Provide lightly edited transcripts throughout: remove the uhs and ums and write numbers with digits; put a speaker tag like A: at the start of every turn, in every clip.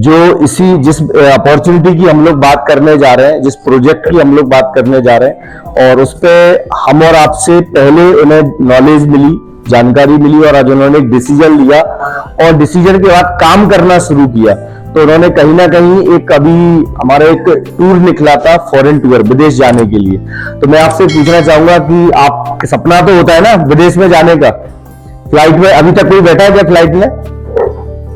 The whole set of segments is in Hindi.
A: जो जिस अपॉर्चुनिटी की हम लोग बात करने जा रहे हैं, जिस प्रोजेक्ट की हम लोग बात करने जा रहे हैं, और उस पे हम और आपसे पहले उन्हें नॉलेज मिली, जानकारी मिली, और आज उन्होंने एक डिसीजन लिया और डिसीजन के बाद काम करना शुरू किया। तो उन्होंने कहीं ना कहीं अभी हमारा एक टूर निकला था, फॉरेन टूर, विदेश जाने के लिए। तो मैं आपसे पूछना चाहूंगा कि आप सपना तो होता है ना विदेश में जाने का, फ्लाइट में अभी तक कोई बैठा है क्या फ्लाइट में?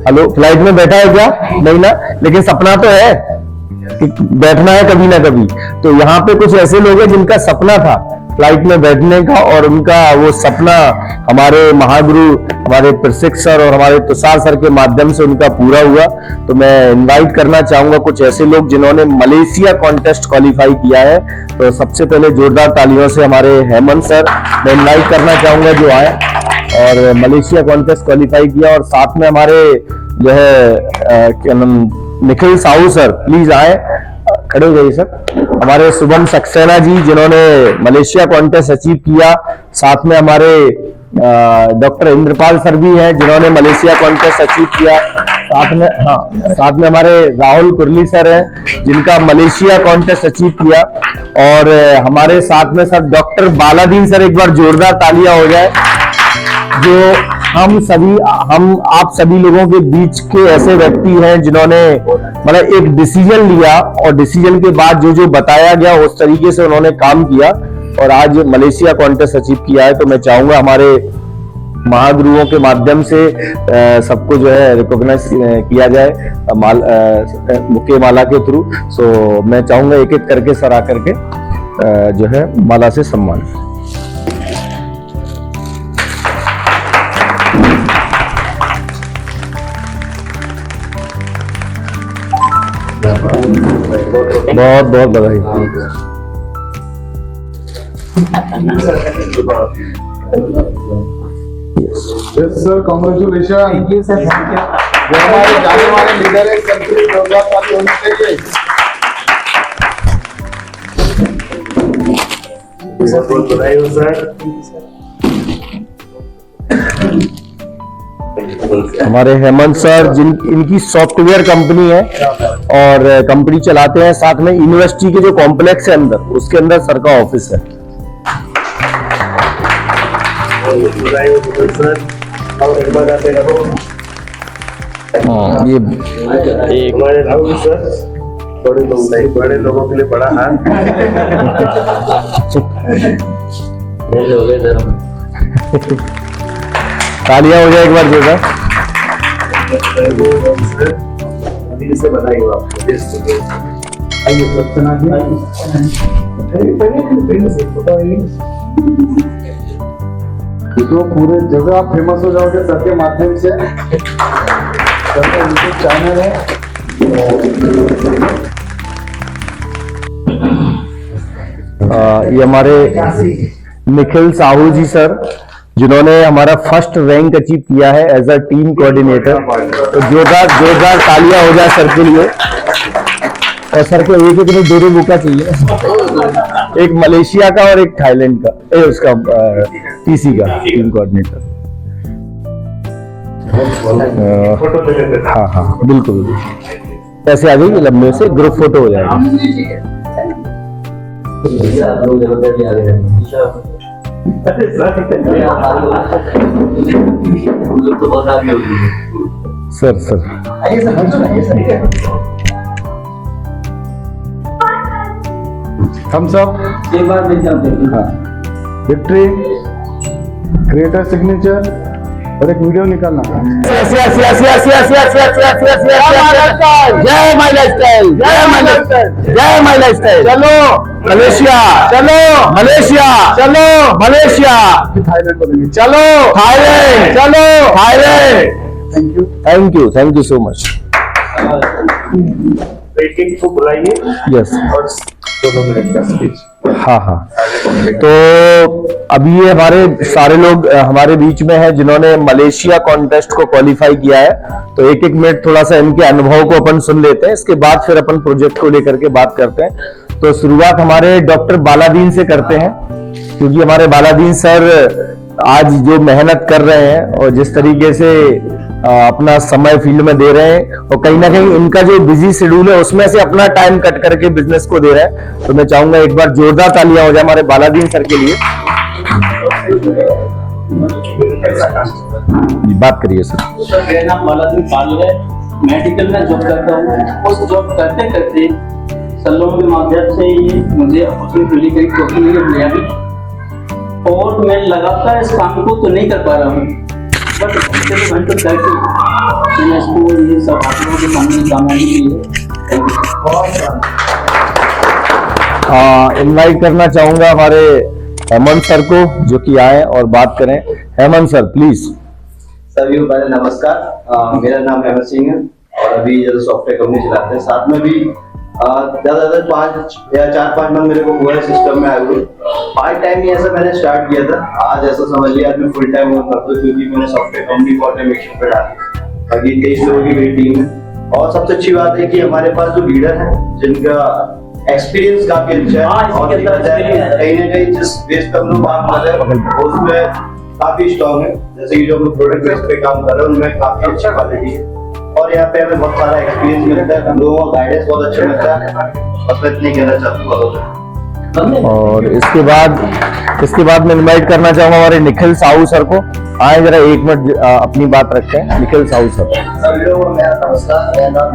A: हेलो, फ्लाइट में बैठा है क्या? नहीं ना, लेकिन सपना तो है कि बैठना है कभी ना कभी। तो यहाँ पे कुछ ऐसे लोग हैं जिनका सपना था फ्लाइट में बैठने का, और उनका वो सपना हमारे महागुरु, हमारे प्रशिक्षक सर और हमारे तुषार सर के माध्यम से उनका पूरा हुआ। तो मैं इनवाइट करना चाहूंगा कुछ ऐसे लोग जिन्होंने मलेशिया कॉन्टेस्ट क्वालिफाई किया है। तो सबसे पहले जोरदार तालियों से हमारे हेमंत सर मैं इनवाइट करना चाहूंगा जो आए और मलेशिया कॉन्टेस्ट क्वालिफाई किया। और साथ में हमारे जो है क्या नाम, निखिल साहू सर, प्लीज आए, खड़े हो जाइए सर। हमारे शुभम सक्सेना जी जिन्होंने मलेशिया कॉन्टेस्ट अचीव किया। साथ में हमारे डॉक्टर इंद्रपाल सर भी हैं जिन्होंने मलेशिया कॉन्टेस्ट अचीव किया। साथ में हमारे राहुल कुरली सर हैं जिनका मलेशिया कॉन्टेस्ट अचीव किया। और हमारे साथ में सर डॉक्टर बालादीन सर, एक बार जोरदार तालियां हो जाए, जो हम आप सभी लोगों के बीच के ऐसे व्यक्ति हैं जिन्होंने मतलब एक डिसीजन लिया और डिसीजन के बाद जो जो बताया गया उस तरीके से उन्होंने काम किया और आज मलेशिया कॉन्टेस्ट अचीव किया है। तो मैं चाहूंगा हमारे महागुरुओं के माध्यम से सबको जो है रिकॉग्नाइज किया जाए मुक्के माला के थ्रू। सो मैं चाहूंगा एक एक करके सर आकर के जो है माला से सम्मान। बहुत बहुत बधाई।
B: Yes sir, congratulation. Thank you sir. जो हमारे जाने वाले लीडर है, कंट्री प्रोग्राम का होना चाहिए। बहुत बहुत बधाई हो सर।
A: हमारे हेमंत सर इनकी सॉफ्टवेयर कंपनी है और कंपनी चलाते हैं, साथ में यूनिवर्सिटी के जो कॉम्प्लेक्स है अंदर, उसके अंदर सर का ऑफिस है। ये
B: हमारे राहुल सर बड़े लोगों के लिए बड़ा हाथ।
A: तालियां हो जाए एक बार जोरदार।
B: से बधाई हो आपको। तो पूरे जगह आप फेमस हो जाओगे सर के माध्यम से। सर का यूट्यूब चैनल है।
A: ये हमारे निखिल साहू जी सर जिन्होंने हमारा फर्स्ट रैंक अचीव किया है एज अ टीम कोऑर्डिनेटर। तो जोरदार तालियां हो जाए सर के लिए। और सर को एक एक दो मौका चाहिए, एक मलेशिया का और एक थाईलैंड का, उसका टीसी का टीम कोऑर्डिनेटर। हाँ हाँ बिल्कुल, ऐसे आ जाइए, लंबे से ग्रुप फोटो हो जाएगा। सर
B: हम सब
C: एक बार
B: विक्ट्री क्रिएटर सिग्नेचर और एक वीडियो निकालना।
A: जय माय लाइफस्टाइल, जय माय लाइफस्टाइल, जय माय लाइफस्टाइल। चलो मलेशिया, चलो मलेशिया, चलो मलेशिया,
B: थाईलैंड को देंगे।
A: चलो थाईलैंड, चलो Thailand.
B: Thank you,
A: thank you, thank you so much.
B: एक को बुलाइए।
A: यस,
B: और 2 मिनट का स्पीच।
A: हाँ हाँ। तो अभी ये हमारे सारे लोग हमारे बीच में हैं जिन्होंने मलेशिया कॉन्टेस्ट को क्वालिफाई किया है। तो एक एक मिनट थोड़ा सा इनके अनुभव को अपन सुन लेते हैं, इसके बाद फिर अपन प्रोजेक्ट को लेकर के बात करते हैं। तो शुरुआत हमारे डॉक्टर बालादीन से करते हैं, क्योंकि हमारे बालादीन सर आज जो मेहनत कर रहे हैं और जिस तरीके से अपना समय फील्ड में दे रहे हैं और कहीं ना कहीं इनका जो बिजी शेड्यूल है उसमें से अपना टाइम कट करके बिजनेस को दे रहे हैं। तो मैं चाहूंगा एक बार जोरदार तालियां हो जाए हमारे बालादीन सर के लिए। बात करिए सर।
C: मेरा नाम बालादीन पाल है, मेडिकल में जॉब करता हूँ। उस जॉब करते करते सलों के माध्यम से ये मुझे अपॉर्चुनिटी मिली, कहीं कोचिंग मिली भी, और मैं लगातार इस काम को तो नहीं कर पा रहा हूँ, बट घंटों करके मैंने इसको ये सब आप लोगों के सामने कामयाबी के लिए
A: इनवाइट करना चाहूंगा हमारे हेमंत सर को, जो कि आए और बात करें। Hemant sir please.
D: सभी को पहले नमस्कार। मेरा नाम हेमंत सिंह है और अभी जो सॉफ्टवेयर कंपनी चलाते हैं, साथ में भी ज्यादा 5 या 4-5 मंथ मेरे को हुआ है सिस्टम में आए हुए। पार्ट टाइम ही ऐसा मैंने स्टार्ट किया था, आज ऐसा समझ लिया आज मैं फुल टाइम वर्क करता हूँ, क्योंकि मैंने सॉफ्टवेयर कंपनी को ऑटोमेशन पे डाली। अभी 23 लोगों की मेरी टीम है और सबसे अच्छी बात है कि हमारे पास जो लीडर है जिनका एक्सपीरियंस काफी अच्छा है और कहीं ना कहीं जिस बेस पे हम लोग काम कर रहे हैं उसमें काफी स्ट्रॉन्ग है। जैसे कि जो हम लोग प्रोडक्ट बेस पे काम कर रहे हैं उनमें काफी अच्छी क्वालिटी है और यहाँ पे हमें बहुत सारा एक्सपीरियंस मिलता है, हम लोगों का गाइडेंस बहुत अच्छा मिलता है। बस मैं इतनी कहना चाहता हूँ।
A: और इसके बाद मैं इनवाइट करना चाहूंगा हमारे निखिल साहू सर को। आए जरा 1 मिनट अपनी बात रखते हैं। निखिल साहू सर।
D: सभी लोगों को मेरा नमस्कार। मेरा नाम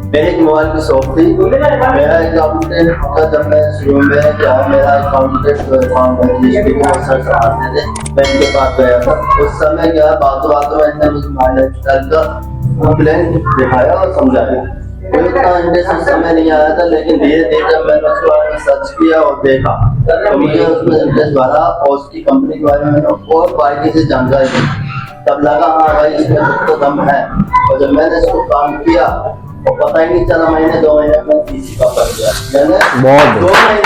D: मेरे एक मोबाइल की शॉप थी। मेरा अकाउंटेंट का जब मैं शुरू में मेरा अकाउंटेंट सर आते थे, मैं इनके पास गया था। उस समय क्या बातों में इन्होंने मुझे माइनर का प्लान दिखाया और समझाया। कोई उतना इंटरेस्ट उस समय नहीं आया था, लेकिन धीरे धीरे जब मैंने उसके बारे में सर्च किया और देखा तो मुझे उसमें इंटरेस्ट बढ़ा और उसकी कंपनी के बारे में मैंने और बारीकी से जानकारी दी। तब लगा हाँ भाई इसमें तो दम है। और जब मैंने इसको काम किया और पता ही नहीं चला, महीने 2 महीने में तीसरी का बन गया। मैंने
A: बहुत
D: 2 महीने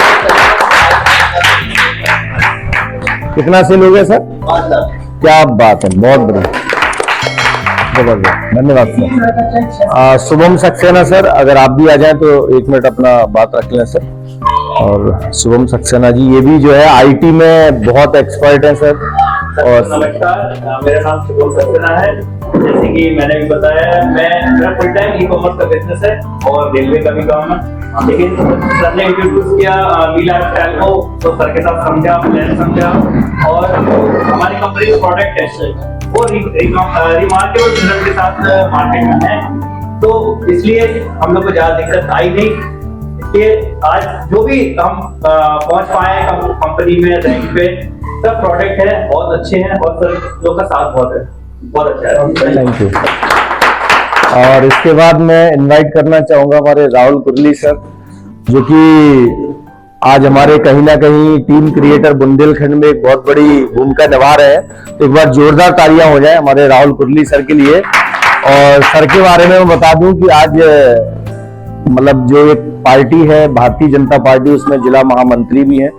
A: कितना सेल हो गया सर?
D: 5 लाख।
A: क्या बात है, बहुत बढ़िया, जबरदस्त, धन्यवाद सर। शुभम सक्सेना सर, अगर आप भी आ जाएं तो 1 मिनट अपना बात रख लें सर। और शुभम सक्सेना जी ये भी जो है आईटी में बहुत एक्सपर्ट हैं सर। और
C: नमस्कार, मेरा नाम शुभम सक्सेना है। जैसे कि मैंने भी बताया, मेरा फुल टाइम ई-कॉमर्स का बिजनेस है और रेलवे का भी काम है। लेकिन सर ने इंट्रोड्यूस किया लीला स्टाइल को, तो सर के साथ समझा, प्लान समझा और हमारी कंपनी का प्रोडक्ट है वो रिमार्केबल रिजल्ट के साथ मार्केट में है, तो इसलिए हम लोग को ज्यादा दिक्कत आई नहीं। इसलिए आज जो भी हम पहुंच पाए कंपनी में रैंक पे, सब प्रोडक्ट है बहुत अच्छे हैं और सर लोग का साथ बहुत अच्छा है।
A: Thank you. और इसके बाद मैं इनवाइट करना चाहूंगा हमारे राहुल कुरली सर, जो कि आज हमारे कहीं ना कहीं टीम क्रिएटर बुंदेलखंड में एक बहुत बड़ी भूमिका निभा रहे हैं। तो एक बार जोरदार तालियां हो जाए हमारे राहुल कुरली सर के लिए। और सर के बारे में मैं बता दूं कि आज मतलब जो एक पार्टी है भारतीय जनता पार्टी, उसमें जिला महामंत्री भी हैं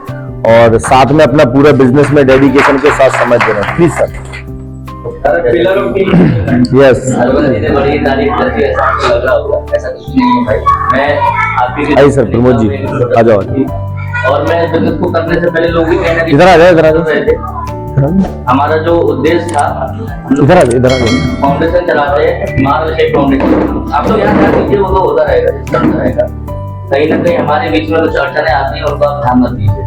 A: और साथ में अपना पूरा बिजनेस में डेडिकेशन के साथ समझ दे रहे हैं। Please sir. यस
D: बड़ी तारीफ करती है, ऐसा कुछ नहीं है भाई। मैं आपकी
A: आई सर प्रमोद जी आ जाओ।
D: और मैं बिजनेस को करने से पहले लोग भी कहना
A: इधर आ जाओ, इधर आ जाओ।
D: हमारा जो उद्देश्य था,
A: इधर आ जाओ।
D: फाउंडेशन चलाते हैं महाराष्ट्र फाउंडेशन। आप लोग यहाँ ध्यान दीजिए, वो तो होता रहेगा, चलता रहेगा। कहीं ना कहीं हमारे बीच में कुछ अड़चने आती है, उनको आप ध्यान मत दीजिए।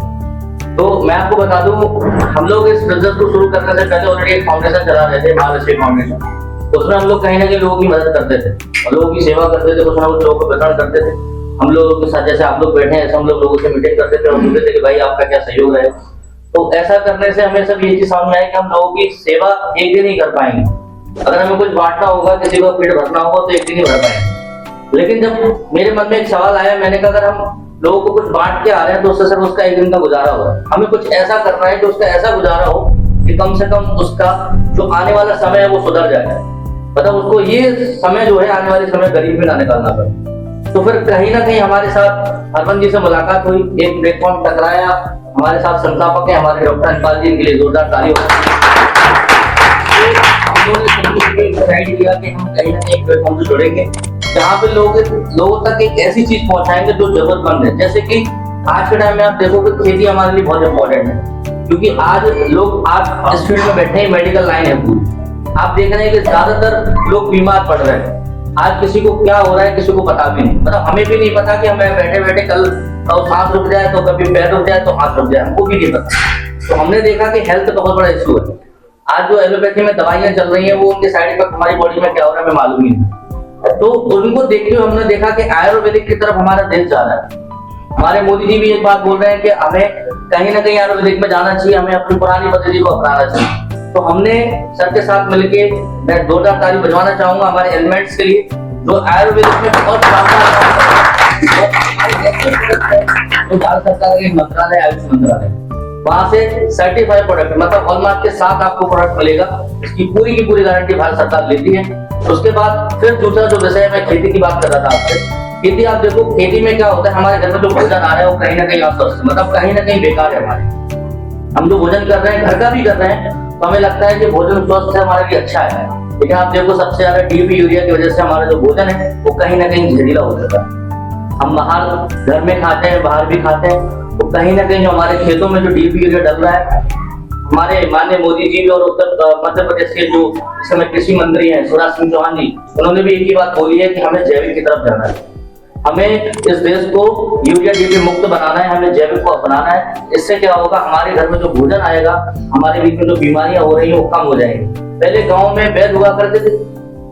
D: तो मैं आपको बता दूं, हम लोग इस बिजनेस को शुरू करने से पहले ऑलरेडी एक फाउंडेशन चला रहे थे, महाराष्ट्र फाउंडेशन। उसमें हम लोग कहीं ना कहीं लोगों की मदद करते थे और लोगों की सेवा करते थे, कुछ ना कुछ लोगों को वितरण करते थे। हम लोगों के साथ जैसे आप लोग बैठे हैं, ऐसे हम लोग लोगों से मीटिंग करते थे और बोलते थे कि भाई आपका क्या सहयोग है। तो ऐसा करने से हमें सब ये चीज समझ में आया कि हम लोगों की सेवा एक दिन ही कर पाएंगे। अगर हमें कुछ बांटना होगा, किसी को पेट भरना होगा, तो एक दिन ही भर पाएंगे। लेकिन जब मेरे मन में एक सवाल आया, मैंने कहा अगर हम लोगों को कुछ बांट के आ रहे हैं तो उससे सिर्फ उसका एक दिन का गुजारा हो रहा है। हमें कुछ ऐसा करना है कि उसका ऐसा गुजारा हो कि कम से कम उसका जो आने वाला समय है वो सुधर जाए, मतलब उसको ये समय जो है आने वाले समय गरीब में ना निकालना पड़े। तो फिर कहीं ना कहीं हमारे साथ हरमन जी से मुलाकात हुई, एक प्लेटफॉर्म टकराया। हमारे साथ संस्थापक है हमारे डॉक्टर अनपाल जी, इनके लिए जोरदार ताली हो। डिसाइड किया कि हम कहीं ना कहीं एक प्लेटफॉर्म से जुड़ेंगे जहाँ पे लोगों तक एक ऐसी चीज पहुंचाएंगे जो जरूरतमंद है। जैसे कि आज के टाइम में आप देखोगे खेती हमारे लिए बहुत इंपॉर्टेंट है, क्योंकि आज लोग आप इस फील्ड में बैठे हैं, मेडिकल लाइन है पूरी, आप देख रहे हैं कि ज्यादातर लोग बीमार पड़ रहे हैं। आज किसी को क्या हो रहा है किसी को पता भी नहीं, मतलब हमें भी नहीं पता कि हमें बैठे बैठे कल सांस रुक जाए तो कभी पैर रुक जाए तो हाथ रुक जाए, हमको भी नहीं पता। तो हमने देखा कि हेल्थ बहुत बड़ा इशू है। आज जो एलोपैथी में दवाइयां चल रही हैं वो उनके साइड इफेक्ट हमारी बॉडी में क्या हो रहा है हमें मालूम ही नहीं। तो उनको देखते हुए हमने देखा कि आयुर्वेदिक की तरफ हमारा देश जा रहा है। हमारे मोदी जी भी एक बात बोल रहे हैं कि हमें कहीं ना कहीं आयुर्वेदिक में जाना चाहिए, हमें अपनी पुरानी पद्धति को अपनाना चाहिए। तो हमने सर के साथ मिलके मैं 2 ताली बजवाना चाहूंगा हमारे एलिमेंट्स के लिए, जो आयुर्वेदिक में बहुत तो भारत सरकार का एक मंत्रालय आयुष मंत्रालय, वहां से सर्टिफाइड प्रोडक्ट मतलब हॉलमार्क के साथ आपको प्रोडक्ट मिलेगा, इसकी पूरी की पूरी गारंटी भारत सरकार लेती है। उसके बाद फिर दूसरा जो विषय मैं खेती की बात कर रहा था आपसे, खेती आप देखो खेती में क्या होता है, हमारे घर में जो भोजन आ रहा है वो कहीं ना कहीं अस्वस्थ मतलब कहीं ना कहीं बेकार है। हमारे हम जो भोजन कर रहे हैं घर का भी कर रहे हैं तो हमें लगता है कि भोजन स्वस्थ है हमारे लिए अच्छा है, लेकिन आप देखो सबसे ज्यादा डीएपी यूरिया की वजह से हमारा जो भोजन है वो कहीं ना कहीं जहरीला हो जाता है। हम बाहर घर में खाते हैं बाहर भी खाते हैं तो कहीं ना कहीं जो हमारे खेतों में जो डीएपी यूरिया डल रहा है, हमारे माननीय मोदी जी और उत्तर मध्य प्रदेश के जो इस समय कृषि मंत्री हैं शिवराज सिंह चौहान जी, उन्होंने भी एक ही बात बोली है कि हमें जैविक की तरफ जाना है, हमें इस देश को यूरिया डीएपी मुक्त बनाना है, हमें जैविक को अपनाना है। इससे क्या होगा हमारे घर में जो भोजन आएगा, हमारे बीच में जो बीमारियां हो रही है वो कम हो जाएंगी। पहले गांव में वैद्य हुआ करते थे,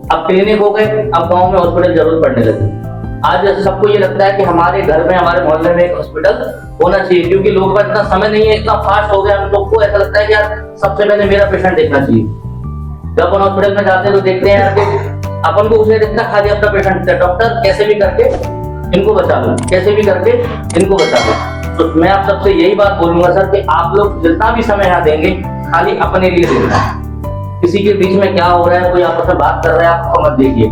D: अब क्लिनिक हो गए, अब गांव में हॉस्पिटल जरूरत पड़ने लगी। आज सबको ये लगता है कि हमारे घर में हमारे मोहल्ले में एक हॉस्पिटल होना चाहिए, क्योंकि लोगों का इतना समय नहीं है, इतना फास्ट हो गया, हम लोग को ऐसा लगता है कि यार सबसे पहले मेरा पेशेंट देखना चाहिए। जब अपन हॉस्पिटल में जाते हैं तो देखते हैं कि अपन को उसे इतना खा दिया अपना पेशेंट, डॉक्टर कैसे भी करके इनको बचा लो, कैसे भी करके इनको बचा लो। तो मैं आप सबसे यही बात बोलूंगा सर कि आप लोग जितना भी समय यहाँ देंगे खाली अपने लिए देना है, किसी के बीच में क्या हो रहा है कोई आपस में बात कर रहा है आपको मत देखिए।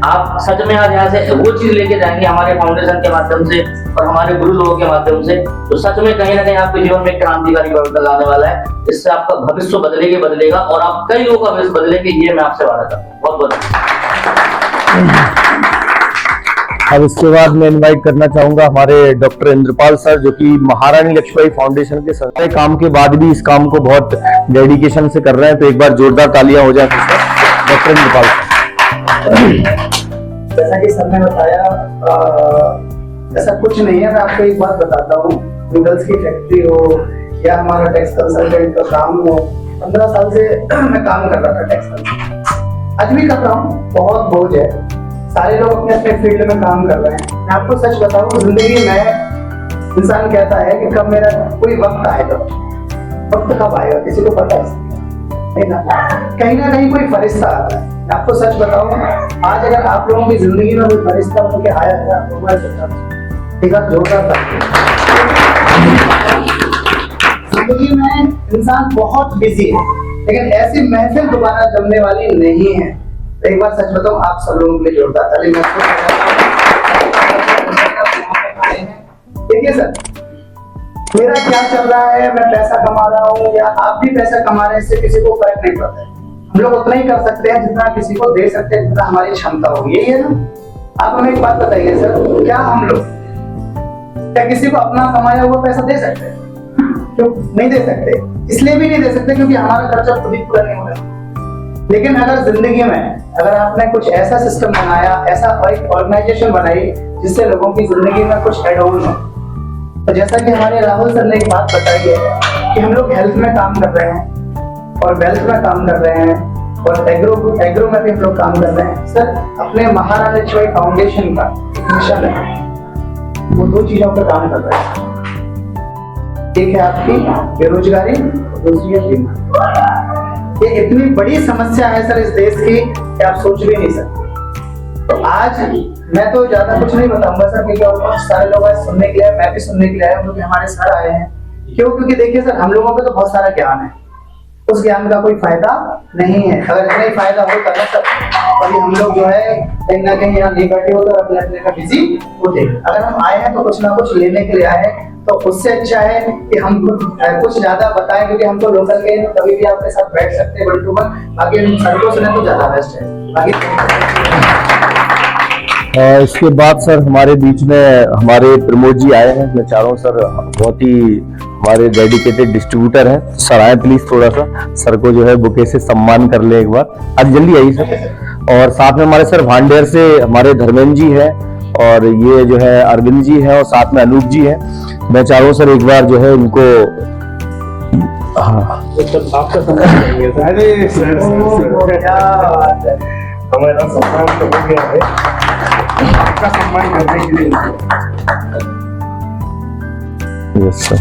D: आप सच में आज यहाँ से वो चीज लेके जाएंगे हमारे फाउंडेशन के माध्यम से और हमारे गुरु लोगों के माध्यम से, तो सच में कहीं ना कहीं आपके जीवन में क्रांतिकारी परिवर्तन लाने वाला है। इससे आपका भविष्य बदलेगा और आप कई लोगों का भविष्य बदलेंगे, ये मैं आपसे वादा करता हूँ। बहुत बहुत
A: अब इसके बाद मैं इनवाइट करना चाहूंगा हमारे डॉक्टर इंद्रपाल सर, जो कि महारानी लक्ष्मीबाई फाउंडेशन के सारे काम के बाद भी इस काम को बहुत डेडिकेशन से कर रहे हैं, तो एक बार जोरदार तालियां हो जाए डॉक्टर इंद्रपाल सर।
E: जैसा कि सर ने बताया ऐसा कुछ नहीं है। मैं आपको एक बात बताता हूँ, नूडल्स की फैक्ट्री हो या हमारा टैक्स कंसल्टेंट का काम हो, 15 साल से मैं काम कर रहा था टैक्स कंसल्टेंट, आज भी कर रहा हूँ। बहुत बोझ है, सारे लोग अपने अपने फील्ड में काम कर रहे हैं। मैं आपको सच बताऊं, जिंदगी में इंसान कहता है कि कब मेरा कोई वक्त आएगा, वक्त कब आएगा किसी को पता है नहीं ना, कहीं ना कहीं कोई फरिश्ता आता है। मैं आपको सच बताऊं, आज अगर आप लोगों की जिंदगी में कोई फरिश्ता बन के आया है तो मैं जोरदार था। जिंदगी में इंसान बहुत बिजी है, लेकिन ऐसी महफिल दोबारा जमने वाली नहीं है। एक बार सच बताऊं, आप सब लोगों के लिए जोरदार ताली। देखिए सर, मेरा क्या चल रहा है, मैं पैसा कमा रहा हूँ या आप भी पैसा कमा रहे हैं, इससे किसी को फर्क नहीं पड़ता है। हम लोग उतना ही कर सकते हैं जितना किसी को दे सकते हैं, जितना हमारी क्षमता होगी, यही है ना। आप हमें एक बात बताइए सर, क्या हम लोग क्या किसी को अपना कमाया हुआ पैसा दे सकते हैं? क्यों नहीं दे सकते? इसलिए भी नहीं दे सकते क्योंकि हमारा खर्चा खुद ही पूरा नहीं हो रहा। लेकिन अगर जिंदगी में अगर आपने कुछ ऐसा सिस्टम बनाया, ऐसा एक ऑर्गेनाइजेशन बनाई जिससे लोगों की जिंदगी में कुछ एड ऑन हो, तो जैसा कि हमारे राहुल सर ने एक बात बताई है कि हम लोग हेल्थ में काम कर रहे हैं और वेल्थ में काम कर रहे हैं और एग्रो में भी हम लोग काम कर रहे हैं। सर, अपने महारानी लक्ष्मीबाई फाउंडेशन का मिशन है, वो 2 चीजों पर काम कर रहे हैं। एक है आपकी बेरोजगारी, दूसरी है बीमारी। ये इतनी बड़ी समस्या है सर इस देश की कि आप सोच भी नहीं सकते। तो आज मैं तो ज्यादा कुछ नहीं बताऊंगा सर, क्योंकि ऑलमोस्ट सारे लोग आज सुनने के लिए, मैं भी सुनने के लिए आया हूँ, क्योंकि हमारे सर आए हैं। क्यों? क्योंकि देखिए सर, हम लोगों को तो बहुत सारा ज्ञान है, उस ज्ञान का कोई फायदा नहीं है। अगर इतना ही फायदा होता ना सर, अभी हम लोग जो है कहीं ना कहीं यहाँ नहीं बैठे होते और अपने का बिजी होते। अगर हम आए हैं तो कुछ ना कुछ लेने के लिए आए हैं, तो उससे अच्छा है कि हम कुछ ज्यादा बताएं, क्योंकि हम तो लोकल के हैं, कभी भी आपके साथ बैठ सकते हैं वन टू वन। बाकी हम सर को सुने तो ज्यादा बेस्ट है। बाकी
A: इसके बाद सर हमारे बीच में हमारे प्रमोद जी आए हैं। मैं चाह रहा हूँ सर बहुत ही हमारे डेडिकेटेड डिस्ट्रीब्यूटर हैं। सर आए प्लीज, थोड़ा सा सर को जो है बुके से सम्मान कर ले एक बार, आज जल्दी आइए सर। और साथ में हमारे सर भांडेर से हमारे धर्मेंद्र जी है, और ये जो है अरविंद जी है, और साथ में अनूप जी है। मैं चाह रहा हूँ सर एक बार जो है इनको, हाँ
B: आपका सम्मान करेंगे सर। अरे सर हमारा सम्मान तो हो गया है, आपका सम्मान करने के लिए।
A: Yes sir.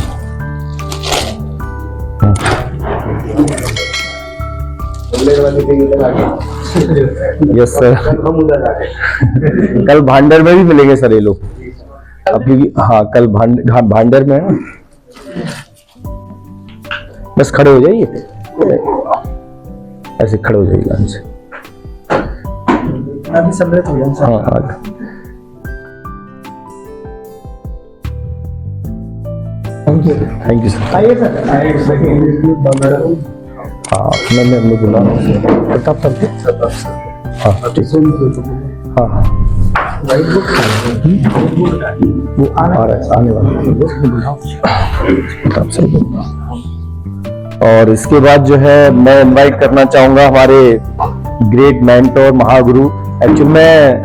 A: यस सर,
B: हम उधर आ गए।
A: कल भांडर में भी मिलेंगे सर ये लोग अभी। हाँ कल भांडर में है। बस खड़े हो जाइए, ऐसे खड़े हो जाइए लाइन से।
E: अभी सम्मिलित हो जाए।
A: हाँ आ थैंक यू सर।
E: आइए सर।
A: हाँ मैं बुला रहा हूँ प्रताप सर। हाँ ठीक है। हाँ हाँ वो आ रहा है, आने वाला प्रताप सर। और इसके बाद जो है मैं इनवाइट करना चाहूंगा हमारे ग्रेट मेंटोर महागुरु। एक्चुअली में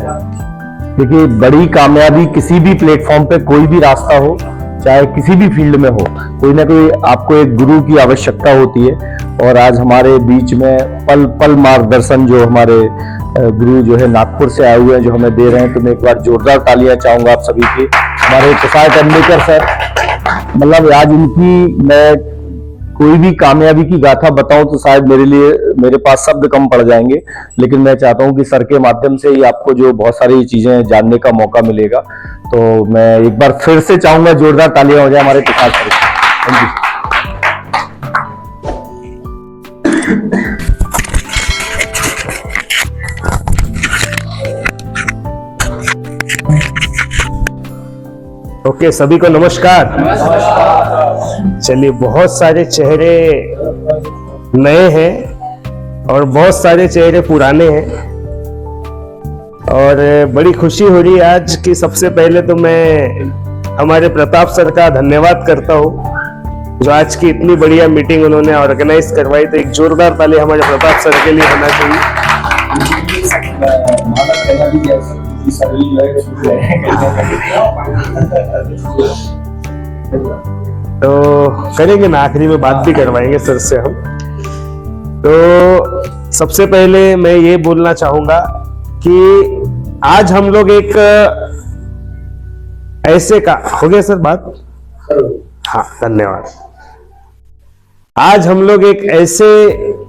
A: देखिए, बड़ी कामयाबी किसी भी प्लेटफॉर्म पे कोई भी रास्ता हो, चाहे किसी भी फील्ड में हो, कोई ना कोई आपको एक गुरु की आवश्यकता होती है। और आज हमारे बीच में पल पल मार्गदर्शन जो हमारे गुरु जो है नागपुर से आए हुए हैं, जो हमें दे रहे हैं, तो मैं एक बार जोरदार तालियां चाहूंगा आप सभी की। हमारे प्रसाद टेंडुलकर सर, मतलब आज इनकी मैं कोई भी कामयाबी की गाथा बताऊं तो शायद मेरे पास शब्द कम पड़ जाएंगे, लेकिन मैं चाहता हूं कि सर के माध्यम से ही आपको जो बहुत सारी चीजें जानने का मौका मिलेगा। तो मैं एक बार फिर से चाहूंगा जोरदार तालियां हो जाए हमारे प्रसाद सर की। Thank you.
F: ओके, सभी को नमस्कार। चलिए, बहुत सारे चेहरे नए हैं और बहुत सारे चेहरे पुराने हैं, और बड़ी खुशी हो रही है आज कि सबसे पहले तो मैं हमारे प्रताप सर का धन्यवाद करता हूँ, जो आज की इतनी बढ़िया मीटिंग उन्होंने ऑर्गेनाइज करवाई। तो एक जोरदार ताली हमारे प्रताप सर के लिए होना चाहिए। तो करेंगे ना, आखिरी में बात भी करवाएंगे सर से हम। तो सबसे पहले मैं ये बोलना चाहूंगा कि आज हम लोग एक ऐसे का, हो गया सर बात? हाँ, धन्यवाद। आज हम लोग एक ऐसे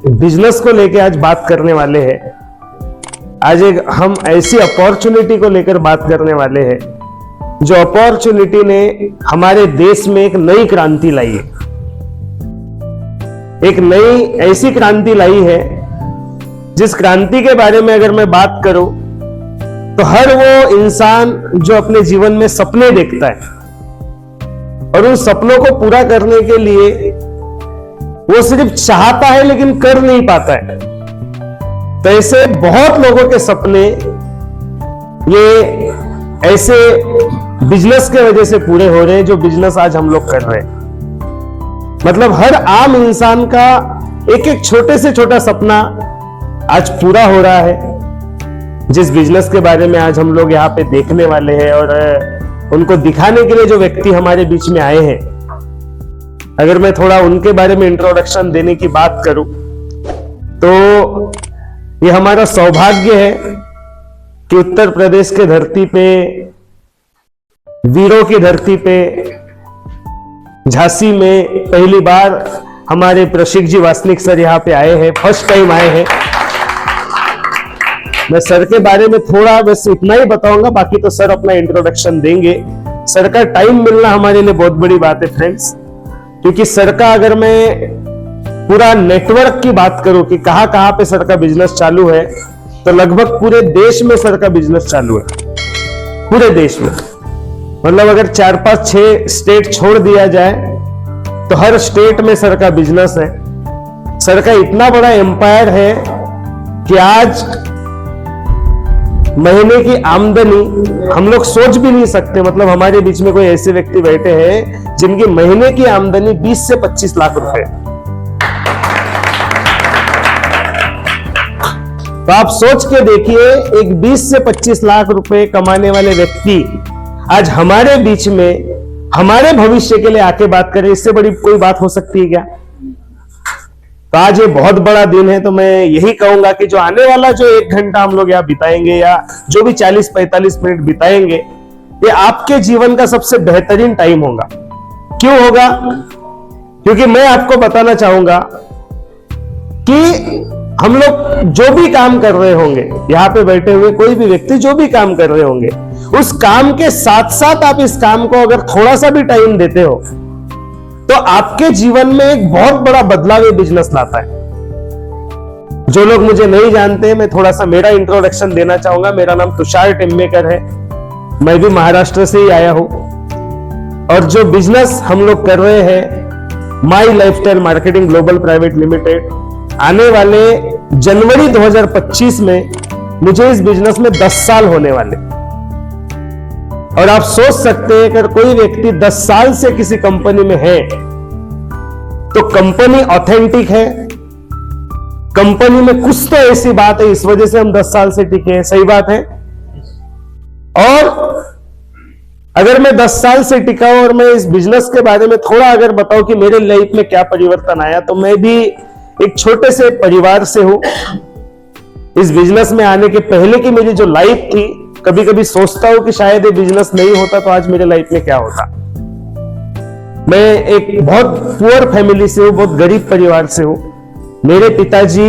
F: बिजनेस को लेके आज बात करने वाले हैं। आज हम ऐसी अपॉर्चुनिटी को लेकर बात करने वाले हैं, जो अपॉर्चुनिटी ने हमारे देश में एक नई क्रांति लाई है। एक नई ऐसी क्रांति लाई है जिस क्रांति के बारे में अगर मैं बात करूं तो हर वो इंसान जो अपने जीवन में सपने देखता है और उन सपनों को पूरा करने के लिए वो सिर्फ चाहता है लेकिन कर नहीं पाता है। तो ऐसे बहुत लोगों के सपने ये ऐसे बिजनेस के वजह से पूरे हो रहे हैं, जो बिजनेस आज हम लोग कर रहे हैं। मतलब हर आम इंसान का एक एक छोटे से छोटा सपना आज पूरा हो रहा है, जिस बिजनेस के बारे में आज हम लोग यहाँ पे देखने वाले हैं। और उनको दिखाने के लिए जो व्यक्ति हमारे बीच में आए हैं, अगर मैं थोड़ा उनके बारे में इंट्रोडक्शन देने की बात करूं तो ये हमारा सौभाग्य है कि उत्तर प्रदेश के धरती पे, वीरों की धरती पे, झांसी में पहली बार हमारे प्रशिक जी वासनिक सर यहाँ पे आए हैं, फर्स्ट टाइम आए हैं। मैं सर के बारे में थोड़ा बस इतना ही बताऊंगा, बाकी तो सर अपना इंट्रोडक्शन देंगे। सर का टाइम मिलना हमारे लिए बहुत बड़ी बात है फ्रेंड्स, क्योंकि सर का अगर मैं पूरा नेटवर्क की बात करूं कि कहां कहां पे सर का बिजनेस चालू है, तो लगभग पूरे देश में सर का बिजनेस चालू है, पूरे देश में। मतलब अगर 4, 5, 6 स्टेट छोड़ दिया जाए तो हर स्टेट में सर का बिजनेस है। सर का इतना बड़ा एम्पायर है कि आज महीने की आमदनी हम लोग सोच भी नहीं सकते। मतलब हमारे बीच में कोई ऐसे व्यक्ति बैठे हैं जिनकी महीने की आमदनी 20 से 25 लाख रुपए। तो आप सोच के देखिए, एक 20 से 25 लाख रुपए कमाने वाले व्यक्ति आज हमारे बीच में हमारे भविष्य के लिए आके बात करे, इससे बड़ी कोई बात हो सकती है क्या? तो आज ये बहुत बड़ा दिन है। तो मैं यही कहूंगा कि जो आने वाला जो 1 घंटा हम लोग यहाँ बिताएंगे या जो भी 40-45 मिनट बिताएंगे, ये आपके जीवन का सबसे बेहतरीन टाइम होगा। क्यों होगा? क्योंकि मैं आपको बताना चाहूंगा कि हम लोग जो भी काम कर रहे होंगे, यहाँ पे बैठे हुए कोई भी व्यक्ति जो भी काम कर रहे होंगे, उस काम के साथ साथ आप इस काम को अगर थोड़ा सा भी टाइम देते हो तो आपके जीवन में एक बहुत बड़ा बदलाव ये बिजनेस लाता है। जो लोग मुझे नहीं जानते, मैं थोड़ा सा मेरा इंट्रोडक्शन देना चाहूंगा। मेरा नाम तुषार टिम्बेकर है, मैं भी महाराष्ट्र से ही आया हूं। और जो बिजनेस हम लोग कर रहे हैं, my lifestyle marketing global private limited, आने वाले जनवरी 2025 में मुझे इस बिजनेस में 10 साल होने वाले। और आप सोच सकते हैं अगर कोई व्यक्ति 10 साल से किसी कंपनी में है तो कंपनी ऑथेंटिक है, कंपनी में कुछ तो ऐसी बात है, इस वजह से हम 10 साल से टिके हैं। सही बात है। और अगर मैं 10 साल से टिका हूं और मैं इस बिजनेस के बारे में थोड़ा अगर बताऊं कि मेरे लाइफ में क्या परिवर्तन आया, तो मैं भी एक छोटे से परिवार से हूं। इस बिजनेस में आने के पहले की मेरी जो लाइफ थी, कभी कभी सोचता हूं कि शायद ये बिजनेस नहीं होता तो आज मेरे लाइफ में क्या होता। मैं एक बहुत पुअर फैमिली से हूं, बहुत गरीब परिवार से हूं। मेरे पिताजी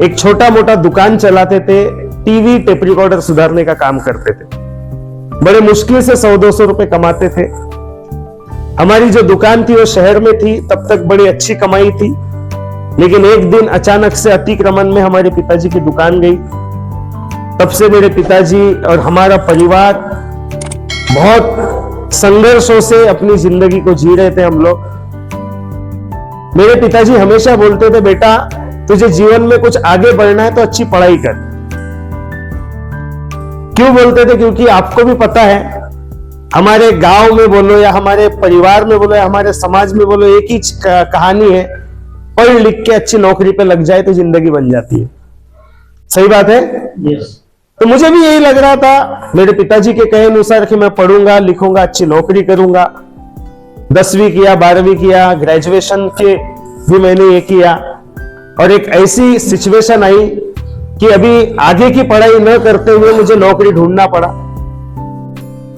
F: एक छोटा मोटा दुकान चलाते थे, टीवी टेप रिकॉर्डर सुधारने का काम करते थे। बड़े मुश्किल से 100-200 रुपए कमाते थे। हमारी जो दुकान थी वो शहर में थी, तब तक बड़ी अच्छी कमाई थी। लेकिन एक दिन अचानक से अतिक्रमण में हमारे पिताजी की दुकान गई। तब से मेरे पिताजी और हमारा परिवार बहुत संघर्षों से अपनी जिंदगी को जी रहे थे हम लोग। मेरे पिताजी हमेशा बोलते थे, बेटा तुझे जीवन में कुछ आगे बढ़ना है तो अच्छी पढ़ाई कर। क्यों बोलते थे? क्योंकि आपको भी पता है, हमारे गांव में बोलो या हमारे परिवार में बोलो या हमारे समाज में बोलो, एक ही कहानी है, पढ़ लिख के अच्छी नौकरी पे लग जाए तो जिंदगी बन जाती है। सही बात है।
C: यस।
F: तो मुझे भी यही लग रहा था, मेरे पिताजी के कहे अनुसार, कि मैं पढ़ूंगा लिखूंगा अच्छी नौकरी करूंगा। 10वीं किया, 12वीं किया, ग्रेजुएशन के भी मैंने ये किया। और एक ऐसी सिचुएशन आई कि अभी आगे की पढ़ाई न करते हुए मुझे नौकरी ढूंढना पड़ा।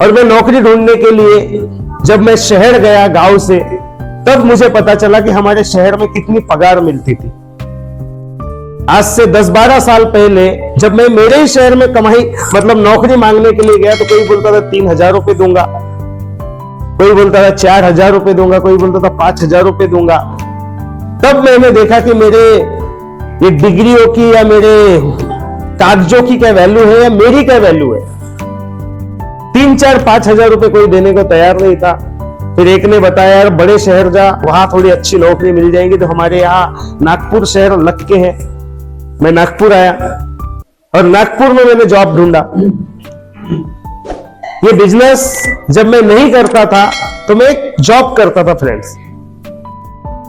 F: और मैं नौकरी ढूंढने के लिए जब मैं शहर गया गांव से, तब मुझे पता चला कि हमारे शहर में कितनी पगार मिलती थी। आज से 10-12 साल पहले जब मैं मेरे ही शहर में कमाई मतलब नौकरी मांगने के लिए गया, तो कोई बोलता था 3,000 रुपए दूंगा, कोई बोलता था 4,000 रुपए दूंगा, कोई बोलता था 5,000 रुपए दूंगा। तब मैंने देखा कि मेरे ये डिग्रियों की या मेरे कागजों की क्या वैल्यू है या मेरी क्या वैल्यू है। 3-4-5,000 रुपए कोई देने को तैयार नहीं था। फिर एक ने बताया, यार बड़े शहर जा, वहां थोड़ी अच्छी नौकरी मिल जाएगी। तो हमारे यहाँ नागपुर शहर लग के है। मैं नागपुर आया और नागपुर में मैंने जॉब ढूंढा। ये बिजनेस जब मैं नहीं करता था तो मैं एक जॉब करता था फ्रेंड्स।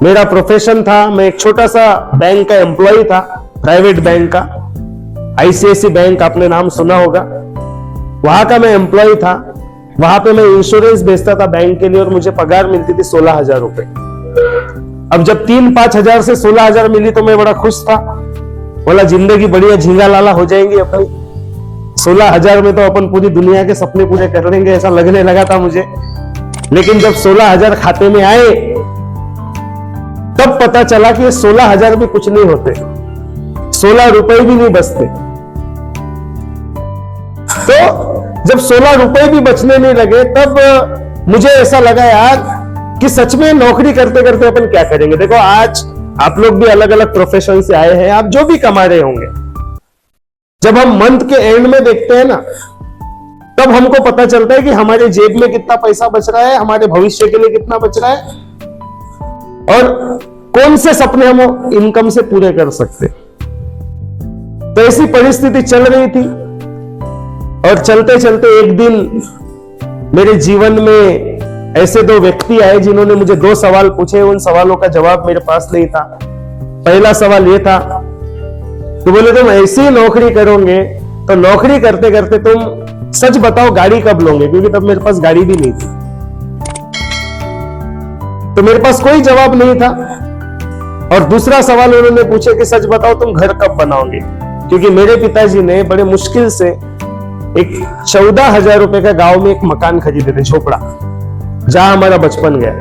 F: मेरा प्रोफेशन था, मैं एक छोटा सा बैंक का एम्प्लॉय था, प्राइवेट बैंक का, आईसीआईसी बैंक, आपने नाम सुना होगा। वहां का मैं एम्प्लॉय था। वहां पे मैं इंश्योरेंस बेचता था बैंक के लिए और मुझे पगार मिलती थी 16,000 रुपए। अब जब 3-5 हजार से 16,000 मिली तो मैं बड़ा खुश था। बोला जिंदगी बढ़िया झींगा लाला हो जाएंगी अपनी। 16,000 में तो अपन पूरी दुनिया के सपने पूरे कर लेंगे, ऐसा लगने लगा था मुझे। लेकिन जब 16,000 खाते में आए तब पता चला कि 16,000 भी कुछ नहीं होते, 16 रुपए भी नहीं बचते। तो जब 16 रुपए भी बचने नहीं लगे तब मुझे ऐसा लगा यार कि सच में नौकरी करते करते अपन क्या करेंगे। देखो आज आप लोग भी अलग अलग प्रोफेशन से आए हैं, आप जो भी कमा रहे होंगे, जब हम मंथ के एंड में देखते हैं ना, तब हमको पता चलता है कि हमारे जेब में कितना पैसा बच रहा है, हमारे भविष्य के लिए कितना बच रहा है और कौन से सपने हम इनकम से पूरे कर सकते। तो ऐसी परिस्थिति चल रही थी। और चलते चलते एक दिन मेरे जीवन में ऐसे दो व्यक्ति आए जिन्होंने मुझे 2 सवाल पूछे। उन सवालों का जवाब मेरे पास नहीं था। पहला सवाल ये था कि बोले तुम ऐसी नौकरी करोगे तो नौकरी करते करते तुम सच बताओ गाड़ी कब लोगे, क्योंकि तब मेरे पास गाड़ी भी नहीं थी। तो मेरे पास कोई जवाब नहीं था। और दूसरा सवाल उन्होंने पूछा कि सच बताओ तुम घर कब बनाओगे, क्योंकि मेरे पिताजी ने बड़े मुश्किल से एक 14,000 रुपए का गांव में एक मकान खरीदे थे, झोपड़ा, जहां हमारा बचपन गया।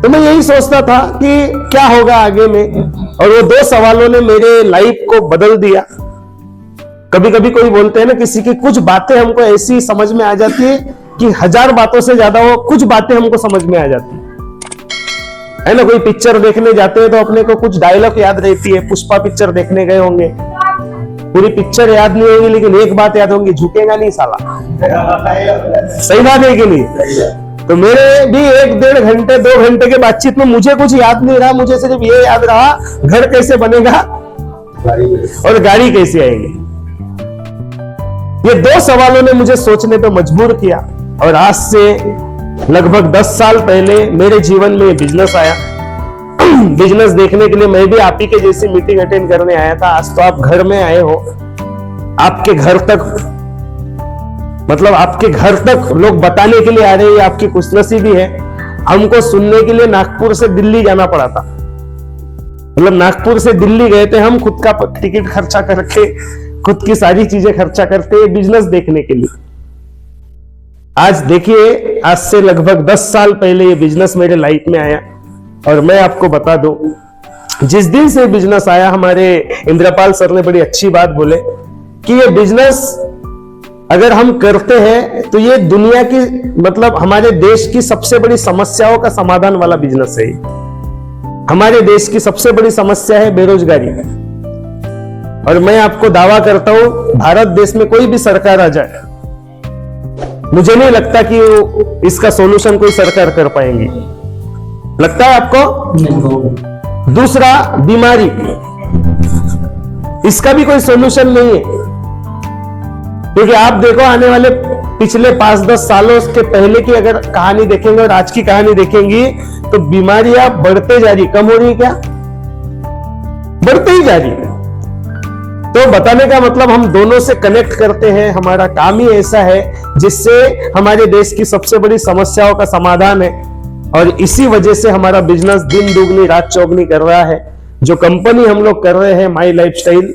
F: तो मैं यही सोचता था कि क्या होगा आगे में, और वो 2 सवालों ने मेरे लाइफ को बदल दिया। कभी कभी कोई बोलते हैं ना, किसी की कुछ बातें हमको ऐसी समझ में आ जाती है कि 1000 बातों से ज्यादा वो कुछ बातें हमको समझ में आ जाती है ना। कोई पिक्चर देखने जाते हैं तो अपने को कुछ डायलॉग याद रहती है। पुष्पा पिक्चर देखने गए होंगे, पूरी पिक्चर याद नहीं होगी लेकिन एक बात याद होगी, झुकेगा नहीं साला। सही बात है कि नहीं? तो मेरे भी 1-1.5 घंटे 2 घंटे के बातचीत में मुझे कुछ याद नहीं रहा। मुझे सिर्फ ये याद रहा घर कैसे बनेगा और गाड़ी कैसे आएगी। ये 2 सवालों ने मुझे सोचने पे मजबूर किया। और आज से लगभग 10 साल पहले मेरे जीवन में बिजनेस आया। बिजनेस देखने के लिए मैं भी आप ही के जैसी मीटिंग अटेंड करने आया था। आज तो आप घर में आए हो, आपके घर तक, मतलब आपके घर तक लोग बताने के लिए आ रहे हैं, आपकी खुशनसीबी है। हमको सुनने के लिए नागपुर से दिल्ली जाना पड़ा था। मतलब नागपुर से दिल्ली गए थे हम, खुद का टिकट खर्चा करके, खुद की सारी चीजें खर्चा करते बिजनेस देखने के लिए। आज देखिए, आज से लगभग 10 साल पहले ये बिजनेस मेरे लाइफ में आया। और मैं आपको बता दूं, जिस दिन से बिजनेस आया, हमारे इंद्रपाल सर ने बड़ी अच्छी बात बोले कि ये बिजनेस अगर हम करते हैं तो ये दुनिया की, मतलब हमारे देश की सबसे बड़ी समस्याओं का समाधान वाला बिजनेस है। हमारे देश की सबसे बड़ी समस्या है बेरोजगारी। और मैं आपको दावा करता हूं, भारत देश में कोई भी सरकार आ जाए, मुझे नहीं लगता कि इसका सॉल्यूशन कोई सरकार कर पाएंगी। लगता है आपको? दूसरा, बीमारी, इसका भी कोई सॉल्यूशन नहीं है। क्योंकि आप देखो, आने वाले पिछले 5-10 सालों के पहले की अगर कहानी देखेंगे और आज की कहानी देखेंगी तो बीमारियां बढ़ते जा रही, कम हो रही, क्या बढ़ते ही जा रही है। तो बताने का मतलब हम दोनों से कनेक्ट करते हैं। हमारा काम ही ऐसा है जिससे हमारे देश की सबसे बड़ी समस्याओं का समाधान है। और इसी वजह से हमारा बिजनेस दिन दुगनी रात चौगनी कर रहा है। जो कंपनी हम लोग कर रहे हैं, माई लाइफस्टाइल,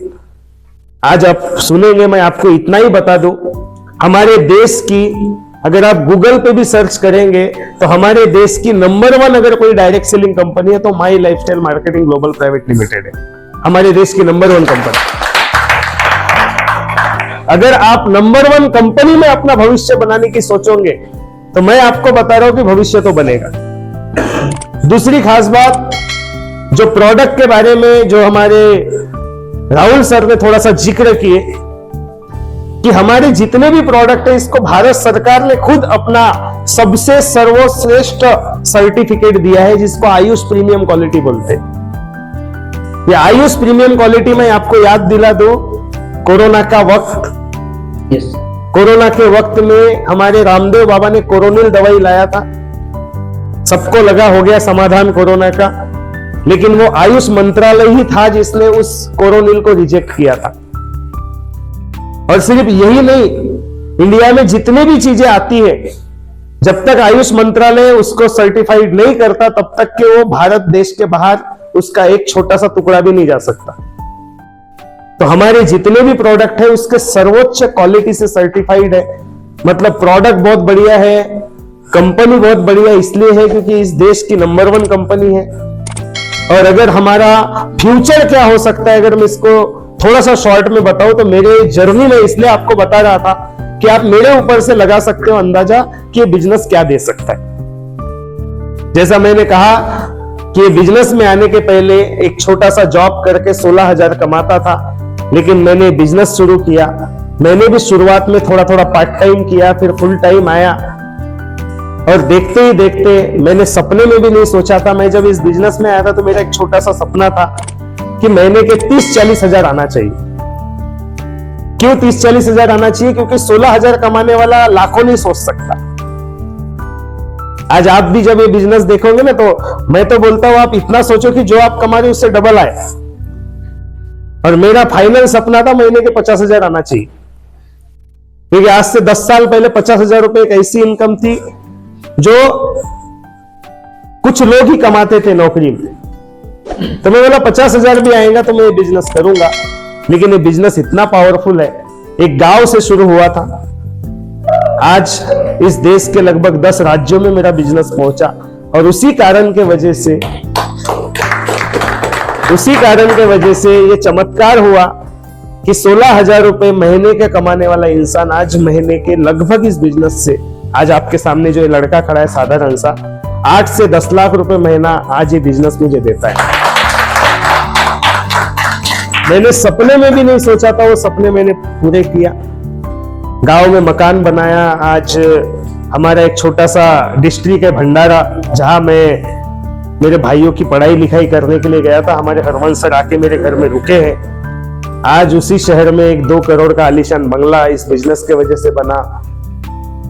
F: आज आप सुनेंगे, मैं आपको इतना ही बता दूं, हमारे देश की, अगर आप गूगल पे भी सर्च करेंगे तो हमारे देश की नंबर 1 अगर कोई डायरेक्ट सेलिंग कंपनी है तो my lifestyle marketing global private limited है, हमारे देश की नंबर 1 कंपनी। अगर आप नंबर 1 कंपनी में अपना भविष्य बनाने की सोचोगे तो मैं आपको बता रहा हूं कि भविष्य तो बनेगा। दूसरी खास बात, जो प्रोडक्ट के बारे में जो हमारे राहुल सर ने थोड़ा सा जिक्र किए कि हमारे जितने भी प्रोडक्ट है, इसको भारत सरकार ने खुद अपना सबसे सर्वश्रेष्ठ सर्टिफिकेट दिया है, जिसको आयुष प्रीमियम क्वालिटी बोलते हैं। ये आयुष प्रीमियम क्वालिटी में आपको याद दिला दूं, कोरोना का वक्त, कोरोना के वक्त में हमारे रामदेव बाबा ने कोरोनिल दवाई लाया था। सबको लगा हो गया समाधान कोरोना का, लेकिन वो आयुष मंत्रालय ही था जिसने उस कोरोनिल को रिजेक्ट किया था। और सिर्फ यही नहीं, इंडिया में जितने भी चीजें आती है, जब तक आयुष मंत्रालय उसको सर्टिफाइड नहीं करता तब तक के वो भारत देश के बाहर उसका एक छोटा सा टुकड़ा भी नहीं जा सकता। तो हमारे जितने भी प्रोडक्ट है उसके सर्वोच्च क्वालिटी से सर्टिफाइड है। मतलब प्रोडक्ट बहुत बढ़िया है, कंपनी बहुत बढ़िया इसलिए है क्योंकि इस देश की नंबर 1 कंपनी है। और अगर हमारा फ्यूचर क्या हो सकता है, अगर मैं इसको थोड़ा सा शॉर्ट में बताऊं तो मेरे जर्नी में इसलिए आपको बता रहा था कि आप मेरे ऊपर से लगा सकते हो अंदाजा कि ये बिजनेस क्या दे सकता है। जैसा मैंने कहा कि बिजनेस में आने के पहले एक छोटा सा जॉब करके 16,000 कमाता था, लेकिन मैंने बिजनेस शुरू किया। मैंने भी शुरुआत में थोड़ा थोड़ा पार्ट टाइम किया, फिर फुल टाइम आया। और देखते ही देखते, मैंने सपने में भी नहीं सोचा था, मैं जब इस बिजनेस में आया था तो मेरा एक छोटा सा सपना था कि महीने के 30-40 हजार आना चाहिए। क्यों 30-40 हजार आना चाहिए? क्योंकि 16,000 कमाने वाला लाखों नहीं सोच सकता। आज आप भी जब ये बिजनेस देखोगे ना, तो मैं तो बोलता हूं आप इतना सोचो कि जो आप कमा रहे हो उससे डबल आए। और मेरा फाइनल सपना था महीने के 50,000 आना चाहिए, क्योंकि आज से 10 साल पहले 50,000 रुपए एक ऐसी इनकम थी जो कुछ लोग ही कमाते थे नौकरी में। तो मैं बोला 50,000 भी आएगा तो मैं ये बिजनेस करूंगा। लेकिन ये बिजनेस इतना पावरफुल है, एक गांव से शुरू हुआ था, आज इस देश के लगभग 10 राज्यों में मेरा बिजनेस पहुंचा। और उसी कारण के वजह से ये चमत्कार हुआ कि 16,000 रुपए महीने के कमाने वाला इंसान आज महीने के लगभग इस बिजनेस से, आज आपके सामने जो ये लड़का खड़ा है साधारण सा, 8 से 10 लाख रुपए महीना आज ये बिजनेस मुझे देता है। मैंने सपने में भी नहीं सोचा था, वो सपने मैंने पूरे किया। गांव में मकान बनाया। आज हमारा एक छोटा सा डिस्ट्रिक्ट है भंडारा, जहां मैं मेरे भाइयों की पढ़ाई लिखाई करने के लिए गया था। हमारे हरवंश सर आके मेरे घर में रुके हैं। आज उसी शहर में एक 2 करोड़ का आलीशान बंगला इस बिजनेस के वजह से बना।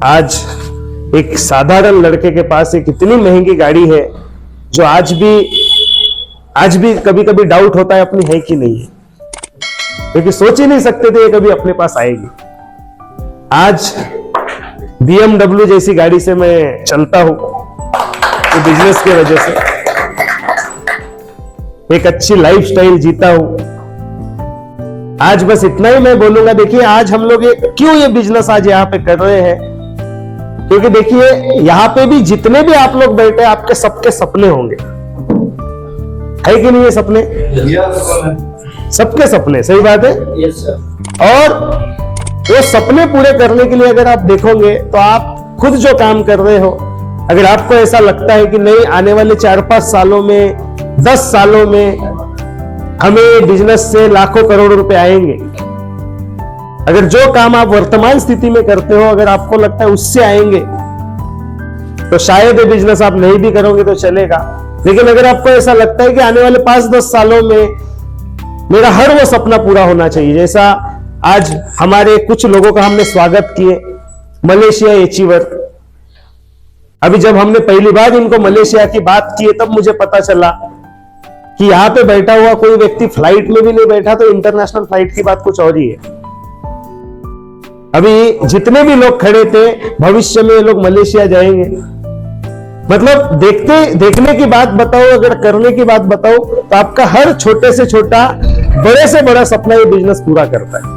F: आज एक साधारण लड़के के पास एक इतनी महंगी गाड़ी है जो आज भी कभी कभी डाउट होता है अपनी है कि नहीं है, क्योंकि सोच ही नहीं सकते थे ये कभी अपने पास आएगी। आज BMW जैसी गाड़ी से मैं चलता हूं, तो बिजनेस की वजह से एक अच्छी लाइफस्टाइल जीता हूं। आज बस इतना ही मैं बोलूंगा। देखिए आज हम लोग क्यों ये बिजनेस आज यहाँ पे कर रहे हैं, क्योंकि देखिए यहाँ पे भी जितने भी आप लोग बैठे हैं, आपके सबके सपने होंगे, है कि नहीं? ये सपने सबके सपने, सही बात है।
D: Yes sir.
F: और वो सपने पूरे करने के लिए अगर आप देखोगे तो आप खुद जो काम कर रहे हो, अगर आपको ऐसा लगता है कि नहीं आने वाले 4-5 सालों में, 10 सालों में हमें बिजनेस से लाखों करोड़ रुपए आएंगे, अगर जो काम आप वर्तमान स्थिति में करते हो अगर आपको लगता है उससे आएंगे, तो शायद ये बिजनेस आप नहीं भी करोगे तो चलेगा। लेकिन अगर आपको ऐसा लगता है कि आने वाले 5-10 सालों में मेरा हर वो सपना पूरा होना चाहिए, जैसा आज हमारे कुछ लोगों का हमने स्वागत किए मलेशिया अचीवर। अभी जब हमने पहली बार इनको मलेशिया की बात की तब मुझे पता चला कि यहां पे बैठा हुआ कोई व्यक्ति फ्लाइट में भी नहीं बैठा, तो इंटरनेशनल फ्लाइट की बात कुछ और ही है। अभी जितने भी लोग खड़े थे, भविष्य में ये लोग मलेशिया जाएंगे। मतलब देखने की बात बताओ, अगर करने की बात बताओ, तो आपका हर छोटे से छोटा, बड़े से बड़ा सपना ये बिजनेस पूरा करता है।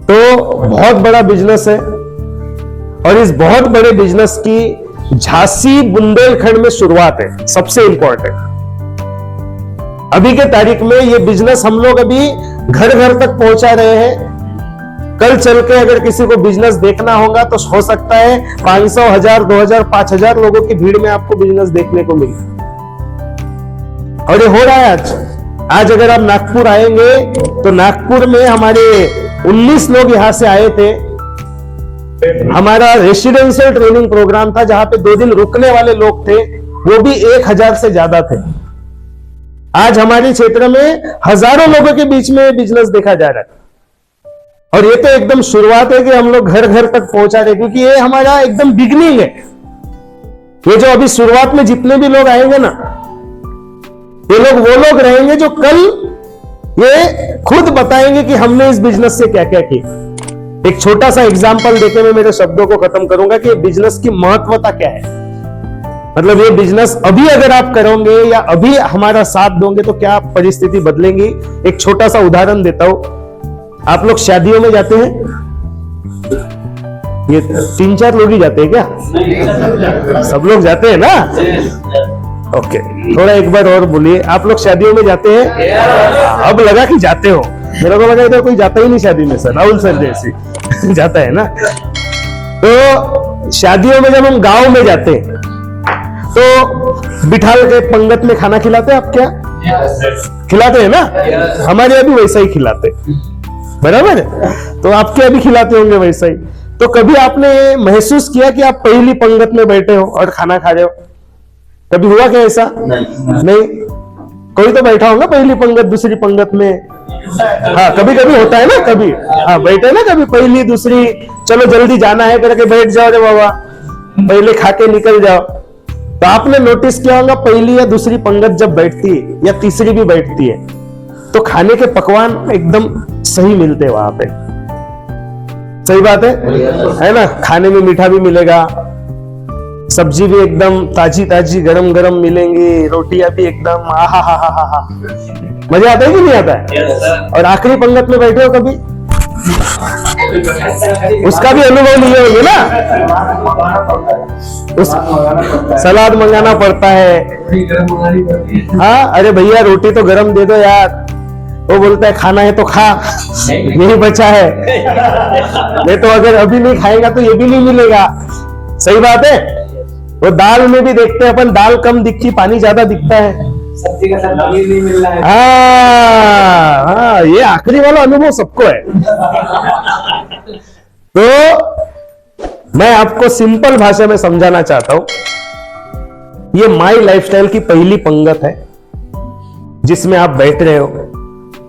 F: तो बहुत बड़ा बिजनेस है, और इस बहुत बड़े बिजनेस की झांसी बुंदेलखंड में शुरुआत है। सबसे इंपॉर्टेंट अभी के तारीख में ये बिजनेस हम लोग अभी घर घर तक पहुंचा रहे हैं। कल चल के अगर किसी को बिजनेस देखना होगा तो हो सकता है 500, 1000, 2000, 5000 लोगों की भीड़ में आपको बिजनेस देखने को मिले। और ये हो रहा है आज अगर आप नागपुर आएंगे तो नागपुर में हमारे 19 लोग यहां से आए थे। हमारा रेसिडेंशियल ट्रेनिंग प्रोग्राम था जहां पे 2 दिन रुकने वाले लोग थे, वो भी 1000 से ज्यादा थे। आज हमारे क्षेत्र में हजारों लोगों के बीच में बिजनेस देखा जा रहा है। और ये तो एकदम शुरुआत है कि हम लोग घर घर तक पहुंचा रहे, क्योंकि ये हमारा एकदम बिगनिंग है। ये जो अभी शुरुआत में जितने भी लोग आएंगे ना, ये लोग वो लोग रहेंगे जो कल ये खुद बताएंगे कि हमने इस बिजनेस से क्या क्या किया। एक छोटा सा एग्जांपल देके मैं मेरे शब्दों को खत्म करूंगा कि बिजनेस की महत्वता क्या है। मतलब ये बिजनेस अभी अगर आप करोगे या अभी हमारा साथ दोगे तो क्या परिस्थिति बदलेंगी। एक छोटा सा उदाहरण देता हूं। आप लोग शादियों में जाते हैं? ये 3-4 लोग ही जाते हैं क्या? सब लोग जाते हैं ना? ओके, थोड़ा एक बार और बोलिए। आप लोग शादियों में जाते हैं? अब लगा कि जाते हो, मेरे को लगा इधर कोई जाता ही नहीं शादी में। सर राहुल सर जैसी जाता है ना। तो शादियों में जब हम गांव में जाते हैं तो बिठाल के पंगत में खाना खिलाते हैं। आप क्या खिलाते हैं ना? हमारे अभी वैसा ही खिलाते, बराबर है? तो आपके अभी खिलाते होंगे वैसा ही। तो कभी आपने महसूस किया कि आप पहली पंगत में बैठे हो और खाना खा रहे हो? कभी हुआ क्या ऐसा? नहीं। कोई तो बैठा होगा पहली पंगत, दूसरी पंगत में, हाँ कभी कभी होता है ना, कभी हाँ बैठे ना, कभी पहली दूसरी, चलो जल्दी जाना है करके बैठ जाओ रे बाबा, पहले खा के निकल जाओ। तो आपने नोटिस किया होगा पहली या दूसरी पंगत जब बैठती है या तीसरी भी बैठती है तो खाने के पकवान एकदम सही मिलते हैं वहां पे। सही बात है ना? खाने में मीठा भी मिलेगा, सब्जी भी एकदम ताजी ताजी गरम गरम मिलेंगी, रोटियां भी एकदम आहा हा हा हा। मजा आता है कि नहीं आता है? और आखिरी पंगत में बैठे हो कभी, उसका भी अनुभव लिए होंगे ना। उस सलाद मंगाना पड़ता है। हाँ अरे भैया रोटी तो गरम दे दो यार, वो बोलता है खाना है तो खा, यही बचा है, नहीं तो अगर अभी नहीं खाएगा तो ये भी नहीं मिलेगा। सही बात है। वो दाल में भी देखते हैं अपन, दाल कम दिखती पानी ज्यादा दिखता है,
E: सब्जी का साथ पनीर नहीं मिल रहा है।
F: हाँ ये आखिरी वाला अनुभव सबको है। तो मैं आपको सिंपल भाषा में समझाना चाहता हूं, ये माई लाइफस्टाइल की पहली पंगत है जिसमें आप बैठ रहे हो।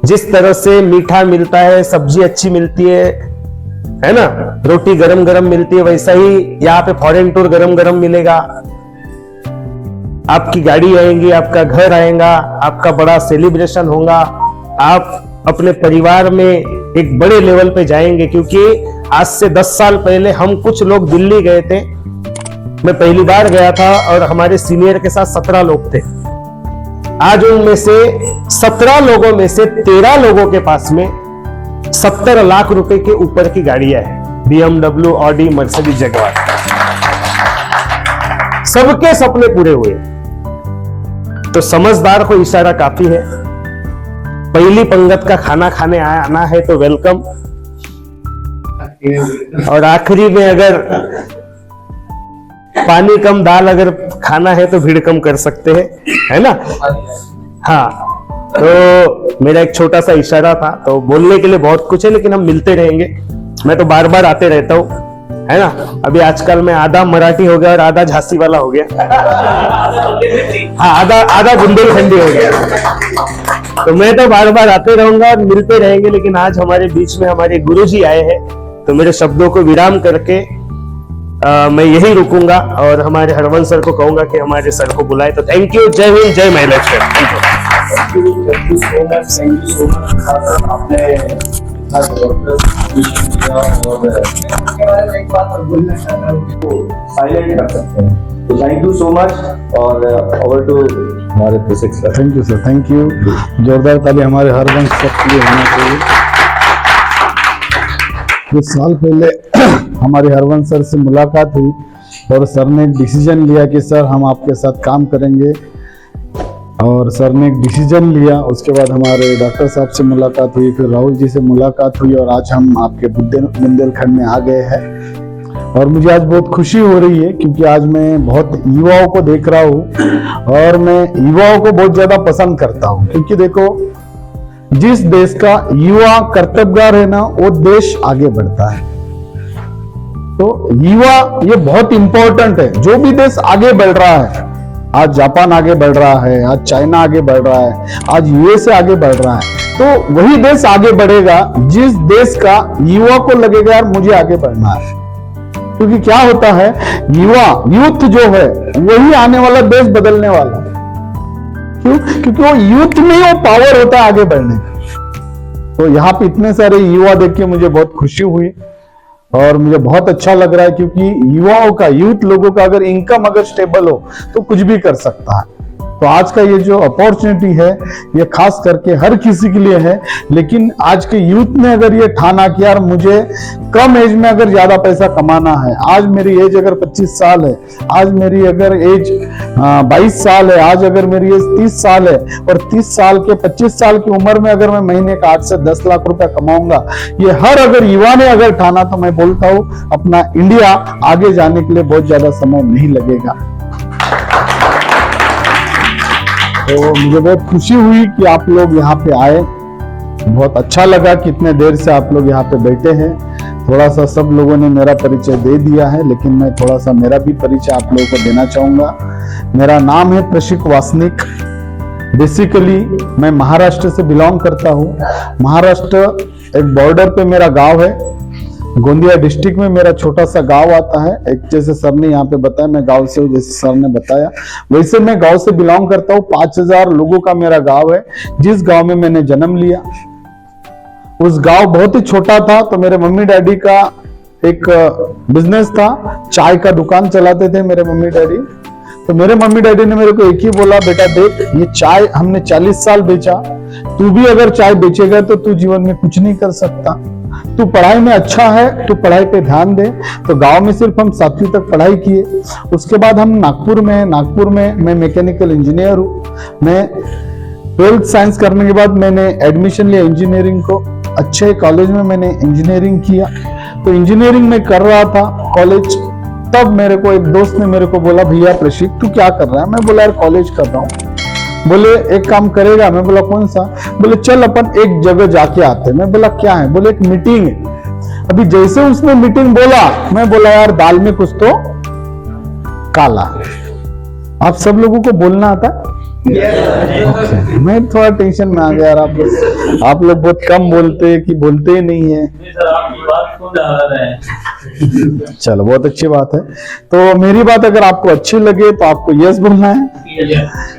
F: जिस तरह से मीठा मिलता है, सब्जी अच्छी मिलती है ना, रोटी गरम गरम मिलती है, वैसा ही यहाँ पे फॉरेन टूर गरम गरम मिलेगा। आपकी गाड़ी आएंगी, आपका घर आएगा, आपका बड़ा सेलिब्रेशन होगा, आप अपने परिवार में एक बड़े लेवल पे जाएंगे। क्योंकि आज से 10 साल पहले हम कुछ लोग दिल्ली गए थे, मैं पहली बार गया था और हमारे सीनियर के साथ 17 लोग थे। आज उनमें से 17 लोगों में से 13 लोगों के पास में 70 लाख रुपए के ऊपर की गाड़ियां हैं, BMW, ऑडी, मर्सिडीज, जगुआर। सबके सपने पूरे हुए। तो समझदार को इशारा काफी है। पहली पंगत का खाना खाने आना है तो वेलकम, और आखिरी में अगर पानी कम दाल अगर खाना है तो भीड़ कम कर सकते हैं, है ना? हाँ तो मेरा एक छोटा सा इशारा था। तो बोलने के लिए बहुत कुछ है, लेकिन हम मिलते रहेंगे। मैं तो बार बार आते रहता हूँ, है ना? अभी आजकल मैं आधा मराठी हो गया और आधा झांसी वाला हो गया। हाँ आधा बुंदेलखंडी हो गया। तो मैं तो बार बार आते रहूंगा और मिलते रहेंगे। लेकिन आज हमारे बीच में हमारे गुरुजी आए हैं, तो मेरे शब्दों को विराम करके मैं यही रुकूंगा और हमारे हरवंश सर को कहूंगा कि हमारे सर को बुलाए। तो थैंक यू, जय हिंद, जय महिला।
B: Thank you so much. आपने
E: एक बात और बोलना चाहता हूँ,
A: साइलेंट कर सकते हैं। तो थैंक यू सो मच और ओवर टू हमारे physics sir.
B: Thank you sir, thank you. जोरदार ताली हमारे हरवंश सर के लिए होना चाहिए। कुछ साल पहले हमारे हरवंश सर से मुलाकात हुई और सर ने एक डिसीजन लिया कि सर हम आपके साथ काम करेंगे, और सर ने एक डिसीजन लिया। उसके बाद हमारे डॉक्टर साहब से मुलाकात हुई, फिर राहुल जी से मुलाकात हुई, और आज हम आपके बुंदेलखंड में आ गए हैं। और मुझे आज बहुत खुशी हो रही है क्योंकि आज मैं बहुत युवाओं को देख रहा हूँ और मैं युवाओं को बहुत ज्यादा पसंद करता हूँ। क्योंकि देखो, जिस देश का युवा कर्तव्यगार है ना, वो देश आगे बढ़ता है। तो युवा ये बहुत इंपॉर्टेंट है। जो भी देश आगे बढ़ रहा है, आज जापान आगे बढ़ रहा है, आज चाइना आगे बढ़ रहा है, आज यूएसए आगे बढ़ रहा है, तो वही देश आगे बढ़ेगा जिस देश का युवा को लगेगा यार मुझे आगे बढ़ना है। क्योंकि क्या होता है, युवा यूथ जो है वही आने वाला देश बदलने वाला है। क्यों? क्योंकि वो यूथ में वो पावर होता है आगे बढ़ने का। तो यहाँ पे इतने सारे युवा देख के मुझे बहुत खुशी हुई और मुझे बहुत अच्छा लग रहा है। क्योंकि युवाओं का, यूथ लोगों का अगर इनकम अगर स्टेबल हो तो कुछ भी कर सकता है। तो आज का ये जो अपॉर्चुनिटी है ये खास करके हर किसी के लिए है। लेकिन आज के यूथ ने अगर ये ठाना कि यार मुझे कम एज में अगर ज्यादा पैसा कमाना है, आज मेरी एज अगर 25 साल है, आज मेरी अगर एज 22 साल है, आज अगर मेरी एज 30 साल है, और 30 साल के 25 साल की उम्र में अगर मैं महीने का 8 से 10 लाख रुपया कमाऊंगा, ये हर अगर युवा ने अगर ठाना, तो मैं बोलता हूं अपना इंडिया आगे जाने के लिए बहुत ज्यादा समय नहीं लगेगा। तो मुझे बहुत खुशी हुई कि आप लोग यहाँ पे आए। बहुत अच्छा लगा कि इतने देर से आप लोग यहाँ पे बैठे हैं। थोड़ा सा सब लोगों ने मेरा परिचय दे दिया है, लेकिन मैं थोड़ा सा मेरा भी परिचय आप लोगों को देना चाहूंगा। मेरा नाम है प्रशिक वासनिक बेसिकली मैं महाराष्ट्र से बिलोंग करता हूँ। महाराष्ट्र एक बॉर्डर पे मेरा गांव है, गोंदिया डिस्ट्रिक्ट में मेरा छोटा सा गांव आता है। एक जैसे सर ने यहाँ पे बताया मैं गांव से हूँ, जैसे सर ने बताया वैसे मैं गांव से बिलोंग करता हूँ। 5000 लोगों का मेरा गांव है, जिस गांव में मैंने जन्म लिया। उस गांव बहुत ही छोटा था, तो मेरे मम्मी डैडी का एक बिजनेस था, चाय का दुकान चलाते थे मेरे मम्मी डैडी। तो मेरे मम्मी डैडी ने मेरे को एक ही बोला, बेटा देख ये चाय हमने 40 साल बेचा, तू भी अगर चाय बेचेगा तो तू जीवन में कुछ नहीं कर सकता। तू पढ़ाई में अच्छा है, तू पढ़ाई पे ध्यान दे। तो गांव में सिर्फ हम 7वीं तक पढ़ाई किए। उसके बाद हम नागपुर में मैं मैकेनिकल इंजीनियर हूँ। मैं 12th साइंस करने के बाद मैंने एडमिशन लिया इंजीनियरिंग को, अच्छे कॉलेज में मैंने इंजीनियरिंग किया। तो इंजीनियरिंग में कर रहा था कॉलेज, तब मेरे को एक दोस्त ने मेरे को बोला, भैया प्रशिक तू क्या कर रहा है? मैं बोला यार कॉलेज कर रहा हूँ। बोले एक काम करेगा? मैं बोला कौन सा? बोले चल अपन एक जगह जाके आते। मैं बोला क्या है? बोले एक मीटिंग है। अभी जैसे उसने मीटिंग बोला, मैं बोला यार दाल में कुछ तो काला। आप सब लोगों को बोलना आता है? Okay. मैं थोड़ा टेंशन में आ गया यार। आप लोग बहुत कम बोलते कि बोलते ही नहीं है।
C: सर आपकी बात सुन रहा है।
B: चलो बहुत अच्छी बात है। तो मेरी बात अगर आपको अच्छी लगे तो आपको यस बोलना है,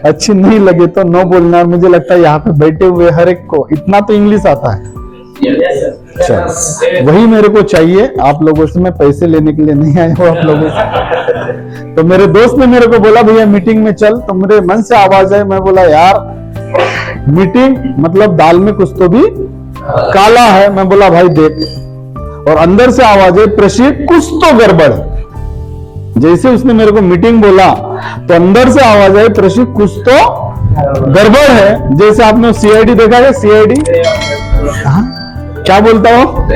B: अच्छी नहीं लगे तो नो बोलना है। मुझे लगता है यहाँ पे बैठे हुए हर एक को इतना तो इंग्लिश आता है। चलो वही मेरे को चाहिए। आप लोगों से मैं पैसे लेने के लिए नहीं आया हूँ आप लोगों से। तो मेरे दोस्त ने मेरे को बोला भैया मीटिंग में चल, तो मेरे मन से आवाज है। मैं बोला यार मीटिंग मतलब दाल में कुछ तो भी काला है। मैं बोला भाई देख, और अंदर से आवाज है प्रशिक कुछ तो गड़बड़ है। जैसे उसने मेरे को मीटिंग बोला तो अंदर से आवाज है प्रशिक कुछ तो गड़बड़ है। जैसे आपने सीआईडी देखा है, सीआईडी क्या बोलता हूं,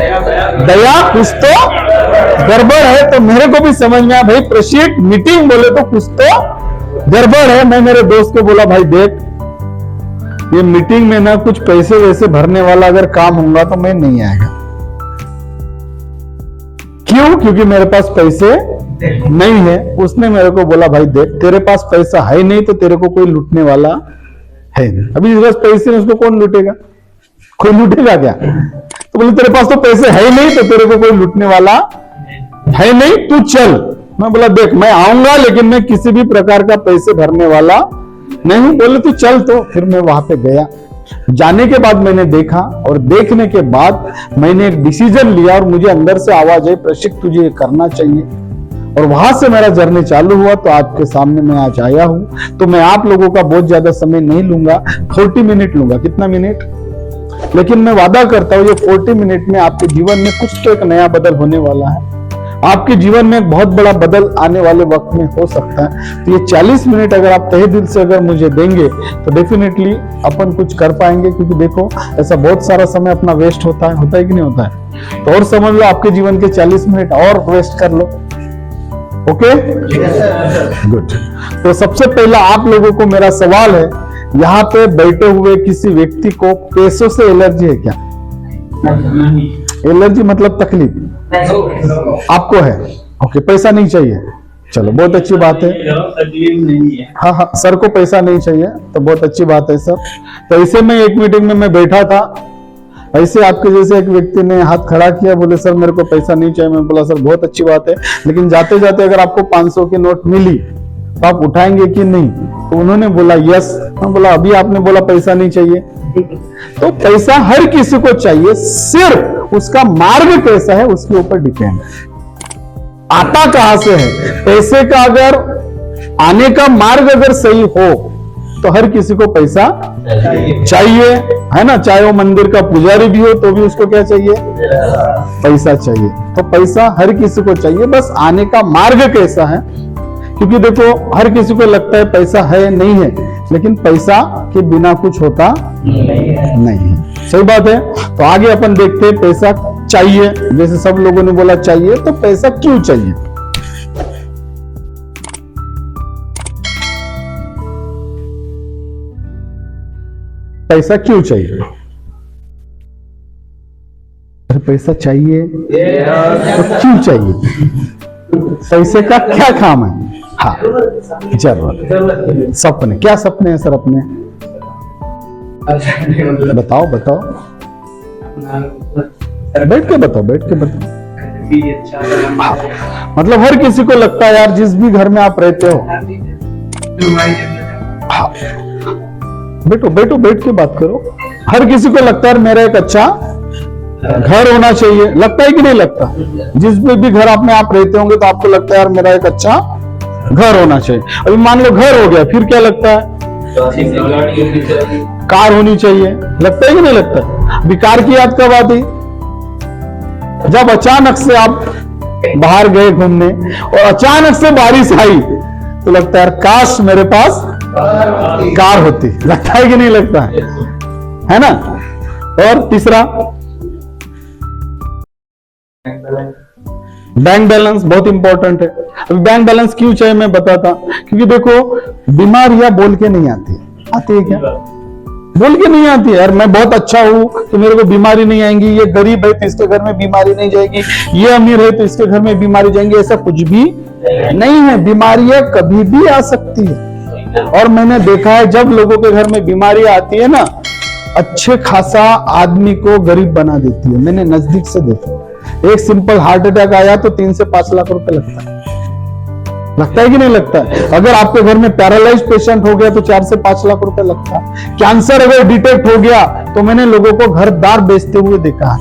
B: दया कुछ तो गड़बड़ है। तो मेरे को भी समझ में आया भाई प्रशिक मीटिंग बोले तो कुछ तो गड़बड़ है। मैं मेरे दोस्त को बोला भाई देख ये मीटिंग में ना कुछ पैसे वैसे भरने वाला अगर काम होगा तो मैं नहीं आएगा। क्यों? क्योंकि मेरे पास पैसे नहीं है। उसने मेरे को बोला भाई देख तेरे पास पैसा है नहीं तो तेरे को कोई लूटने वाला है नहीं। अभी जिस पास पैसे नहीं उसको कौन लूटेगा? कोई लूटेगा क्या? तो बोले तेरे पास तो पैसे है नहीं तो तेरे को कोई लूटने वाला है नहीं, तू चल। मैं बोला देख मैं आऊंगा लेकिन मैं किसी भी प्रकार का पैसे भरने वाला नहीं। बोले तू चल। तो फिर मैं वहां पे गया। जाने के बाद मैंने देखा और देखने के बाद मैंने एक डिसीजन लिया और मुझे अंदर से आवाज आई प्रशिक तुझे ये करना चाहिए। और वहां से मेरा जर्नी चालू हुआ। तो आपके सामने मैं आज आया हूं। तो मैं आप लोगों का बहुत ज्यादा समय नहीं लूंगा, 40 मिनट लूंगा। कितना मिनट? लेकिन मैं वादा करता हूं ये 40 मिनट में आपके जीवन में कुछ तो एक नया बदल होने वाला है। आपके जीवन में एक बहुत बड़ा बदल आने वाले वक्त में हो सकता है। तो ये 40 मिनट अगर आप तहे दिल से अगर मुझे देंगे तो डेफिनेटली अपन कुछ कर पाएंगे। क्योंकि देखो ऐसा बहुत सारा समय अपना वेस्ट होता है कि नहीं होता है? तो और समझ लो आपके जीवन के 40 मिनट और वेस्ट कर लो। Okay good. तो सबसे पहला आप लोगों को मेरा सवाल है, यहाँ पे बैठे हुए किसी व्यक्ति को पैसों से एलर्जी है क्या? एलर्जी मतलब तकलीफ आपको है? ओके पैसा नहीं चाहिए, चलो बहुत अच्छी बात है। हाँ हाँ सर को पैसा नहीं चाहिए तो बहुत अच्छी बात है सर। तो ऐसे में एक मीटिंग में मैं बैठा था, ऐसे आपके जैसे एक व्यक्ति ने हाथ खड़ा किया, बोले सर मेरे को पैसा नहीं चाहिए। मैं बोला सर बहुत अच्छी बात है लेकिन जाते जाते अगर आपको 500 की नोट मिली तो आप उठाएंगे कि नहीं? तो उन्होंने बोला यस। मैं बोला अभी आपने बोला पैसा नहीं चाहिए। तो पैसा हर किसी को चाहिए, सिर्फ उसका मार्ग कैसा है उसके ऊपर डिपेंड है। आता कहां से है? पैसे का अगर आने का मार्ग अगर सही हो तो हर किसी को पैसा चाहिए, है ना? चाहे वो मंदिर का पुजारी भी हो तो भी उसको क्या चाहिए? पैसा चाहिए। तो पैसा हर किसी को चाहिए, बस आने का मार्ग कैसा है। क्योंकि देखो हर किसी को लगता है पैसा है नहीं है, लेकिन पैसा के बिना कुछ होता नहीं। सही बात है। तो आगे अपन देखते हैं पैसा चाहिए, जैसे सब लोगों ने बोला चाहिए, तो पैसा क्यों चाहिए? पैसा क्यों चाहिए? अरे पैसा चाहिए तो क्यों चाहिए? पैसे का क्या काम है? हाँ जरूरत। सपने, क्या सपने हैं सर अपने? बताओ बताओ, बैठ के बताओ, बैठ के बताओ। मतलब हर किसी को लगता है यार, जिस भी घर में आप रहते हो, हाँ, बैठो बैठो, बैठ के बात करो। हर किसी को लगता है मेरा एक अच्छा घर होना चाहिए, लगता है कि नहीं लगता? जिस भी घर आप में आप रहते होंगे तो आपको लगता है यार मेरा एक अच्छा घर होना चाहिए। अभी मान लो घर हो गया, फिर क्या लगता है? कार होनी चाहिए, लगता है कि नहीं लगता? अभी कार की याद कब आती? जब अचानक से आप बाहर गए घूमने और अचानक से बारिश आई तो लगता है यार काश मेरे पास कार होती, लगता है कि नहीं लगता है ना? और तीसरा बैंक बैलेंस बहुत इंपॉर्टेंट है। अभी बैंक बैलेंस क्यों चाहिए मैं बताता, क्योंकि देखो बीमारियां बोल के नहीं आती है क्या? बोल के नहीं आती है यार, मैं बहुत अच्छा हूं तो मेरे को बीमारी नहीं आएंगी, ये गरीब है तो इसके घर में बीमारी नहीं जाएगी, ये अमीर है तो इसके घर में बीमारी जाएंगी, ऐसा कुछ भी नहीं है। बीमारियां कभी भी आ सकती है, और मैंने देखा है जब लोगों के घर में बीमारी आती है ना, अच्छे खासा आदमी को गरीब बना देती है। मैंने नजदीक से देखा, एक सिंपल हार्ट अटैक आया तो 3 से 5 लाख रुपए लगता है, लगता है कि नहीं लगता है? अगर आपके घर में पैरालाइज पेशेंट हो गया तो 4 से 5 लाख रुपए लगता है। कैंसर अगर डिटेक्ट हो गया तो मैंने लोगों को घर दार बेचते हुए देखा है।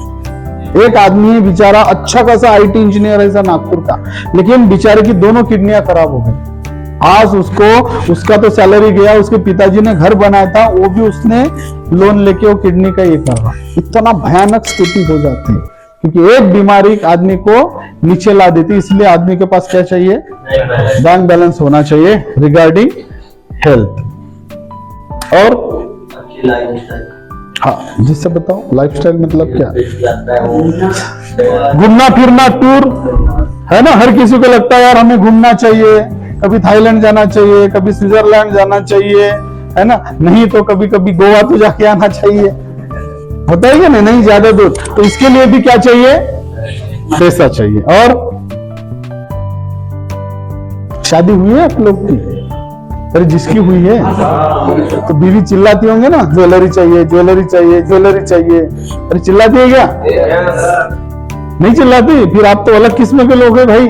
B: एक आदमी है बेचारा, अच्छा खासा आईटी इंजीनियर है नागपुर का, लेकिन बेचारे की दोनों किडनियां खराब हो गई। आज उसका तो सैलरी गया, उसके पिताजी ने घर बनाया था, वो भी उसने लोन लेके वो किडनी का ये कर रहा। इतना भयानक स्थिति हो जाती है क्योंकि एक बीमारी आदमी को नीचे ला देती। इसलिए आदमी के पास क्या चाहिए? बैंक बैलेंस होना चाहिए रिगार्डिंग हेल्थ। और हाँ, जिससे बताओ लाइफस्टाइल मतलब क्या? घूमना फिरना, टूर है ना। हर किसी को लगता है यार हमें घूमना चाहिए, कभी थाईलैंड जाना चाहिए, कभी स्विट्जरलैंड जाना चाहिए, है ना, नहीं तो कभी कभी गोवा तो जाके आना चाहिए, होता है क्या नहीं ज्यादा दूर। तो इसके लिए भी क्या चाहिए? पैसा चाहिए। और शादी हुई है आप लोग की? अरे जिसकी हुई है तो बीवी चिल्लाती होंगे ना, ज्वेलरी चाहिए, ज्वेलरी चाहिए, ज्वेलरी चाहिए। अरे चिल्लाती है क्या? नहीं चिल्लाती? फिर आप तो अलग किस्म के लोग हैं भाई।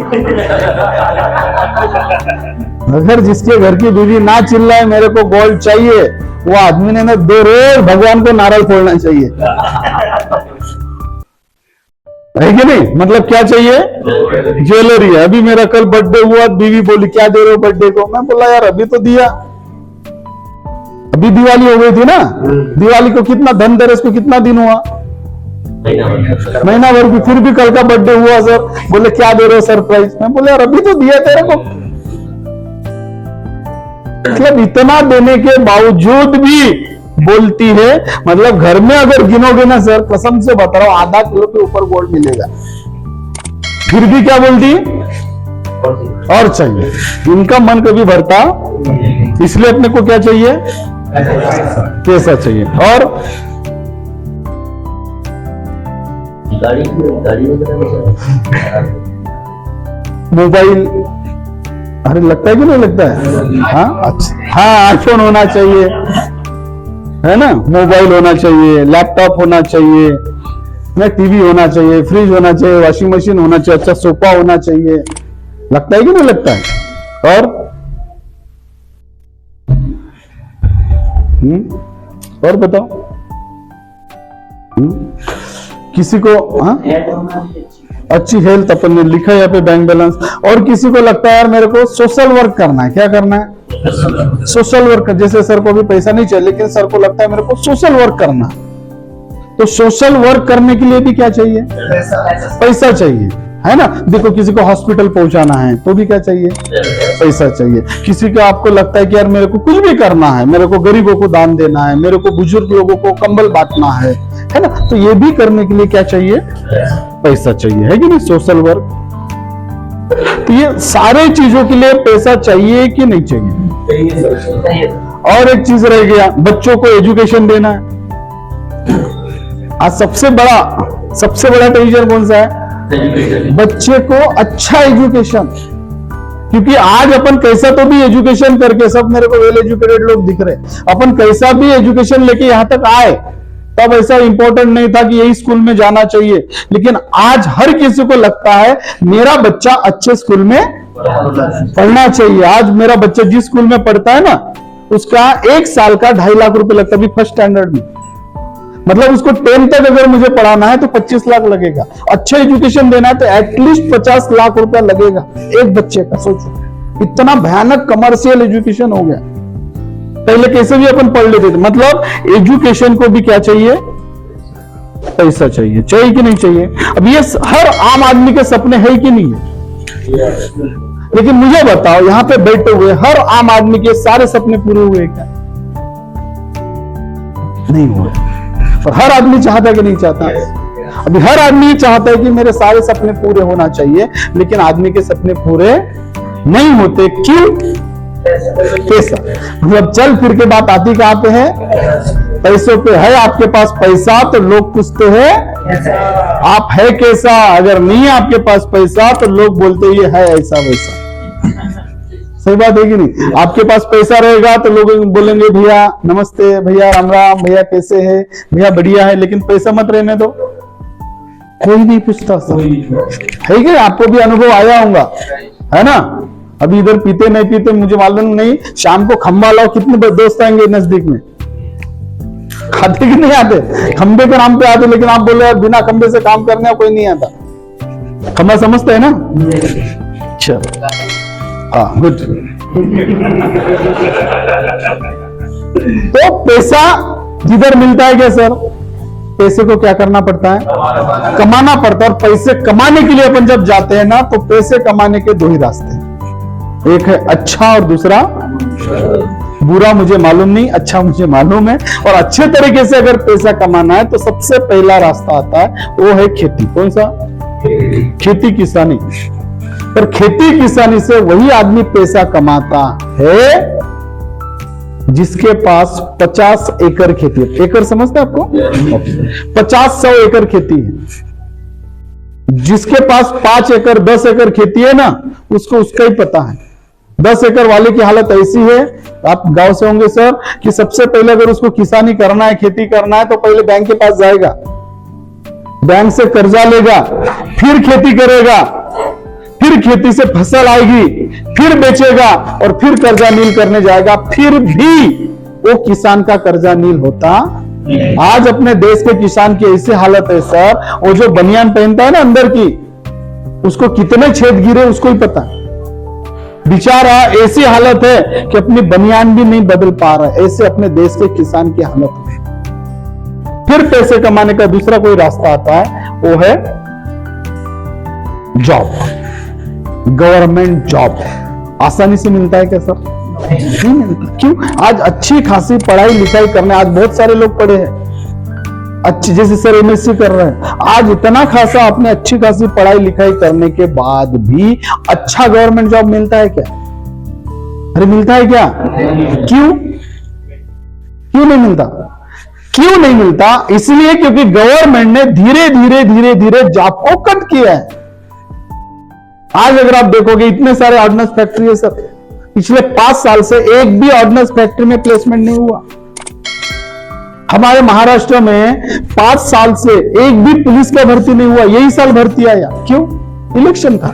B: अगर जिसके घर की बीवी ना चिल्लाए मेरे को गोल्ड चाहिए, वो आदमी ने ना 2 रोज भगवान को नारियल फोड़ना चाहिए, है कि नहीं? मतलब क्या चाहिए? ज्वेलरी है। अभी मेरा कल बर्थडे हुआ, बीवी बोली क्या दे रहे हो बर्थडे को? मैं बोला यार अभी तो दिया, अभी दिवाली हो गई थी ना, दिवाली को कितना धनतेरस को कितना दिन हुआ? महीना भर की। फिर भी कल का बर्थडे हुआ सर, बोले क्या दे रहे हो सरप्राइज? मैं बोले यार अभी तो दिया तेरे को। मतलब इतना देने के बावजूद भी बोलती है, मतलब घर में अगर गिनोगे ना सर, कसम से बता रहा हूं आधा किलो के ऊपर गोल्ड मिलेगा, फिर भी क्या बोलती? और चाहिए। इनका मन कभी भरता, इसलिए अपने को क्या चाहिए? पैसा चाहिए। और मोबाइल, अरे लगता है कि नहीं लगता है? हाँ अच्छा, हाँ आईफोन होना चाहिए, है ना, मोबाइल होना चाहिए, लैपटॉप होना चाहिए, ना टीवी होना चाहिए, फ्रिज होना चाहिए, वॉशिंग मशीन होना चाहिए, अच्छा सोफा होना चाहिए। लगता है कि नहीं लगता है? और बताओ किसी को हाँ? अच्छी हेल्थ अपन ने लिखा है यहाँ पे बैंक बैलेंस। और किसी को लगता है यार मेरे को सोशल वर्क करना है। क्या करना है? Social work. जैसे सर को भी पैसा नहीं चाहिए, लेकिन सर को लगता है मेरे को सोशल वर्क करना, तो सोशल वर्क करने के लिए भी क्या चाहिए? पैसा चाहिए, है ना। देखो किसी को हॉस्पिटल पहुंचाना है तो भी क्या चाहिए? पैसा चाहिए। किसी को आपको लगता है कि यार मेरे को कुछ भी करना है, मेरे को गरीबों को दान देना है, मेरे को बुजुर्ग लोगों को कंबल बांटना है ना, तो ये भी करने के लिए क्या चाहिए? पैसा चाहिए, है कि नहीं? Social work. तो ये सारे चीजों के लिए पैसा चाहिए कि नहीं चाहिए? और एक चीज रह गया, बच्चों को एजुकेशन देना है। आज सबसे बड़ा टेंशन कौन सा है? बच्चे को अच्छा एजुकेशन। क्योंकि आज अपन कैसा तो भी एजुकेशन करके, सब मेरे को वेल एजुकेटेड लोग दिख रहे, अपन कैसा भी एजुकेशन लेके यहां तक आए, तब ऐसा इंपॉर्टेंट नहीं था कि यही स्कूल में जाना चाहिए। लेकिन आज हर किसी को लगता है मेरा बच्चा अच्छे स्कूल में पढ़ना चाहिए। आज मेरा बच्चा जिस स्कूल में पढ़ता है ना, उसका 1 साल का 2.5 लाख रुपए लगता है अभी फर्स्ट स्टैंडर्ड में। मतलब उसको 10 तक अगर मुझे पढ़ाना है तो 25 लाख लगेगा। अच्छा एजुकेशन देना है तो एटलीस्ट 50 लाख रुपया लगेगा एक बच्चे का। सोचो इतना भयानक कमर्शियल एजुकेशन हो गया। पहले कैसे भी अपन पढ़ लेते थे। मतलब एजुकेशन को भी क्या चाहिए, पैसा चाहिए। चाहिए कि नहीं चाहिए? अब ये हर आम आदमी के सपने है कि नहीं है? लेकिन मुझे बताओ, यहां पे बैठे हुए हर आम आदमी के सारे सपने पूरे हुए क्या? नहीं हुए। और हर आदमी चाहता है कि नहीं चाहता? अभी हर आदमी चाहता है कि मेरे सारे सपने पूरे होना चाहिए, लेकिन आदमी के सपने पूरे नहीं होते। क्यों? पैसा। मतलब चल फिर के बात आती कहां पे है? पैसों पे है। आपके पास पैसा तो लोग पूछते हैं आप है कैसा। अगर नहीं है आपके पास पैसा तो लोग बोलते ये है ऐसा वैसा। सही बात है कि नहीं? आपके पास पैसा रहेगा तो लोग बोलेंगे भैया नमस्ते, भैया राम राम, भैया कैसे है, भैया बढ़िया है। लेकिन पैसा मत रहने दो, कोई नहीं पूछता। है कि आपको भी अनुभव आया होगा, है ना? अभी इधर पीते नहीं पीते मुझे मालूम नहीं, शाम को खंबा लाओ, कितने दोस्त आएंगे नजदीक में? खाते कि नहीं आते? खंबे के नाम पे आते, लेकिन आप बोले बिना खंबे से काम करने कोई नहीं आता। खंबा समझते है ना? चलो हाँ गुड। तो पैसा जिधर मिलता है क्या सर, पैसे को क्या करना पड़ता है? कमाना पड़ता है। और पैसे कमाने के लिए अपन जब जाते हैं ना, तो पैसे कमाने के 2 ही रास्ते हैं। एक है अच्छा और दूसरा बुरा। मुझे मालूम नहीं, अच्छा मुझे मालूम है। और अच्छे तरीके से अगर पैसा कमाना है तो सबसे पहला रास्ता आता है, वो है खेती। कौन सा? खेती किसानी। पर खेती किसानी से वही आदमी पैसा कमाता है जिसके पास 50 एकड़ खेती है। एकड़ समझते हैं आपको? 50-100 एकड़ खेती है। जिसके पास 5 एकड़ 10 एकड़ खेती है ना, उसको उसका ही पता है। 10 एकड़ वाले की हालत ऐसी है, आप गांव से होंगे सर, कि सबसे पहले अगर उसको किसानी करना है, खेती करना है, तो पहले बैंक के पास जाएगा, बैंक से कर्जा लेगा, फिर खेती करेगा, फिर खेती से फसल आएगी, फिर बेचेगा और फिर कर्जा नील करने जाएगा। फिर भी वो किसान का कर्जा नील होता। आज अपने देश के किसान की ऐसी हालत है सर, वो जो बनियान पहनता है ना अंदर की, उसको कितने छेद गिरे उसको ही पता है। बेचारा ऐसी हालत है कि अपनी बनियान भी नहीं बदल पा रहा है। ऐसे अपने देश के किसान की हालत है। फिर पैसे कमाने का दूसरा कोई रास्ता आता है, वो है जॉब। गवर्नमेंट जॉब आसानी से मिलता है क्या सर? नहीं मिलता। क्यों? आज अच्छी खासी पढ़ाई लिखाई करने, आज बहुत सारे लोग पढ़े हैं अच्छी, जैसे सर एमएससी कर रहे हैं, आज इतना खासा आपने अच्छी खासी पढ़ाई लिखाई करने के बाद भी अच्छा गवर्नमेंट जॉब मिलता है क्या? अरे मिलता है क्या? क्यों? क्यों नहीं मिलता? क्यों नहीं मिलता? इसलिए क्योंकि गवर्नमेंट ने धीरे धीरे धीरे धीरे जॉब को कट किया है। आज अगर आप देखोगे इतने सारे ऑर्डिनेंस फैक्ट्री है सर, पिछले 5 साल से एक भी ऑर्डिनेंस फैक्ट्री में प्लेसमेंट नहीं हुआ। हमारे महाराष्ट्र में 5 साल से एक भी पुलिस का भर्ती नहीं हुआ। यही साल भर्ती आया, क्यों? इलेक्शन था।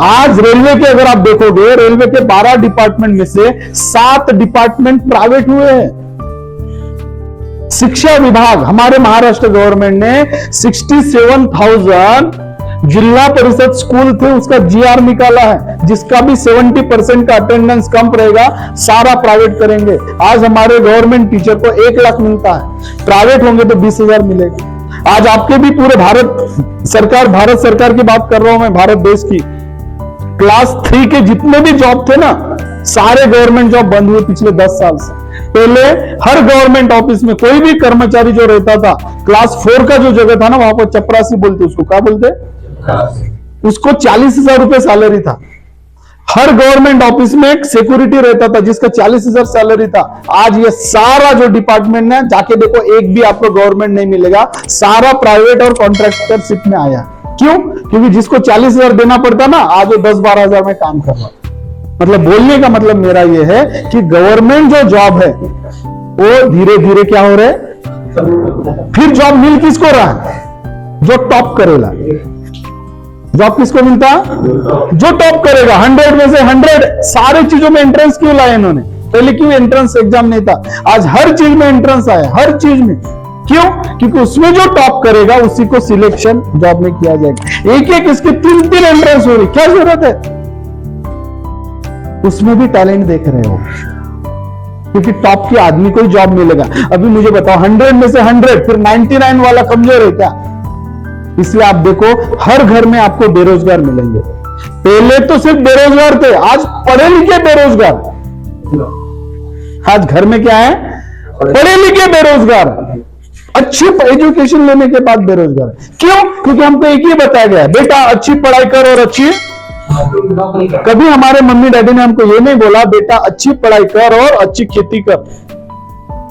B: आज रेलवे के अगर आप देखोगे, रेलवे के 12 डिपार्टमेंट में से 7 डिपार्टमेंट प्राइवेट हुए हैं। शिक्षा विभाग, हमारे महाराष्ट्र गवर्नमेंट ने 67,000 जिला परिषद स्कूल थे, उसका जीआर निकाला है, जिसका भी 70% का अटेंडेंस कम रहेगा, सारा प्राइवेट करेंगे। आज हमारे गवर्नमेंट टीचर को 1 लाख मिलता है, प्राइवेट होंगे तो 20,000 मिलेगा। आज आपके भी पूरे भारत सरकार की बात कर रहा हूं मैं, भारत देश की, क्लास 3 के जितने भी जॉब थे ना, सारे गवर्नमेंट जॉब बंद हुए पिछले 10 साल से। पहले हर गवर्नमेंट ऑफिस में कोई भी कर्मचारी जो रहता था, क्लास 4 का जो जगह था ना, वहां पर चपरासी बोलते, उसको क्या बोलते? उसको 40,000 रुपए सैलरी था। हर गवर्नमेंट ऑफिस में एक सिक्योरिटी रहता था जिसका 40,000 सैलरी था। आज ये सारा जो डिपार्टमेंट है, जाके देखो एक भी आपको गवर्नमेंट नहीं मिलेगा, सारा प्राइवेट और कॉन्ट्रैक्टरशिप में आया। क्यों? क्योंकि जिसको 40,000 देना पड़ता ना, आज वो 10-12,000 में काम कर रहा। मतलब बोलने का मतलब मेरा ये है कि गवर्नमेंट जो जॉब है वो धीरे धीरे क्या हो रहा है, फिर जॉब मिल किसको रहा है, जो टॉप करेगा। जॉब किसको मिलता, जो टॉप करेगा। 100 में से 100 सारे चीजों में एंट्रेंस क्यों लाए इन्होंने, पहले क्यों एंट्रेंस एग्जाम नहीं था, आज हर चीज में एंट्रेंस आया, हर चीज में। क्यों, क्योंकि उसमें जो टॉप करेगा उसी को सिलेक्शन जॉब में किया जाएगा। एक एक इसके 3-3 एंट्रेंस हो रही, क्या जरूरत है, उसमें भी टैलेंट देख रहे हो, क्योंकि टॉप के आदमी को ही जॉब मिलेगा। अभी मुझे बताओ 100 में से 100 फिर 99 वाला कमजोर है क्या? इसलिए आप देखो हर घर में आपको बेरोजगार मिलेंगे। पहले तो सिर्फ बेरोजगार थे, आज पढ़े लिखे बेरोजगार। आज घर में क्या है, पढ़े लिखे बेरोजगार, अच्छी एजुकेशन लेने के बाद बेरोजगार। क्यों, क्योंकि हमको एक ही बताया गया, बेटा अच्छी पढ़ाई कर और अच्छी। कभी हमारे मम्मी डैडी ने हमको ये नहीं बोला बेटा अच्छी पढ़ाई कर और अच्छी खेती कर।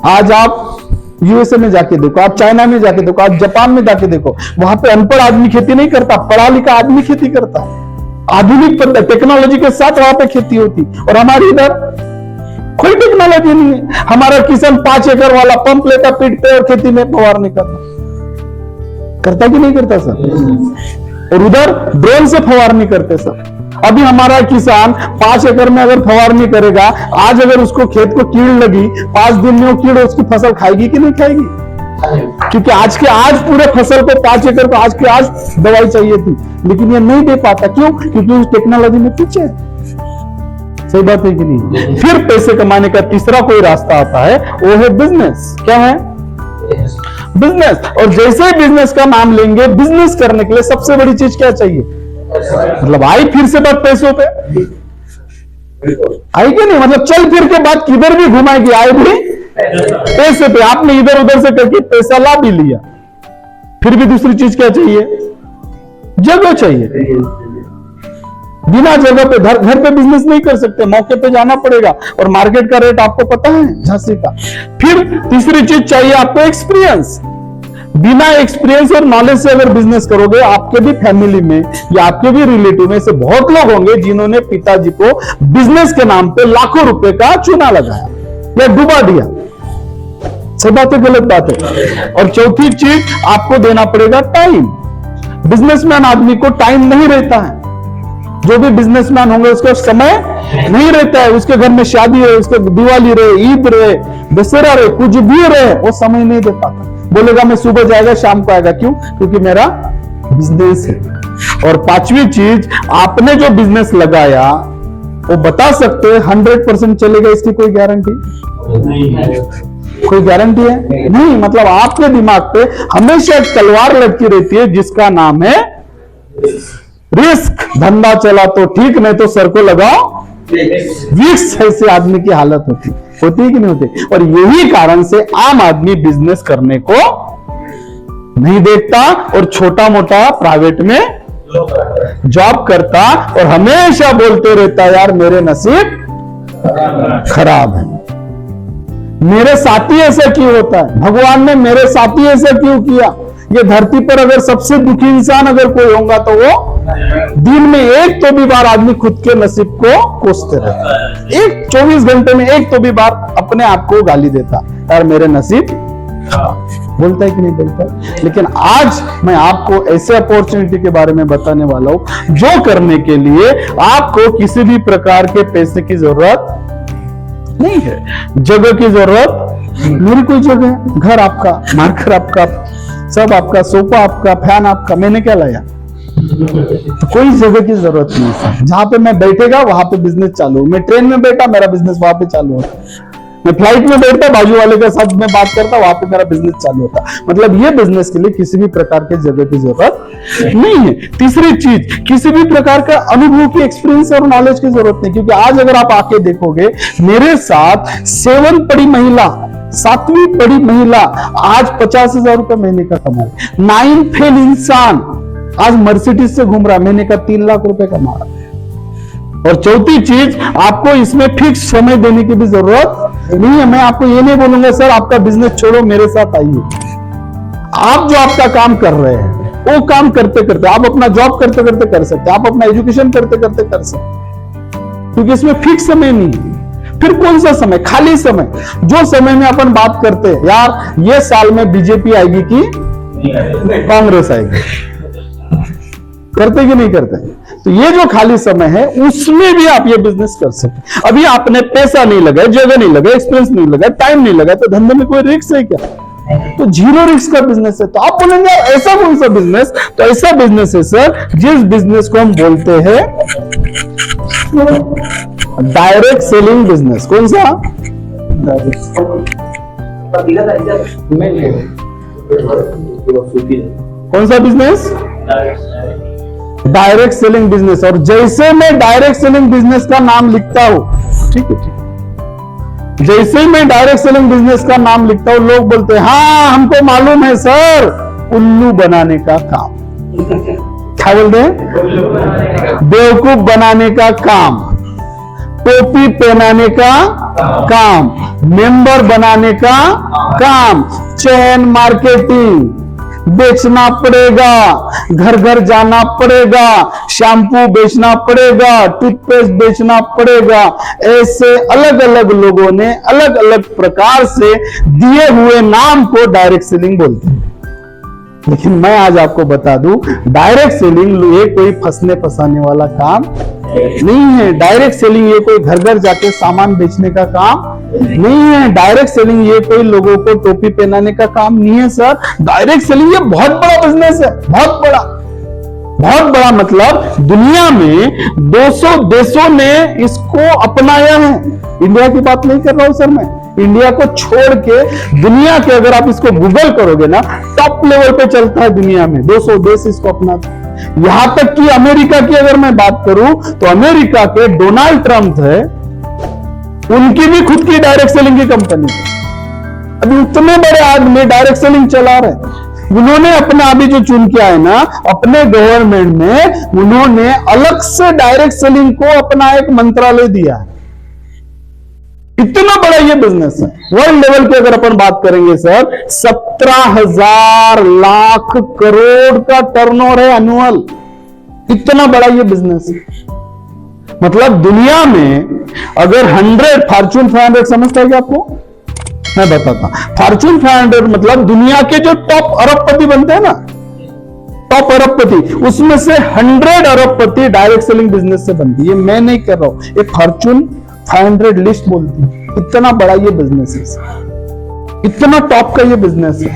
B: आज आप यूएसए में जाके देखो, आप चाइना में जाके देखो, आप जापान में जाके देखो, वहां पे अनपढ़ आदमी खेती नहीं करता, पढ़ा लिखा आदमी खेती करता है। आधुनिक टेक्नोलॉजी के साथ वहां पे खेती होती, और हमारे इधर कोई टेक्नोलॉजी नहीं है। हमारा किसान 5 एकड़ वाला पंप लेता पीठ पे और खेती में फवारनी करता कि नहीं करता सर? और उधर ड्रोन से फवारनी करते सर। अभी हमारा किसान 5 एकड़ में अगर फवारनी करेगा, आज अगर उसको खेत को कीड़ लगी, 5 दिन में वो कीड़ उसकी फसल खाएगी कि नहीं खाएगी? क्योंकि आज के आज पूरे फसल को 5 एकड़ को आज के आज दवाई चाहिए थी, लेकिन ये नहीं दे पाता। क्यों, क्योंकि उस टेक्नोलॉजी में पीछे है। सही बात है कि नहीं? फिर पैसे कमाने का तीसरा कोई रास्ता आता है, वो है बिजनेस। क्या है? बिजनेस। और जैसे ही बिजनेस का नाम लेंगे, बिजनेस करने के लिए सबसे बड़ी चीज क्या चाहिए, मतलब आई फिर से बात पैसों पे आई कि नहीं? मतलब चल फिर के बाद किधर भी घुमाएगी, आए भी पैसे पे। आपने इधर उधर से करके पैसा ला भी लिया, फिर भी दूसरी चीज क्या चाहिए, जगह चाहिए। बिना जगह पे घर पे बिजनेस नहीं कर सकते, मौके पे जाना पड़ेगा, और मार्केट का रेट आपको पता है झांसी का। फिर तीसरी चीज चाहिए आपको एक्सपीरियंस। बिना एक्सपीरियंस और नॉलेज से अगर बिजनेस करोगे, आपके भी फैमिली में या आपके भी रिलेटिव में से बहुत लोग होंगे जिन्होंने पिताजी को बिजनेस के नाम पे लाखों रुपए का चूना लगाया या डुबा दिया। सही बात है, गलत बात है? और चौथी चीज आपको देना पड़ेगा टाइम। बिजनेसमैन आदमी को टाइम नहीं रहता है। जो भी बिजनेसमैन होंगे उसको समय नहीं रहता है। उसके घर में शादी रहे, उसके दिवाली रहे, ईद रहे, दशहरा रहे, कुछ भी रहे, वो समय नहीं दे पाता। बोलेगा मैं सुबह जाएगा शाम को आएगा। क्यों? क्योंकि मेरा बिजनेस है। और पांचवी चीज, आपने जो बिजनेस लगाया वो बता सकते हैं 100% चलेगा, इसकी कोई गारंटी नहीं है। कोई गारंटी है नहीं। मतलब आपके दिमाग पे हमेशा एक तलवार लटकी रहती है जिसका नाम है रिस्क। धंधा चला तो ठीक, नहीं तो सर को लगाओ विक्स। ऐसे आदमी की हालत होती है कि नहीं होती? और यही कारण से आम आदमी बिजनेस करने को नहीं देखता और छोटा मोटा प्राइवेट में जॉब करता और हमेशा बोलते रहता यार मेरे नसीब खराब है, मेरे साथी ऐसा क्यों होता है, भगवान ने मेरे साथी ऐसा क्यों किया। ये धरती पर अगर सबसे दुखी इंसान अगर कोई होगा तो वो दिन में एक तो भी बार आदमी खुद के नसीब को कोसते रहता है। 24 घंटे में एक तो भी बार अपने आप को गाली देता यार मेरे नसीब, बोलता है कि नहीं बोलता? लेकिन आज मैं आपको ऐसे अपॉर्चुनिटी के बारे में बताने वाला हूं जो करने के लिए आपको किसी भी प्रकार के पैसे की जरूरत नहीं है, जगह की जरूरत। मेरी कोई जगह है, घर आपका, मार्कर आपका, सब आपका, सोफा आपका, फैन आपका, मैंने क्या लाया? तो कोई जगह की जरूरत नहीं है। जहां पे मैं बैठेगा वहां पे बिजनेस चालू। मैं ट्रेन में बैठा, मेरा बिजनेस वहां पे चालू होता। मैं फ्लाइट में बैठता, बाजू वाले के साथ मैं बात करता, वहां पे मेरा बिजनेस चालू होता। मतलब ये बिजनेस के लिए किसी भी प्रकार के जगह की जरूरत नहीं है। तीसरी चीज, किसी भी प्रकार का अनुभव की, एक्सपीरियंस और नॉलेज की जरूरत नहीं। क्योंकि आज अगर आप आके देखोगे मेरे साथ 7 पढ़ी महिला, 7वीं पढ़ी महिला आज 50,000 रुपए महीने का कमा रही। 9 फेल इंसान आज मर्सिडीज से घूम रहा, महीने का 3 लाख रुपए कमा रहा। और चौथी चीज, आपको इसमें फिक्स समय देने की भी जरूरत नहीं है। मैं आपको ये नहीं बोलूंगा सर आपका बिजनेस छोड़ो मेरे साथ आइए। आप जो आपका काम कर रहे हैं वो काम करते करते आप अपना जॉब करते करते कर सकते हैं, आप अपना एजुकेशन करते करते कर सकते हैं, क्योंकि इसमें फिक्स समय नहीं है। फिर कौन सा समय? खाली समय। जो समय में अपन बात करते हैं यार ये साल में बीजेपी आएगी कि कांग्रेस आएगी, करते कि नहीं करते? तो ये जो खाली समय है उसमें भी आप ये बिजनेस कर सकते हैं। अभी आपने पैसा नहीं लगाया, जगह नहीं लगाया, एक्सपीरियंस नहीं लगाया, टाइम नहीं लगाया, तो धंधे में कोई रिस्क है क्या? तो जीरो रिस्क का बिजनेस है। तो आप बोलेंगे ऐसा कौन सा बिजनेस? तो ऐसा बिजनेस है सर जिस बिजनेस को हम बोलते हैं डायरेक्ट सेलिंग बिजनेस। कौन सा? कौन सा बिजनेस? Direct selling business. और जैसे मैं डायरेक्ट सेलिंग बिजनेस का नाम लिखता हूं, ठीक है, जैसे ही मैं डायरेक्ट सेलिंग बिजनेस का नाम लिखता हूं लोग बोलते हैं हाँ हमको मालूम है सर, उल्लू बनाने का काम। क्या बोलते हैं? बेवकूफ बनाने का काम, टोपी पहनाने का काम, मेंबर बनाने का काम, चेन मार्केटिंग, बेचना पड़ेगा, घर घर जाना पड़ेगा, शैम्पू बेचना पड़ेगा, टूथपेस्ट बेचना पड़ेगा। ऐसे अलग अलग लोगों ने अलग अलग प्रकार से दिए हुए नाम को डायरेक्ट सेलिंग बोलते हैं। लेकिन मैं आज आपको बता दूं डायरेक्ट सेलिंग ये कोई फंसने फंसाने वाला काम नहीं है। डायरेक्ट सेलिंग ये कोई घर घर जाके सामान बेचने का काम नहीं है। डायरेक्ट सेलिंग ये कोई लोगों को टोपी पहनाने का काम नहीं है सर। डायरेक्ट सेलिंग ये बहुत बड़ा बिजनेस है, बहुत बड़ा, बहुत बड़ा। मतलब दुनिया में 200 देशों ने इसको अपनाया है। इंडिया की बात नहीं कर रहा हूं सर मैं, इंडिया को छोड़ के दुनिया के अगर आप इसको गूगल करोगे ना टॉप लेवल पे चलता है दुनिया में। 200 देश इसको अपनाते हैं। यहां तक कि अमेरिका की अगर मैं बात करूं तो अमेरिका के डोनाल्ड ट्रंप है, उनकी भी खुद की डायरेक्ट सेलिंग की कंपनी है। अभी उतने बड़े आदमी डायरेक्ट सेलिंग चला रहे हैं। उन्होंने अपना अभी जो चुन के आए ना अपने गवर्नमेंट में, उन्होंने अलग से डायरेक्ट सेलिंग को अपना एक मंत्रालय दिया है। इतना बड़ा ये बिजनेस है। वर्ल्ड लेवल पे अगर अपन बात करेंगे सर 17,000 लाख करोड़ का टर्नओवर है एनुअल। इतना बड़ा ये बिजनेस है। मतलब दुनिया में अगर 100 फॉर्च्यून 500 समझता है क्या आपको? मैं बताता। फॉर्च्यून 500 मतलब दुनिया के जो टॉप अरबपति बनते हैं ना, टॉप अरबपति, उसमें से 100 अरबपति डायरेक्ट सेलिंग बिजनेस से बनती है। ये मैं नहीं कर रहा हूं, ये फॉर्च्यून 500 लिस्ट बोलती है। इतना बड़ा ये बिजनेस है, इतना टॉप का ये बिजनेस है।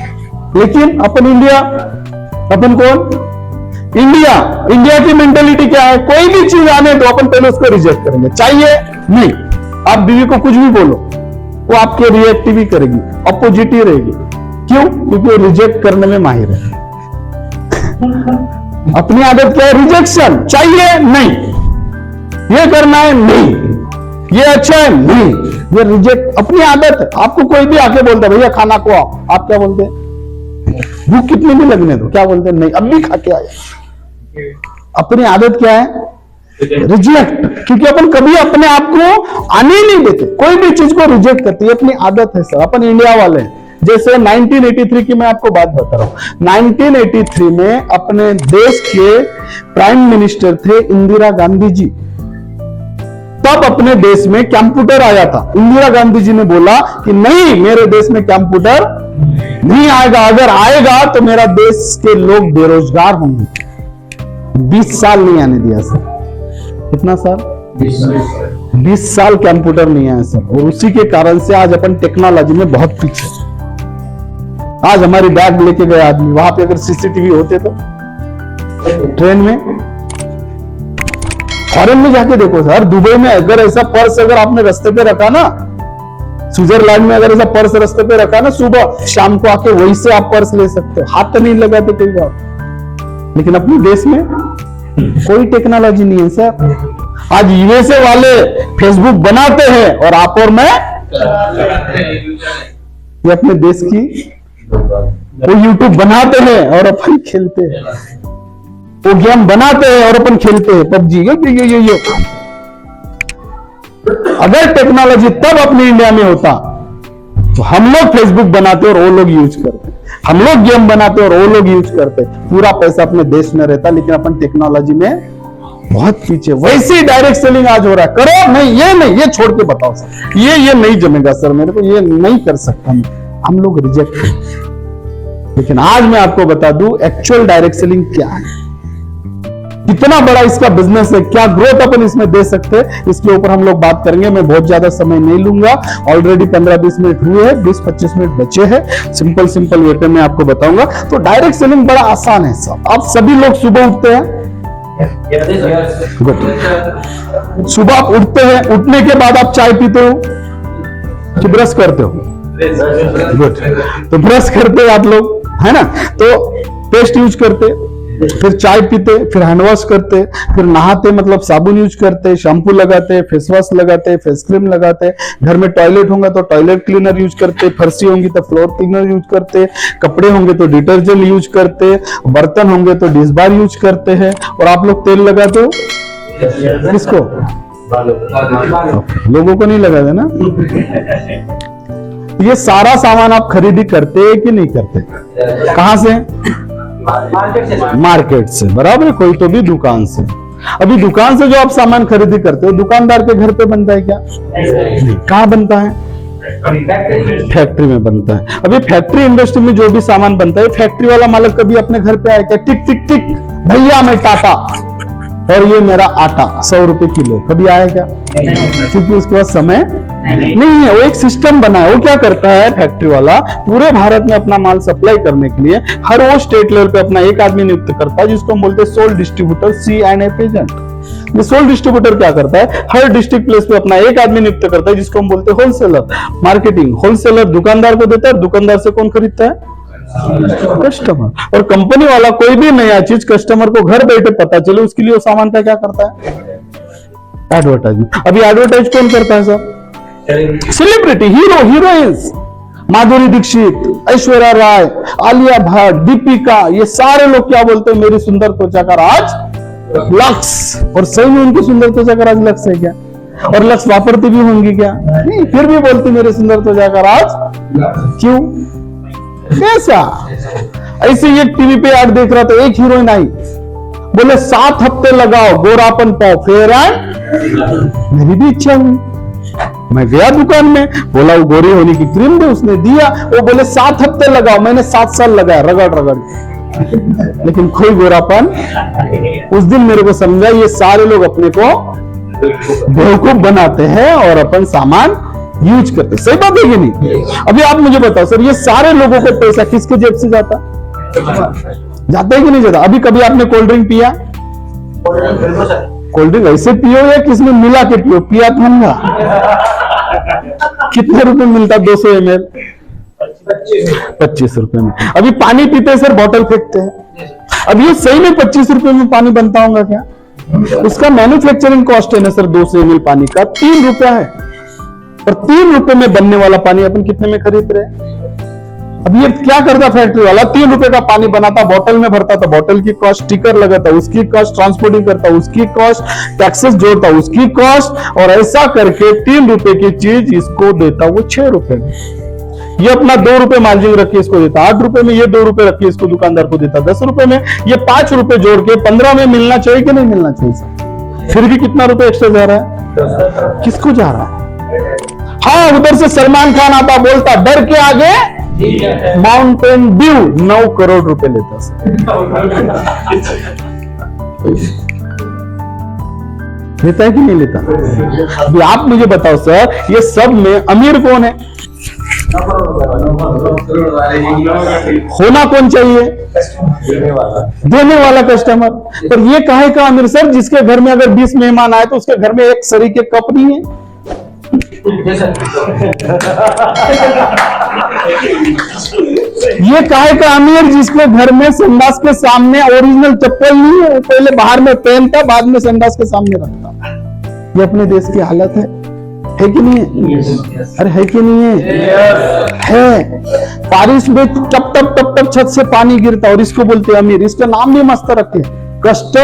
B: लेकिन अपन इंडिया, अपन कौन? इंडिया की मेंटेलिटी क्या है? कोई भी चीज आने तो अपन पहले उसको रिजेक्ट करेंगे, चाहिए नहीं। आप बीवी को कुछ भी बोलो वो आपके रिएक्टिव ही करेगी, अपोजिट ही रहेगी। क्यों? क्योंकि वो रिजेक्ट करने में माहिर है। अपनी आदत क्या है? रिजेक्शन। चाहिए नहीं, ये करना है नहीं, ये अच्छा है नहीं, ये रिजेक्ट अपनी आदत है। आपको कोई भी आके बोलता है भैया खाना को आओ, आप क्या बोलते हैं? भूख कितनी भी लगने दो, क्या बोलते हैं? नहीं, अब भी खा के आए। अपनी आदत क्या है? रिजेक्ट। क्योंकि अपन कभी अपने आप को आने ही नहीं देते, कोई भी चीज को रिजेक्ट करते हैं, अपनी आदत है सर। अपन इंडिया वाले हैं। जैसे 1983 की मैं आपको बात बता रहा हूं। 1983 में अपने देश के प्राइम मिनिस्टर थे इंदिरा गांधी जी। तब अपने देश में कंप्यूटर आया था। इंदिरा गांधी जी ने बोला कि नहीं, मेरे देश में कंप्यूटर नहीं आएगा, अगर आएगा तो मेरा देश के लोग बेरोजगार होंगे। 20 साल नहीं आने दिया सर। कितना साल? 20 साल कंप्यूटर नहीं आया सर। और उसी के कारण से आज अपन टेक्नोलॉजी में बहुत पीछे। आज हमारी बैग लेके गए आदमी, वहां पे अगर सीसीटीवी होते तो ट्रेन में, फॉरेन में जाके देखो सर, दुबई में अगर ऐसा पर्स अगर आपने रास्ते पे रखा ना, स्विट्जरलैंड में अगर ऐसा पर्स रास्ते पे रखा ना, सुबह शाम को आके वहीं से आप पर्स ले सकते हो, हाथ तो नहीं लगाते कोई बात। लेकिन अपने देश में कोई टेक्नोलॉजी नहीं है सर। आज यूएसए वाले फेसबुक बनाते हैं और आप और मैं, ये अपने देश की, वो यूट्यूब बनाते हैं और अपन खेलते हैं, वो गेम बनाते हैं और अपन खेलते हैं पबजी। ये अगर टेक्नोलॉजी तब अपने इंडिया में होता तो हम लोग फेसबुक बनाते और वो लोग यूज करते। हम लोग गेम बनाते और वो लोग यूज करते, पूरा पैसा अपने देश में रहता, लेकिन अपन टेक्नोलॉजी में बहुत पीछे। वैसे ही डायरेक्ट सेलिंग आज हो रहा है, करो नहीं, ये छोड़ के बताओ सर, ये नहीं जमेगा सर, मेरे को ये नहीं कर सकता मैं, हम लोग रिजेक्ट करते। लेकिन आज मैं आपको बता दूं एक्चुअल डायरेक्ट सेलिंग क्या है, कितना बड़ा इसका बिजनेस है, क्या ग्रोथ अपन इसमें दे सकते हैं, इसके ऊपर हम लोग बात करेंगे। मैं बहुत ज्यादा समय नहीं लूंगा, ऑलरेडी 15-20 मिनट हुए हैं, 20-25 मिनट बचे हैं, सिंपल वे पे मैं आपको बताऊंगा। तो डायरेक्ट सेलिंग बड़ा आसान है सब। आप सभी लोग सुबह उठते हैं, गुड, सुबह आप उठते हैं, उठने के बाद आप चाय पीते हो कि ब्रश करते हो? गुड, तो ब्रश करते हैं आप लोग, है ना, तो पेस्ट यूज करते, फिर चाय पीते, फिर हैंड वॉश करते, फिर नहाते, मतलब साबुन यूज करते, शैम्पू लगाते, फेस वॉश लगाते, फेस क्रीम लगाते, घर में टॉयलेट होगा तो टॉयलेट क्लीनर यूज करते, फर्शी होंगी तो फ्लोर क्लीनर यूज करते, कपड़े होंगे तो डिटर्जेंट यूज करते, बर्तन होंगे तो डिश बार यूज करते हैं। और आप लोग तेल लगाते हो किसको? लोगों को नहीं लगाते ना। ये सारा सामान आप खरीदी करते कि नहीं करते? कहां से? मार्केट से, बराबर, कोई तो भी दुकान से। अभी दुकान से जो आप सामान खरीदी करते हो, दुकानदार के घर पे बनता है क्या? कहाँ बनता है? फैक्ट्री में बनता है। अभी फैक्ट्री इंडस्ट्री में जो भी सामान बनता है, फैक्ट्री वाला मालिक कभी अपने घर पे आया क्या? टिक टिक टिक, भैया मैं टाटा और ये मेरा आटा 100 रुपए किलो, कभी आया क्या? क्योंकि उसके पास समय नहीं है। वो एक सिस्टम बना है। वो क्या करता है फैक्ट्री वाला, पूरे भारत में अपना माल सप्लाई करने के लिए हर वो स्टेट लेवल पे अपना एक आदमी नियुक्त करता है, जिसको हम बोलते हैं सोल डिस्ट्रीब्यूटर, C&F एजेंट। ये सोल डिस्ट्रीब्यूटर क्या करता है, हर डिस्ट्रिक्ट प्लेस पे अपना एक आदमी नियुक्त करता है, जिसको हम बोलते हैं होलसेलर। मार्केटिंग, होलसेलर दुकानदार को देता है, दुकानदार से कौन खरीदता है? कस्टमर। और कंपनी वाला कोई भी नया चीज कस्टमर को घर बैठे पता चले, उसके लिए वो सामान का क्या करता है? एडवर्टाइजमेंट। अभी एडवर्टाइज कौन करता है sir? Celebrity, hero, heroines, Madhuri Dixit, Aishwarya Rai, Alia Bhatt, Deepika, ये सारे लोग क्या बोलते हैं? मेरी सुंदर त्वचा का राज लक्स। और सही में उनकी सुंदर त्वचा का राज लक्स है क्या? और लक्स वापरती भी होंगी क्या? नहीं, फिर भी बोलती मेरी सुंदर त्वचा का राज। क्यों? कैसा? ऐसे एक टीवी पे ऐड देख रहा था, एक हीरोइन आई, बोले 7 हफ्ते लगाओ गोरापन पाओ, फेयर एंड। मेरी भी इच्छा हुई, मैं गया दुकान में, बोला वो गोरी होने की क्रीम दे, उसने दिया। वो बोले 7 हफ्ते लगाओ, मैंने 7 साल लगाया रगड़ रगड़, लेकिन कोई गोरापन। उस दिन मेरे को समझा ये सारे लोग अपने को बेवकूफ बनाते हैं और अपन सामान यूज करते। सही बात है कि नहीं? अभी आप मुझे बताओ सर, ये सारे लोगों को पैसा किसके जेब से जाता है कि नहीं जाता? अभी कभी आपने कोल्ड ड्रिंक पिया? कोल्ड ड्रिंक ऐसे पियो या किसमें मिला के पियो? पिया तो हमने। कितने रुपए मिलता? 200 ml 25 रुपए में। अभी पानी पीते सर, बोतल फेंकते हैं। अब ये सही में 25 रुपए में पानी बनता होगा क्या? उसका मैन्युफैक्चरिंग कॉस्ट है ना सर 200 ml पानी का 3 रुपया है, और 3 रुपए में बनने वाला पानी अपन कितने में खरीद रहे हैं? अब ये क्या करता फैक्ट्री वाला, 3 रुपए का पानी बनाता, बोतल में भरता था, बोतल की कॉस्ट, स्टिकर लगाता, उसकी कॉस्ट, ट्रांसपोर्टिंग करता, उसकी कॉस्ट, टैक्सेस जोड़ता, उसकी कॉस्ट, और ऐसा करके 3 रुपए की चीज इसको देता वो 6 रुपए में। ये अपना 2 रुपए मार्जिन रख के इसको देता 8 रुपए में, ये 2 रुपए रख के इसको दुकानदार को देता 10 रुपए में, ये 5 रुपए जोड़ के 15 में मिलना चाहिए कि नहीं मिलना चाहिए? फिर भी कितना रुपए एक्स्ट्रा जा रहा है? किसको जा रहा है? हाँ, उधर से सलमान खान आता, बोलता डर के आगे माउंटेन ड्यू, 9 करोड़ रुपए लेता लेता है कि नहीं लेता? अभी आप मुझे बताओ सर, ये सब में अमीर कौन है? होना कौन चाहिए? देने वाला कस्टमर। पर ये काहे का अमीर सर, जिसके घर में अगर 20 मेहमान आए तो उसके घर में एक सरी के कप नहीं है? ये काहे का अमीर, जिसके घर में संडास के सामने ओरिजिनल चप्पल नहीं है, वो पहले बाहर में पहनता, बाद में संडास के सामने रखता। ये अपने देश की हालत है कि नहीं है? अरे है कि नहीं है? है। बारिश में टप टप टप टप छत से पानी गिरता और इसको बोलते हैं अमीर। इसका नाम भी मस्त रखे, कष्ट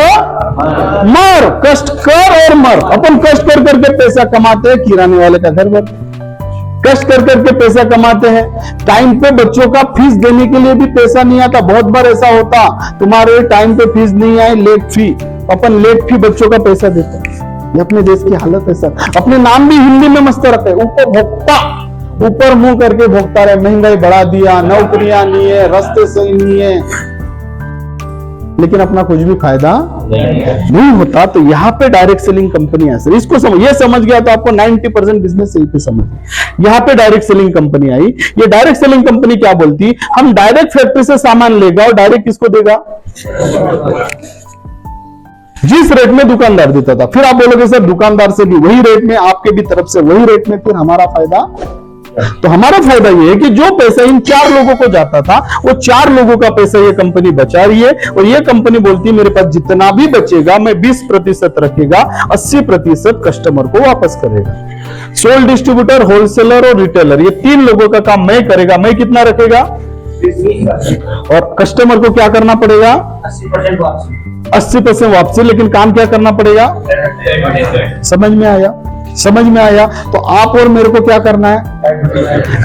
B: मर, कष्ट कर और मर। अपन कष्ट कर करके पैसा कमाते हैं, किराने वाले का घर भर। कष्ट कर करके पैसा कमाते हैं। टाइम पे बच्चों का फीस देने के लिए भी पैसा नहीं आता। बहुत बार ऐसा होता, तुम्हारे टाइम पे फीस नहीं आई, लेट फी, अपन लेट फी बच्चों का पैसा देते हैं। ये अपने देश की हालत है सर। अपने नाम भी हिंदी में मस्त रखते हैं, उपभोक्ता, ऊपर मुंह करके भोगता रहे, महंगाई बढ़ा दिया, नौकरियां नहीं है, रास्ते सही नहीं है, लेकिन अपना कुछ भी फायदा नहीं होता। तो यहाँ पे डायरेक्ट सेलिंग कंपनी है सर, इसको समझ, ये समझ गया तो आपको 90% बिजनेस यही पे समझ। यहाँ पे डायरेक्ट सेलिंग कंपनी आई। ये डायरेक्ट सेलिंग कंपनी क्या बोलती, हम डायरेक्ट फैक्ट्री से सामान लेगा और डायरेक्ट किसको देगा, जिस रेट में दुकानदार देता था। फिर आप बोलोगे सर दुकानदार से भी वही रेट में, आपके भी तरफ से वही रेट में, फिर हमारा फायदा। तो हमारा फायदा ये है कि जो पैसा इन 4 लोगों को जाता था, वो 4 लोगों का पैसा ये कंपनी बचा रही है। और ये कंपनी बोलती है मेरे पास जितना भी बचेगा मैं 20% रखेगा, 80% कस्टमर को वापस करेगा। सोल डिस्ट्रीब्यूटर, होलसेलर और रिटेलर, ये 3 लोगों का काम मैं करेगा। मैं कितना रखेगा, और कस्टमर को क्या करना पड़ेगा, 80% वापसी। लेकिन काम क्या करना पड़ेगा, समझ में आया, समझ में आया। तो आप और मेरे को क्या करना है,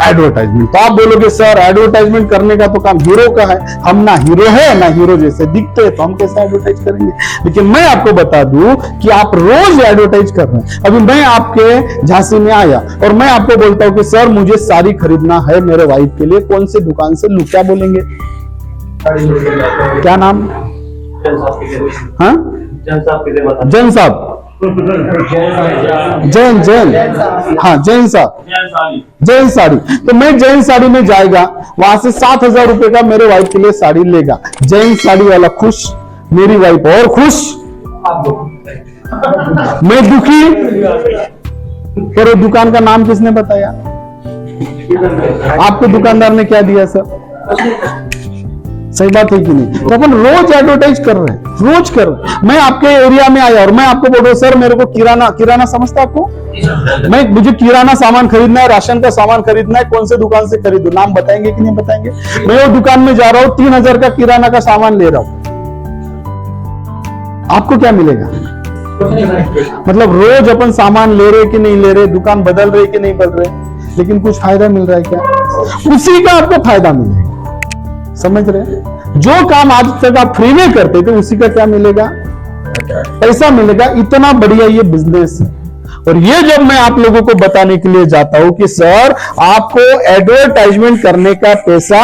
B: एडवर्टाइजमेंट। तो आप बोलोगे सर एडवर्टाइजमेंट करने का तो काम हीरो का है, हम ना हीरो है ना हीरो जैसे दिखते हैं, तो हम कैसे एडवर्टाइज करेंगे। लेकिन मैं आपको बता दूं कि आप रोज एडवर्टाइज कर रहे हैं। अभी मैं आपके झांसी में आया और मैं आपको बोलता हूं कि सर मुझे साड़ी खरीदना है मेरे वाइफ के लिए, कौन सी दुकान से लूं, क्या बोलेंगे, क्या नाम, हाँ जैन साहब, जैन जैन, हाँ जैन साहब, जैन साड़ी। तो मैं जैन साड़ी में जाएगा, वहां से 7,000 रुपए का मेरे वाइफ के लिए साड़ी लेगा। जैन साड़ी वाला खुश, मेरी वाइफ और खुश, मैं दुखी। पर दुकान का नाम किसने बताया, आपको दुकानदार ने क्या दिया सर, सही बात है कि नहीं। तो अपन रोज एडवर्टाइज कर रहे हैं, रोज कर रहे हैं। मैं आपके एरिया में आया और मैं आपको बोल रहा हूं सर मेरे को किराना समझता आपको, मुझे किराना सामान खरीदना है, राशन का सामान खरीदना है, कौन से दुकान से खरीदूं, नाम बताएंगे कि नहीं बताएंगे। मैं वो दुकान में जा रहा हूं, 3,000 का किराना का सामान ले रहा हूं, आपको क्या मिलेगा, मतलब रोज अपन सामान ले रहे कि नहीं ले रहे, दुकान बदल रहे कि नहीं बदल रहे, लेकिन कुछ फायदा मिल रहा है क्या, उसी का आपको फायदा मिलेगा। समझ रहे, जो काम आज तक आप फ्री में करते थे उसी का क्या मिलेगा, पैसा मिलेगा। इतना बढ़िया ये बिजनेस है। और ये जब मैं आप लोगों को बताने के लिए जाता हूं कि सर आपको एडवर्टाइजमेंट करने का पैसा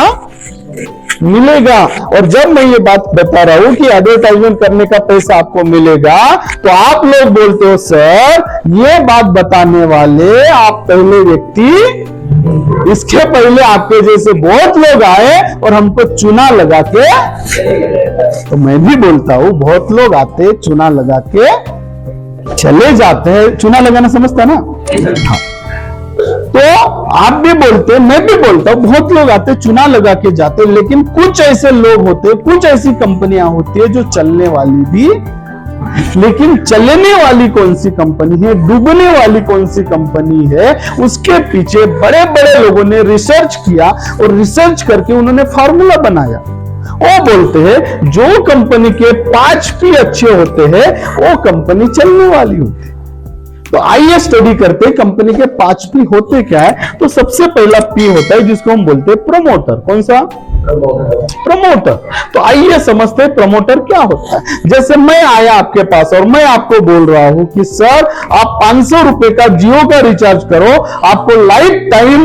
B: मिलेगा, और जब मैं ये बात बता रहा हूं कि एडवर्टाइजमेंट करने का पैसा आपको मिलेगा, तो आप लोग बोलते हो सर ये बात बताने वाले आप पहले व्यक्ति, इसके पहले आपके जैसे बहुत लोग आए और हमको चुना लगा के, तो मैं भी बोलता हूं बहुत लोग आते चुना लगा के चले जाते हैं। चुना लगाना समझता ना, हाँ। तो आप भी बोलते, मैं भी बोलता हूं बहुत लोग आते चुना लगा के जाते, लेकिन कुछ ऐसे लोग होते, कुछ ऐसी कंपनियां होती है जो चलने वाली भी, लेकिन चलने वाली कौन सी कंपनी है, डूबने वाली कौन सी कंपनी है, उसके पीछे बड़े बड़े लोगों ने रिसर्च किया और रिसर्च करके उन्होंने फार्मूला बनाया। वो बोलते हैं जो कंपनी के 5 P अच्छे होते हैं वो कंपनी चलने वाली होती है। तो आइए स्टडी करते हैं कंपनी के 5 P होते क्या है। तो सबसे पहला P होता है जिसको हम बोलते हैं प्रमोटर। कौन सा, प्रमोटर। तो आइए समझते हैं प्रमोटर क्या होता है। जैसे मैं आया आपके पास और मैं आपको बोल रहा हूं कि सर आप 500 रुपए का जियो का रिचार्ज करो, आपको लाइफ टाइम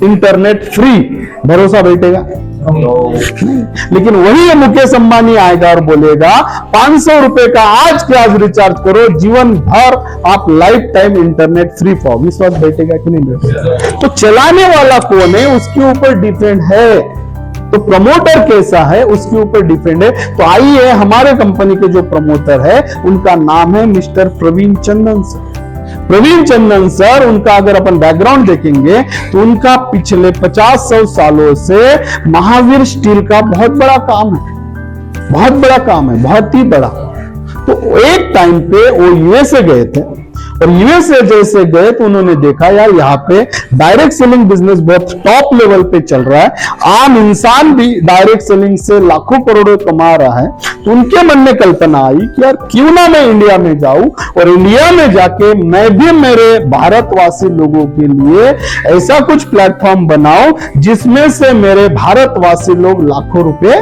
B: इंटरनेट फ्री, भरोसा बैठेगा नहीं। लेकिन वही मुकेश अंबानी आएगा और बोलेगा 500 रुपए का आज के आज रिचार्ज करो, जीवन भर आप लाइफ टाइम इंटरनेट फ्री पाओ। विश्वास बैठेगा कि नहीं बैठेगा। तो चलाने वाला कौन है उसके ऊपर डिपेंड है, तो प्रमोटर कैसा है उसके ऊपर डिपेंड है। तो आइए हमारे कंपनी के जो प्रमोटर है उनका नाम है मिस्टर प्रवीण चंदन सर। प्रवीण चंदन सर, उनका अगर अपन बैकग्राउंड देखेंगे तो उनका पिछले 50-100 सालों से महावीर स्टील का बहुत बड़ा काम है, बहुत बड़ा काम है, बहुत ही बड़ा। तो एक टाइम पे वो यूएसए गए थे और यूएसए जैसे गए तो उन्होंने देखा यार यहाँ पे डायरेक्ट सेलिंग बिजनेस बहुत टॉप लेवल पे चल रहा है, आम इंसान भी डायरेक्ट सेलिंग से लाखों करोड़ों कमा रहा है। तो उनके मन में कल्पना आई कि यार क्यों ना मैं इंडिया में जाऊं और इंडिया में जाके मैं भी मेरे भारतवासी लोगों के लिए ऐसा कुछ प्लेटफॉर्म बनाऊं जिसमें से मेरे भारतवासी लोग लाखों रुपए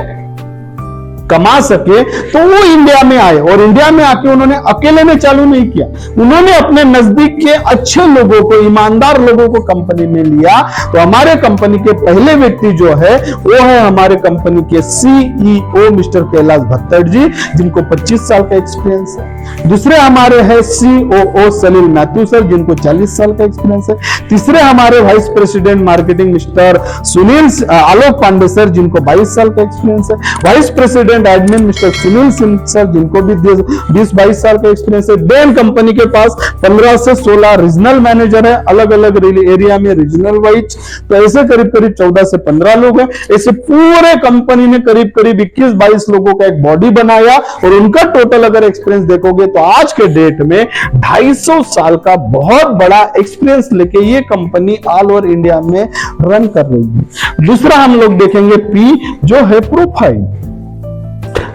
B: कमा सके। तो वो इंडिया में आए और इंडिया में आके उन्होंने अकेले में चालू नहीं किया, उन्होंने अपने नजदीक के अच्छे लोगों को, ईमानदार लोगों को कंपनी में लिया। तो हमारे कंपनी के पहले व्यक्ति जो है वो है हमारे कंपनी के सीईओ मिस्टर कैलाश भत्तड़ जी, जिनको 25 साल का एक्सपीरियंस है। दूसरे हमारे हैं सीओओ सलील मैथ्यू सर, जिनको 40 साल का एक्सपीरियंस है। तीसरे हमारे vice president marketing mister Sunil Alok Pandey sir, जिनको 22 साल का एक्सपीरियंस है। Vice president admin mister Sunil Singh sir, जिनको भी 20-22 साल का एक्सपीरियंस है। देन कंपनी के पास 15 से 16 रीजनल मैनेजर है, अलग अलग एरिया में रीजनल वाइज। तो ऐसे करीब 14 से 15 लोग हैं। ऐसे पूरे कंपनी ने करीब 21-22 लोगों का एक बॉडी बनाया और उनका टोटल अगर एक्सपीरियंस देखोगे तो आज के डेट में 250 साल का बहुत बड़ा एक्सपीरियंस लेके ये कंपनी ऑल ओवर इंडिया में रन कर रही है। दूसरा हम लोग देखेंगे पी, जो है प्रोफाइल।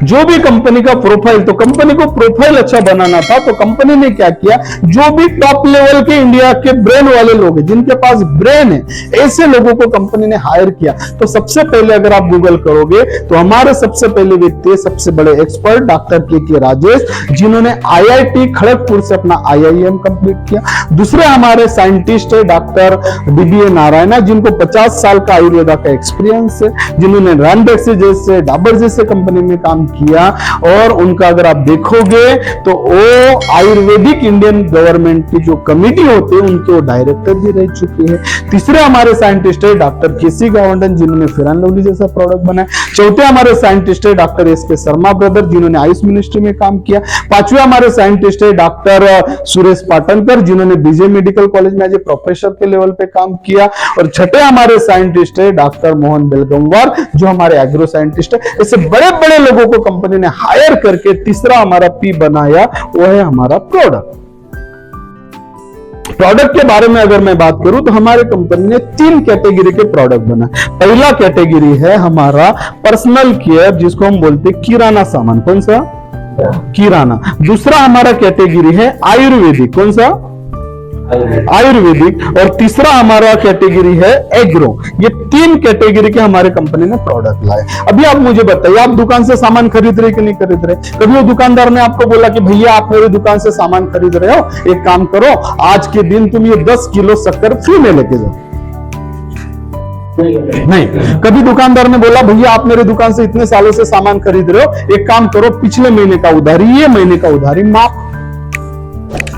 B: जो भी कंपनी का प्रोफाइल, तो कंपनी को प्रोफाइल अच्छा बनाना था तो कंपनी ने क्या किया, जो भी टॉप लेवल के इंडिया के ब्रेन वाले लोग हैं, जिनके पास ब्रेन है, ऐसे लोगों को कंपनी ने हायर किया। तो सबसे पहले अगर आप गूगल करोगे तो हमारे सबसे पहले व्यक्ति, सबसे बड़े एक्सपर्ट डॉक्टर के राजेश, जिन्होंने आईआईटी खड़गपुर से अपना आईआईएम कंप्लीट किया। दूसरे हमारे साइंटिस्ट है डॉक्टर बीबीए नारायणा, जिनको 50 साल का आयुर्वेदा का एक्सपीरियंस है, जिन्होंने रैंडेक्स जैसे डाबर जैसे कंपनी में काम किया। और उनका अगर आप देखोगे तो वो आयुर्वेदिक इंडियन गवर्नमेंट की जो कमेटी होती है उनके वो डायरेक्टर भी रह चुके हैं। तीसरे हमारे साइंटिस्ट है डॉक्टर केसी गावंडन, जिन्होंने फेयर एंड लवली जैसा प्रोडक्ट बनाया। चौथे हमारे साइंटिस्ट है डॉक्टर एसके शर्मा ब्रदर, जिन्होंने आयुष मिनिस्ट्री में काम किया। पांचवे हमारे साइंटिस्ट है डॉक्टर सुरेश पाटनकर, जिन्होंने बीजे मेडिकल कॉलेज में एज ए प्रोफेसर के लेवल पे काम किया। और छठे हमारे साइंटिस्ट है डॉक्टर मोहन बेलगंवार, जो हमारे एग्रो साइंटिस्ट है। ऐसे बड़े बड़े लोगों को कंपनी ने हायर करके तीसरा हमारा पी बनाया, वो है हमारा प्रोडक्ट। प्रोडक्ट के बारे में अगर मैं बात करूं तो हमारे कंपनी ने 3 कैटेगरी के प्रोडक्ट बनाए। पहला कैटेगरी है हमारा पर्सनल केयर, जिसको हम बोलते हैं किराना सामान। कौन सा? किराना। दूसरा हमारा कैटेगरी है आयुर्वेदिक। कौन सा? आयुर्वेदिक। और तीसरा हमारा कैटेगरी है एग्रो। ये 3 कैटेगरी के हमारे कंपनी ने प्रोडक्ट लाए। अभी आप मुझे बताइए, आप दुकान से सामान खरीद रहे कि नहीं खरीद रहे? कभी वो दुकानदार ने आपको बोला कि भैया आप मेरी दुकान से सामान खरीद रहे हो, एक काम करो आज के दिन तुम ये 10 किलो शक्कर फ्री में लेके जाओ? नहीं। कभी दुकानदार ने बोला भैया आप मेरे दुकान से इतने सालों से सामान खरीद रहे हो, एक काम करो पिछले महीने का उधारी, ये महीने का उधारी माफ,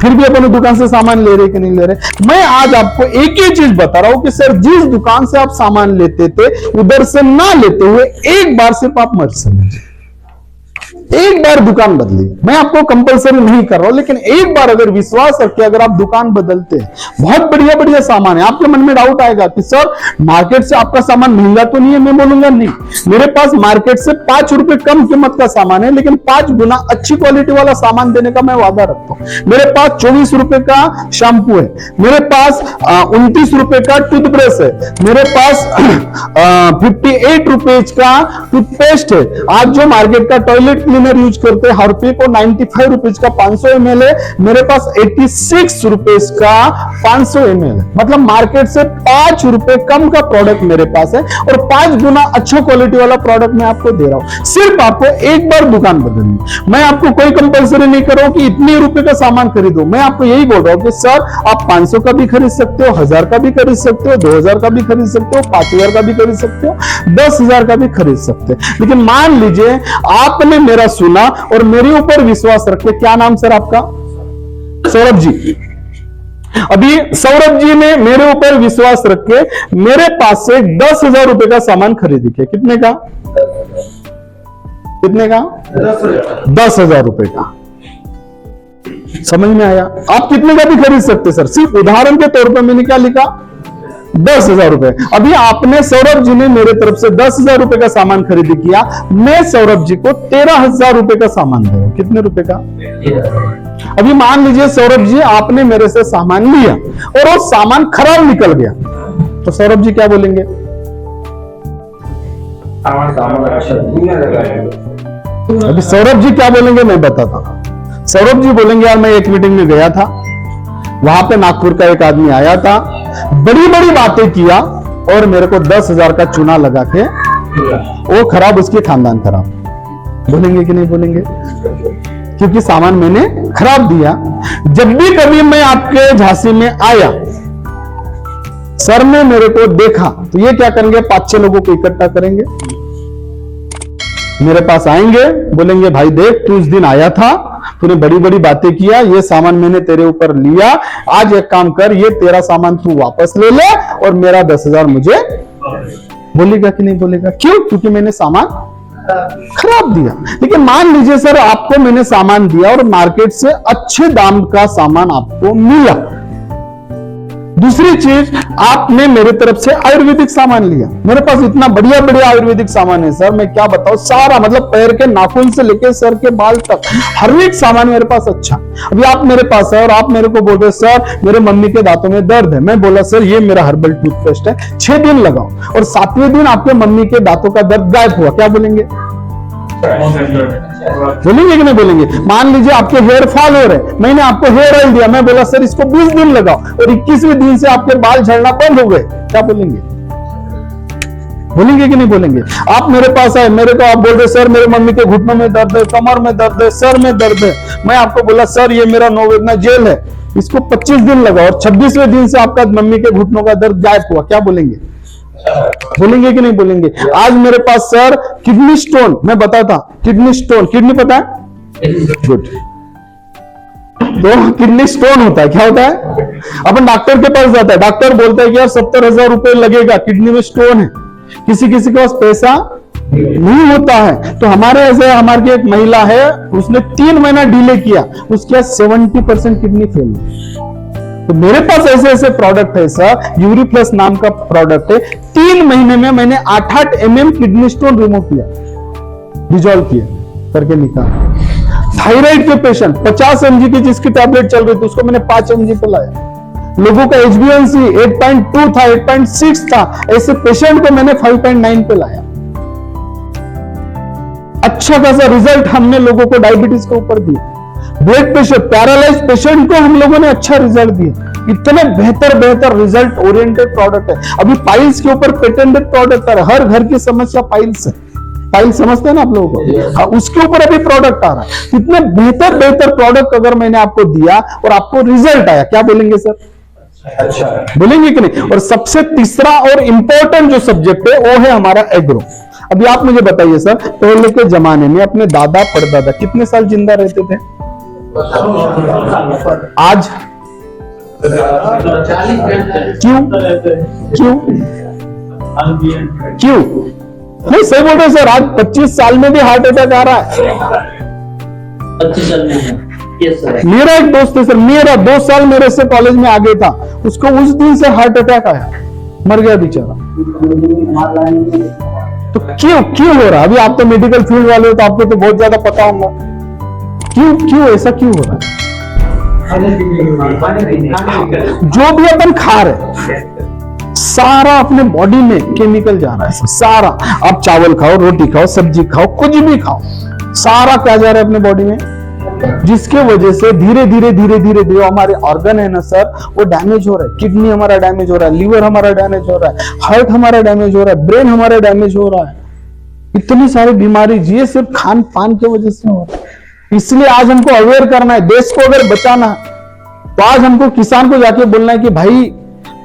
B: फिर भी अपने दुकान से सामान ले रहे कि नहीं ले रहे? मैं आज आपको एक ही चीज बता रहा हूं कि सर जिस दुकान से आप सामान लेते थे उधर से ना लेते हुए एक बार सिर्फ आप मत समझिए, एक बार दुकान बदली। मैं आपको कंपलसरी नहीं कर रहा हूं, लेकिन एक बार अगर विश्वास रखिए, अगर आप दुकान बदलते हैं, बहुत बढ़िया बढ़िया सामान है, आपके मन में डाउट आएगा कि सर मार्केट से आपका सामान महंगा तो नहीं है? मैं बोलूंगा नहीं, मेरे पास मार्केट से 5 रुपए कम कीमत का सामान है, लेकिन 5 गुना अच्छी क्वालिटी वाला सामान देने का मैं वादा रखता हूं। मेरे पास 24 रुपए का शैम्पू है, मेरे पास 29 रुपए का टूथब्रश है, मेरे पास 58 रुपए का टूथपेस्ट है। आज जो मार्केट का टॉयलेट क्लीनर यूज करते हैं हार्पिक को 95 रुपीज का 500 ml है, मेरे पास 86 रुपीज का 500 ml है। मतलब मार्केट से 5 रुपए कम का प्रोडक्ट मेरे पास है और 5 गुना अच्छा क्वालिटी वाला प्रोडक्ट मैं आपको दे रहा हूं। सिर्फ आपको एक बार दुकान बदलनी। मैं आपको कोई कंपलसरी नहीं कर रहा हूं कि इतने रुपए का सामान खरीदो। मैं आपको यही बोल रहा हूं कि सर आप 500 का भी खरीद सकते हो, 1000 का भी खरीद सकते हो, 2000 का भी खरीद सकते हो, 5000 का भी खरीद सकते हो, 10,000 का भी खरीद सकते हो। लेकिन मान लीजिए आपने मेरा सुना और मेरे ऊपर विश्वास रखे। क्या नाम सर आपका? सौरभ जी। अभी सौरभ जी ने मेरे ऊपर विश्वास रख के मेरे पास से 10,000 रुपए का सामान खरीद किया। कितने का? कितने का? 10,000 रुपए का। समझ में आया? आप कितने का भी खरीद सकते सर, सिर्फ उदाहरण के तौर पर मैंने क्या लिखा? 10,000 रुपए। अभी आपने, सौरभ जी ने मेरे तरफ से 10,000 रुपए का सामान खरीदी किया, मैं सौरभ जी को 13,000 रुपए का सामान दे रहा हूं। कितने रुपए का? अभी मान लीजिए सौरभ जी आपने मेरे से सामान लिया और वो सामान खराब निकल गया, तो सौरभ जी क्या बोलेंगे? अभी सौरभ जी क्या बोलेंगे मैं बताता हूं। सौरभ जी बोलेंगे यार मैं एक मीटिंग में गया था, वहां पे नागपुर का एक आदमी आया था, बड़ी बड़ी बातें किया और मेरे को 10,000 का चूना लगा के वो खराब, उसके खानदान खराब। बोलेंगे कि नहीं बोलेंगे? क्योंकि सामान मैंने खराब दिया। जब भी कभी मैं आपके झांसी में आया, सर ने मेरे को देखा, तो ये क्या करेंगे? 5-6 लोगों को इकट्ठा करेंगे, मेरे पास आएंगे, बोलेंगे भाई देख तू उस दिन आया था, तूने बड़ी बड़ी बातें किया, ये सामान मैंने तेरे ऊपर लिया, आज एक काम कर, ये तेरा सामान तू वापस ले ले और मेरा 10,000 मुझे। बोलेगा कि नहीं बोलेगा? क्यों? क्योंकि मैंने सामान खराब दिया। लेकिन मान लीजिए सर आपको मैंने सामान दिया और मार्केट से अच्छे दाम का सामान आपको मिला। दूसरी चीज, आपने मेरे तरफ से आयुर्वेदिक सामान लिया। मेरे पास इतना बढ़िया बढ़िया आयुर्वेदिक सामान है सर, मैं क्या बताऊं, सारा मतलब पैर के नाखून से लेकर सर के बाल तक हर एक सामान मेरे पास अच्छा। अभी आप मेरे पास है और आप मेरे को बोल रहे सर मेरे मम्मी के दांतों में दर्द है, मैं बोला सर ये मेरा हर्बल टूथपेस्ट है, 6 दिन लगाओ और 7वें दिन आपके मम्मी के दांतों का दर्द गायब हुआ, क्या बोलेंगे? बोलेंगे कि नहीं बोलेंगे? मान लीजिए आपके हेयर फॉल हो रहे, मैंने आपको हेयर ऑयल दिया, मैं बोला सर इसको 20 दिन लगाओ और 21वें दिन से आपके बाल झड़ना बंद हो गए, क्या बोलेंगे? बोलेंगे कि नहीं बोलेंगे? आप मेरे पास आए, मेरे को आप बोल रहे सर मेरे मम्मी के घुटनों में दर्द है, कमर में दर्द है, सर में दर्द है, मैं आपको बोला सर ये मेरा नोवेदना जेल है, इसको 25 दिन लगाओ और 26वें दिन से आपका मम्मी के घुटनों का दर्द गायब हुआ, क्या बोलेंगे? बोलेंगे कि नहीं बोलेंगे? आज मेरे पास सर किडनी स्टोन, मैं बताता किडनी स्टोन, किडनी पता है? गुड। तो किडनी स्टोन होता है, क्या होता है? अपन डॉक्टर के पास जाता है, डॉक्टर बोलता है कि यार 70,000 रुपए लगेगा, किडनी में स्टोन है, किसी किसी के पास पैसा नहीं होता है। तो हमारे ऐसे हमारी एक महिला है, उसने 3 महीना डिले किया, उसके 70% किडनी फेल। तो मेरे पास ऐसे ऐसे प्रोडक्ट है सर, यूरी प्लस नाम का प्रोडक्ट है, 3 महीने में मैंने 8-8 mm किडनी स्टोन रिमूव किया, डिजोल्व किया करके निकाला। थायराइड के पेशेंट 50 mg की जिसकी टैबलेट चल रही थी उसको मैंने 5 mg पे लाया। लोगों का HbA1c 8.2 था, 8.6 था, ऐसे पेशेंट को मैंने 5.9 पे लाया। अच्छा खासा रिजल्ट हमने लोगों को डायबिटीज के ऊपर दिया। ब्लड प्रेशर पैरालाइज पेशेंट को हम लोगों ने अच्छा रिजल्ट दिया। इतने बेहतर रिजल्ट ओरिएंटेड प्रोडक्ट है। अभी पाइल्स के ऊपर पेटेंटेड प्रोडक्ट है, हर घर की समस्या पाइल्स है, पाइल्स समझते हैं ना आप लोगों को? हाँ, उसके ऊपर अभी प्रोडक्ट आ रहा है। इतने बेहतर प्रोडक्ट अगर मैंने आपको दिया और आपको रिजल्ट आया, क्या बोलेंगे सर? अच्छा बोलेंगे कि नहीं? और सबसे तीसरा और इंपॉर्टेंट जो सब्जेक्ट है वो है हमारा एग्रो। अभी आप मुझे बताइए सर, पहले के जमाने में अपने दादा परदादा कितने साल जिंदा रहते थे? आज क्यों नहीं सही बोल रहे सर, आज 25 साल में भी हार्ट अटैक आ रहा है।
D: 25 साल में
B: मेरा एक दोस्त है सर, मेरा 2 साल मेरे से कॉलेज में आगे था, उसको उस दिन से हार्ट अटैक आया, मर गया बेचारा। तो क्यों हो रहा है? अभी आप तो मेडिकल फील्ड वाले हो तो आपको तो बहुत ज्यादा पता होगा, क्यों ऐसा क्यों हो रहा है? जो भी अपन खा रहे सारा अपने बॉडी में केमिकल जा रहा है, सारा। आप चावल खाओ, रोटी खाओ, सब्जी खाओ, कुछ भी खाओ, सारा क्या जा रहा है अपने बॉडी में, जिसके वजह से धीरे धीरे हमारे ऑर्गन है ना सर वो डैमेज हो रहा है। किडनी हमारा डैमेज हो रहा है, लीवर हमारा डैमेज हो रहा है, हार्ट हमारा डैमेज हो रहा है, ब्रेन हमारा डैमेज हो रहा है। इतनी सारी बीमारी ये सिर्फ खान पान की वजह से हो रहा है। इसलिए आज हमको अवेयर करना है, देश को अगर बचाना है तो आज हमको किसान को जाके बोलना है कि भाई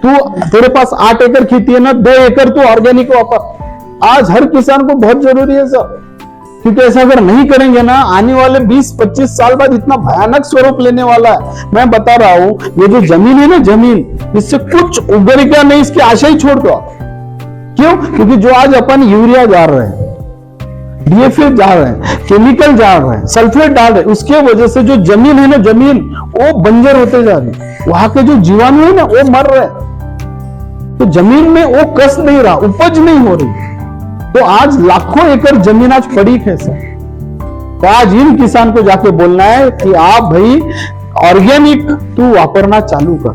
B: तेरे पास 8 एकड़ खेती है ना, 2 एकड़ तू ऑर्गेनिक वापर। आज हर किसान को बहुत जरूरी है सर, क्योंकि ऐसा अगर नहीं करेंगे ना आने वाले 20-25 साल बाद इतना भयानक स्वरूप लेने वाला है। मैं बता रहा हूं, ये जो जमीन है ना, जमीन इससे कुछ उगेगा नहीं, इसकी आशा ही छोड़ दो आप। क्यों? क्योंकि जो आज अपन यूरिया डाल रहे हैं, DAP डाल रहे हैं, केमिकल डाल रहे हैं, सल्फेट डाल रहे हैं, उसके वजह से जो जमीन है ना, जमीन वो बंजर होते जा रही है, वहां के जो जीवाणु है ना वो मर रहे हैं। तो जमीन में वो कस नहीं रहा, उपज नहीं हो रही। तो आज लाखों एकड़ जमीन आज पड़ी है सर। तो आज इन किसान को जाके बोलना है कि आप भाई ऑर्गेनिक तू वापरना चालू कर,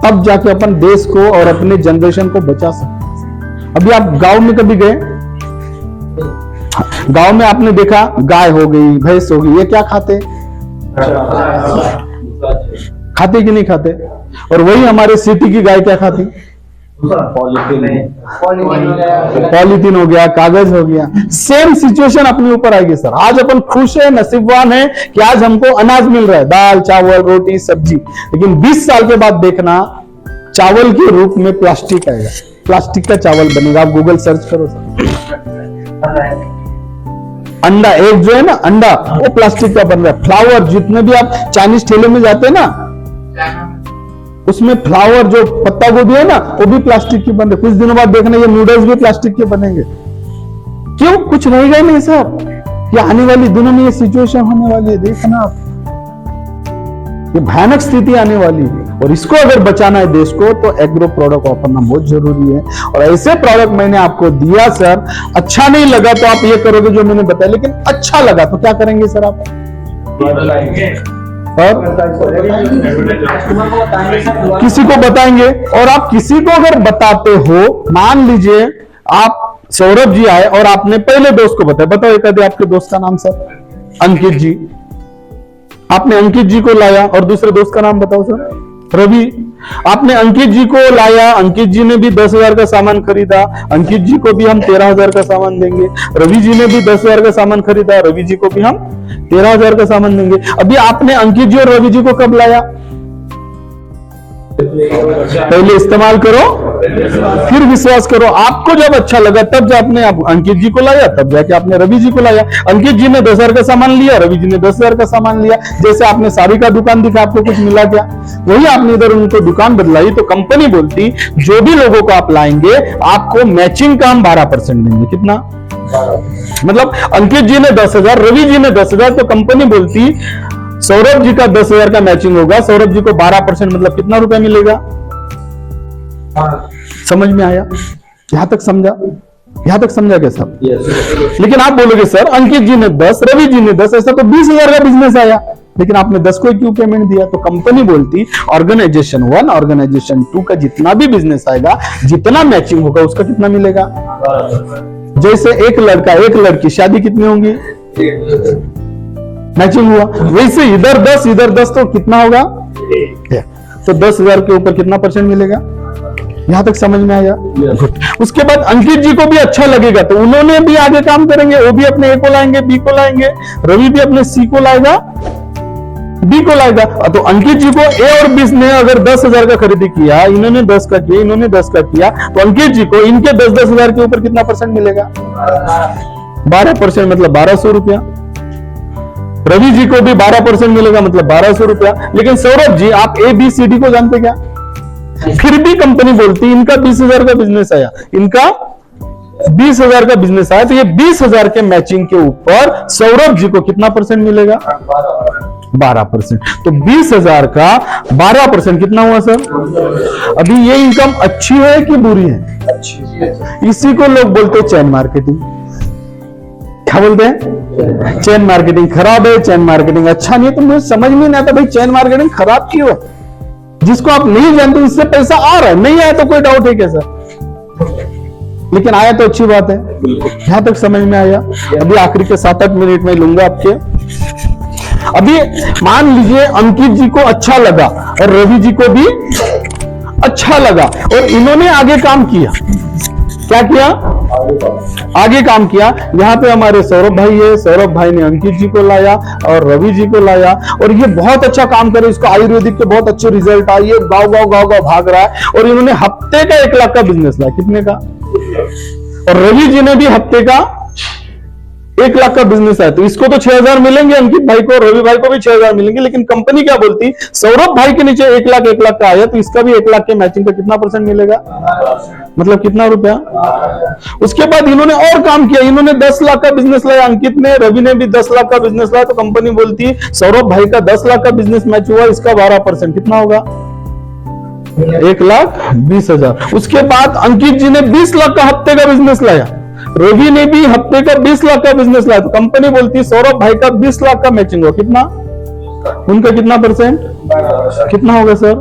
B: तब जाके अपन देश को और अपने जनरेशन को बचा सकते। अभी आप गांव में कभी गए? गांव में आपने देखा गाय हो गई, भैंस हो गई, ये क्या खाते? खाते कि नहीं खाते? और वही हमारे सिटी की गाय क्या खाती? पॉलीथीन हो गया, कागज हो गया। सेम सिचुएशन अपने ऊपर आएगी सर। आज अपन खुश है, नसीबवान है कि आज हमको अनाज मिल रहा है, दाल चावल रोटी सब्जी, लेकिन 20 साल के बाद देखना चावल के रूप में प्लास्टिक आएगा, प्लास्टिक का चावल बनेगा। आप गूगल सर्च करो सर। अंडा, एक जो है ना अंडा, वो प्लास्टिक का बन रहा है। फ्लावर, जितने भी आप चाइनीज ठेले में जाते हैं ना, उसमें फ्लावर जो पत्ता गोभी है ना, वो भी प्लास्टिक की बन रहे। कुछ दिनों बाद देखना ये नूडल्स भी प्लास्टिक के बनेंगे। क्यों? कुछ रहेगा नहीं सर। ये आने वाली दिनों में ये सिचुएशन होने वाली है, देखना आप, ये भयानक स्थिति आने वाली है। और इसको अगर बचाना है देश को, तो एग्रो प्रोडक्ट वापरना बहुत जरूरी है। और ऐसे प्रोडक्ट मैंने आपको दिया सर, अच्छा नहीं लगा तो आप ये करोगे जो मैंने बताया, लेकिन अच्छा लगा तो क्या करेंगे सर आप? और किसी को बताएंगे। और आप किसी को अगर बताते हो, मान लीजिए आप सौरभ जी आए और आपने पहले दोस्त को बताया, बताओ एक आधे आपके दोस्त का नाम सर? अंकित जी। आपने अंकित जी को लाया और दूसरे दोस्त का नाम बताओ सर? रवि। आपने अंकित जी को लाया, अंकित जी ने भी 10,000 का सामान खरीदा, अंकित जी को भी हम 13,000 का सामान देंगे। रवि जी ने भी 10,000 का सामान खरीदा, रवि जी को भी हम 13,000 का सामान देंगे। अभी आपने अंकित जी और रवि जी को कब लाया? पहले इस्तेमाल करो, फिर विश्वास करो। आपको जब अच्छा लगा तब जब आपने अंकित जी को लाया, तब जाके आपने रवि जी को लाया। अंकित जी ने 10,000 का सामान लिया, रवि जी ने 10,000 का सामान लिया। जैसे आपने साड़ी का दुकान दिखा, आपको कुछ मिला क्या? वही आपने इधर उनको दुकान बदलाई, तो कंपनी बोलती जो भी लोगों को आप लाएंगे आपको मैचिंग का हम 12% देंगे। कितना? मतलब अंकित जी ने 10,000, रवि जी ने 10,000, तो कंपनी बोलती सौरभ जी का 10,000 का मैचिंग होगा, सौरभ जी को 12%, मतलब कितना रुपया मिलेगा? समझ में आया? यहां तक समझा? यहां तक समझा क्या सब? लेकिन आप बोलोगे सर अंकित जी ने 10, रवि जी ने 10, ऐसा तो 20,000 का बिजनेस आया, लेकिन आपने 10 को क्यों पेमेंट दिया? तो कंपनी बोलती ऑर्गेनाइजेशन 1 ऑर्गेनाइजेशन 2 का जितना भी बिजनेस आएगा, जितना मैचिंग होगा उसका कितना मिलेगा? जैसे एक लड़का एक लड़की शादी कितनी होंगी? मैचिंग हुआ, वैसे इधर 10 इधर 10, तो कितना होगा? तो 10,000 के ऊपर कितना % मिलेगा? यहां तक समझ में आया? उसके बाद अंकित जी को भी अच्छा लगेगा तो उन्होंने भी आगे काम करेंगे, वो भी अपने ए को लाएंगे, बी को लाएंगे, रवि भी अपने सी को लाएगा, बी को लाएगा। तो अंकित जी को ए और बी ने अगर 10,000 का खरीदी किया, इन्होंने 10 का किया, इन्होंने 10 का किया, तो अंकित जी को इनके 10,000 के ऊपर कितना % मिलेगा? 12%, मतलब 1,200 रुपया। रवि जी को भी 12% मिलेगा, मतलब 1,200 रुपया। लेकिन सौरभ जी, आप ए बी सी डी को जानते क्या? फिर भी कंपनी बोलती इनका 20,000 का बिजनेस आया, इनका 20,000 का बिजनेस आया, तो ये 20,000 के मैचिंग के ऊपर सौरभ जी को कितना % मिलेगा? 12%। तो 20,000 का 12% कितना हुआ सर? अभी ये इनकम अच्छी है कि बुरी है? इसी को लोग बोलते हैं चेन मार्केटिंग। क्या बोलते हैं? चेन मार्केटिंग खराब है, चेन मार्केटिंग अच्छा नहीं है। तो मुझे समझ में नहीं आता भाई चेन मार्केटिंग खराब क्यों है? जिसको आप नहीं जानते उससे पैसा आ रहा है, नहीं आया तो कोई डाउट है क्या सर? लेकिन आया तो अच्छी बात है। यहां तक समझ में आया? अभी आखिरी के 7-8 मिनट में लूंगा आपके। अभी मान लीजिए अंकित जी को अच्छा लगा और रवि जी को भी अच्छा लगा और इन्होंने आगे काम किया। क्या किया? आगे काम किया। यहाँ पे हमारे सौरभ भाई है, सौरभ भाई ने अंकित जी को लाया और रवि जी को लाया और ये बहुत अच्छा काम करे, इसको आयुर्वेदिक के बहुत अच्छे रिजल्ट आए, ये गाँव भाग रहा है और इन्होंने हफ्ते का 1 लाख का बिजनेस लाया। कितने का? और रवि जी ने भी हफ्ते का 1 लाख का बिजनेस है, तो इसको तो 6,000 मिलेंगे, अंकित भाई को, रवि भाई को भी 6,000 मिलेंगे। लेकिन कंपनी क्या बोलती? सौरभ भाई के नीचे 1 लाख का आया, तो इसका भी 1 लाख के मैचिंग का कितना % मिलेगा? मतलब कितना रुपया? उसके बाद इन्होंने और काम किया, इन्होंने 10 लाख का बिजनेस लाया, अंकित ने, रवि ने भी 10 लाख का बिजनेस लाया, तो कंपनी बोलती सौरभ भाई का 10 लाख का बिजनेस मैच हुआ, इसका 12% कितना होगा? 1,20,000। उसके बाद अंकित जी ने 20 लाख का हफ्ते का बिजनेस लाया,
F: रवि ने भी हफ्ते का 20 लाख का बिजनेस लाया, तो कंपनी बोलती है सौरभ भाई का 20 लाख का मैचिंग हो, कितना उनका कितना परसेंट कितना होगा सर?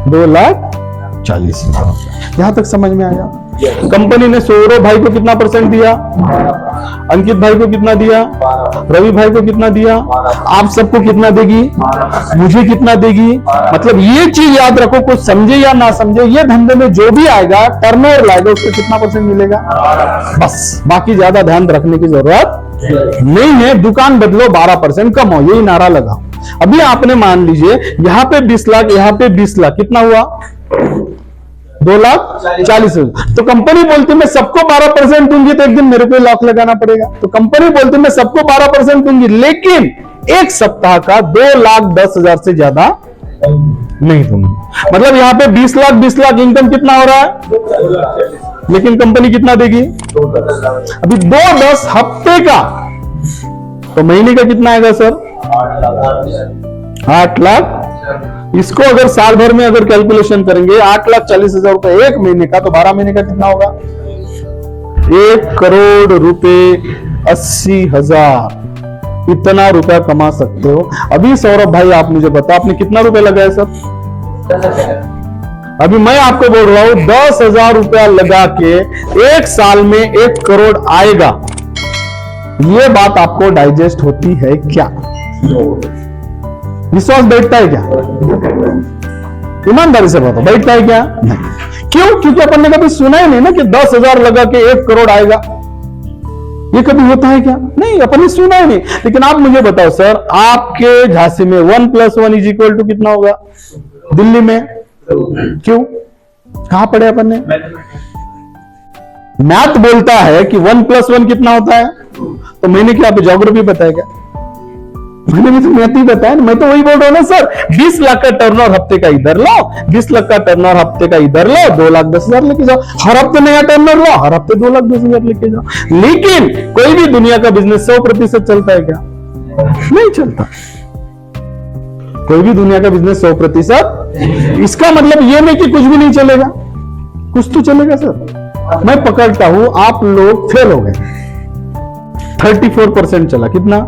F: 2,40,000। यहां तक समझ में आया? कंपनी ने सौरभ भाई को कितना परसेंट दिया, अंकित भाई को कितना दिया, रवि भाई को कितना दिया, आप सबको कितना देगी, मुझे कितना देगी। मतलब ये चीज याद रखो, कुछ समझे या ना समझे, ये धंधे में जो भी आएगा टर्नओवर लाएगा उसको कितना परसेंट मिलेगा, बस। बाकी ज्यादा ध्यान रखने की जरूरत नहीं है। दुकान बदलो 12% कम हो, यही नारा लगाओ। अभी आपने मान लीजिए यहाँ पे 20 लाख, यहाँ पे 20 लाख, कितना हुआ? 2,40,000। तो कंपनी बोलती मैं सबको 12% दूंगी, तो एक दिन मेरे को लाख लगाना पड़ेगा। तो कंपनी बोलती मैं सबको 12% दूंगी, लेकिन एक सप्ताह का 2,10,000 से ज्यादा नहीं दूंगी। मतलब यहाँ पे 20 लाख इनकम कितना हो रहा है, लेकिन कंपनी कितना देगी? अभी 2,10 हफ्ते का, तो महीने का कितना आएगा सर? 8 लाख। इसको अगर साल भर में अगर कैलकुलेशन करेंगे 8,40,000 रुपए एक महीने का, तो 12 महीने का कितना होगा? 1,80,000। इतना रुपया कमा सकते हो। अभी सौरभ भाई आप मुझे बताओ आपने कितना रुपया लगाया सर? अभी मैं आपको बोल रहा हूं 10,000 रुपया लगा के एक साल में 1 करोड़ आएगा। ये बात आपको डाइजेस्ट होती है क्या? विश्वास बैठता है क्या? ईमानदारी से बताओ, बैठता है क्या? नहीं। क्यों? क्योंकि अपन ने कभी सुना ही नहीं ना कि 10,000 लगा के 1 करोड़ आएगा। ये कभी होता है क्या? नहीं, अपन ने सुना ही नहीं। लेकिन आप मुझे बताओ सर, आपके झांसी में 1 + 1 = कितना होगा? दिल्ली में क्यों? कहां पढ़े अपन ने? मैथ बोलता है कि 1 + 1 कितना होता है, तो मैंने क्या आप ज्योग्राफी बताया क्या? मैंने भी तो मैथ ही बताया ना। मैं तो वही बोल रहा हूं ना सर, 20 लाख का टर्नओवर हफ्ते का इधर लो, 20 लाख का टर्नओवर हफ्ते का इधर लो, 2,10,000 लेके जाओ। हर हफ्ते नया टर्नओवर लो, हर हफ्ते 2,10,000 लेके जाओ। लेकिन कोई भी दुनिया का बिजनेस 100% चलता है क्या? नहीं चलता। कोई भी दुनिया का बिजनेस 100%, इसका मतलब ये नहीं कि कुछ भी नहीं चलेगा, कुछ तो चलेगा सर। मैं पकड़ता हूं आप लोग फेल हो गए, 34% चला, कितना?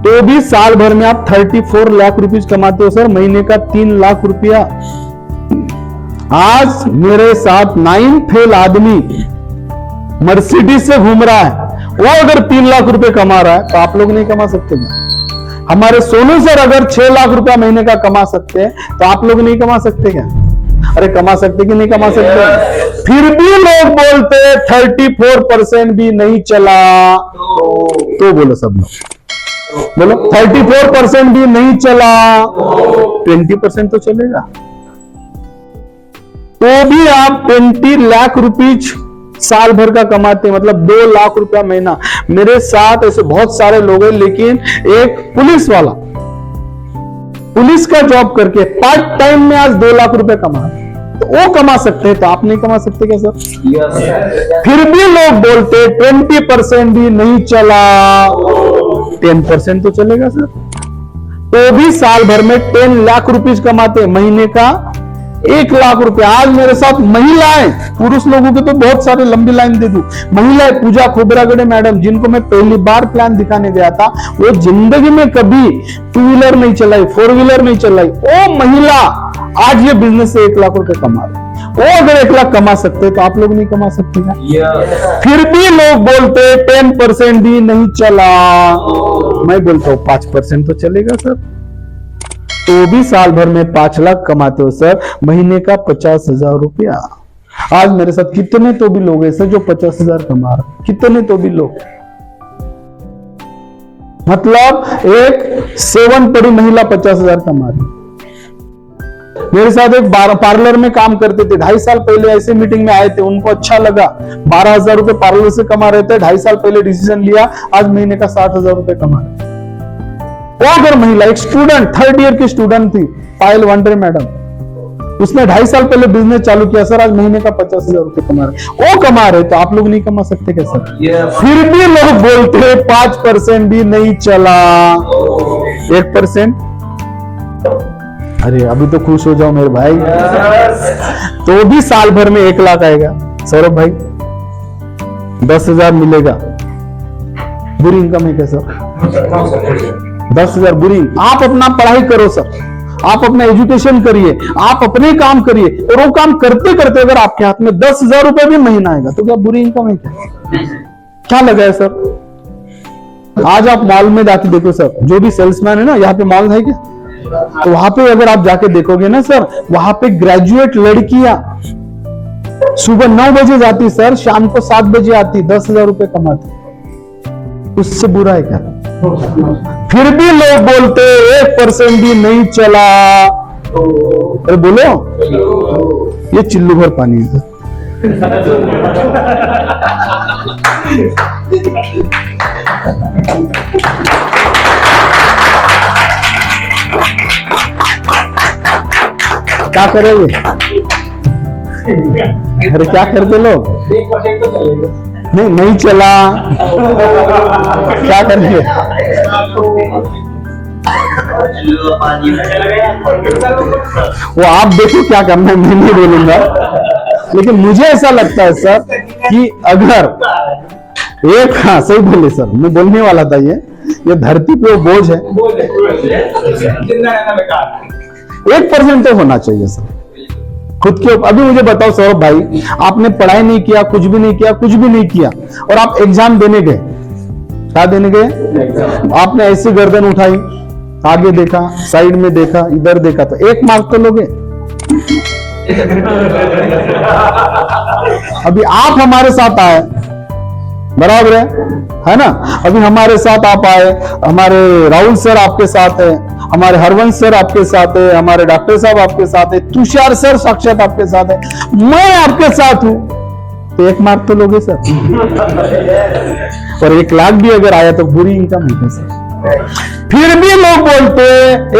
F: तो भी साल भर में आप 34 लाख रुपीज कमाते हो सर, महीने का 3 लाख रुपया। आज मेरे साथ 9 फेल आदमी मर्सिडीज से घूम रहा है, वो अगर 3 लाख रुपए कमा रहा है तो आप लोग नहीं कमा सकते क्या? हमारे सोनू सर अगर 6 लाख रुपया महीने का कमा सकते हैं तो आप लोग नहीं कमा सकते क्या? अरे कमा सकते कि नहीं कमा सकते? फिर भी लोग बोलते 34% भी नहीं चला, तो बोलो सब लोग, बोलो 34% भी नहीं चला, 20% तो चलेगा। तो भी आप 20 लाख रुपीज साल भर का कमाते हैं, मतलब 2 लाख रुपया महीना। मेरे साथ ऐसे बहुत सारे लोग हैं, लेकिन एक पुलिस वाला पुलिस का जॉब करके पार्ट टाइम में आज 2 लाख रुपए कमा, तो वो कमा सकते हैं, तो आप नहीं कमा सकते क्या सर? फिर भी लोग बोलते 20% भी नहीं चला, 10% तो चलेगा सर। तो भी साल भर में 10 लाख रुपीज कमाते हैं, महीने का 1 लाख रुपए। आज मेरे साथ महिलाएं, पुरुष लोगों के तो बहुत सारे लंबी लाइन दे दूं, महिलाएं पूजा खोबरागड़े मैडम, जिनको मैं पहली बार प्लान दिखाने गया था, वो जिंदगी में कभी 2 व्हीलर नहीं चलाई, 4 व्हीलर नहीं चलाई, वो महिला आज ये बिजनेस से 1 लाख रुपए कमा रहे। वो अगर 1 लाख कमा सकते तो आप लोग नहीं कमा सकते क्या? फिर भी लोग बोलते 10% भी नहीं चला। मैं बोलता हूं 5% तो चलेगा सर। तो भी साल भर में 5 लाख कमाते हो सर, महीने का 50,000 रुपया। आज मेरे साथ कितने तो भी लोग ऐसे जो 50,000 कमा रहे, कितने तो भी लोग, मतलब एक 7 पढ़ी महिला 50,000 कमा रही। मेरे साथ एक पार्लर में काम करते थे, 2.5 साल पहले ऐसे मीटिंग में आए थे, उनको अच्छा लगा, 12,000 रुपए पार्लर से कमा रहे थे, 2.5 साल पहले डिसीजन लिया, आज महीने का 60,000 रुपए कमा रहे। वो अगर महिला, एक स्टूडेंट 3rd ईयर की स्टूडेंट थी, पायल वांडरे मैडम, उसने 2.5 साल पहले बिजनेस चालू किया सर, आज महीने का 50,000 रुपए कमा रहे। वो कमा रहे तो आप लोग नहीं कमा सकते क्या सर? फिर भी लोग बोलते 5% भी नहीं चला, 1%। अरे अभी तो खुश हो जाओ मेरे भाई, तो भी साल भर में 1 लाख आएगा सौरभ भाई।
B: 10,000 मिलेगा, बुरी इनकम है क्या सर? 10,000 बुरी। आप अपना पढ़ाई करो सर, आप अपना एजुकेशन करिए, आप अपने काम करिए, और वो काम करते करते अगर आपके हाथ में 10,000 रुपए भी महीना आएगा तो क्या बुरी इनकम है क्या लगा है सर? आज आप मॉल में जाके देखो सर, जो भी सेल्समैन है ना, यहाँ पे मॉल है क्या, तो वहां पे अगर आप जाके देखोगे ना सर, वहां पे ग्रेजुएट लड़कियां सुबह 9 बजे जाती सर, शाम को 7 बजे आती, 10,000 रुपए कमाती। उससे बुरा है क्या? फिर भी लोग बोलते 1% भी नहीं चला। अरे बोलो, ये चिल्लू भर पानी है। क्या करेंगे? अरे क्या करते लोग? नहीं चला, क्या करेंगे? वो आप देखो क्या करना है, मैं नहीं बोलूंगा, लेकिन मुझे ऐसा लगता है सर कि अगर एक, हाँ सही बोले सर, मैं बोलने वाला था ये धरती पे वो बोझ है, 1% तो होना चाहिए सर खुद के। अभी मुझे बताओ सौरभ भाई, आपने पढ़ाई नहीं किया, कुछ भी नहीं किया, कुछ भी नहीं किया, और आप एग्जाम देने गए, क्या देने गए? आपने ऐसी गर्दन उठाई, आगे देखा, साइड में देखा, इधर देखा, तो 1 मार्क तो लोगे। अभी आप हमारे साथ आए, बराबर है ना? अभी हमारे साथ आप आए, हमारे राहुल सर आपके साथ है, हमारे हरवंश सर आपके साथ है, हमारे डॉक्टर साहब आपके साथ है, तुषार सर साक्षात आपके साथ है, मैं आपके साथ हूं, तो 1 मार्क तो लोगे सर। और 1 लाख भी अगर आया तो बुरी इनकम है सर। फिर भी लोग बोलते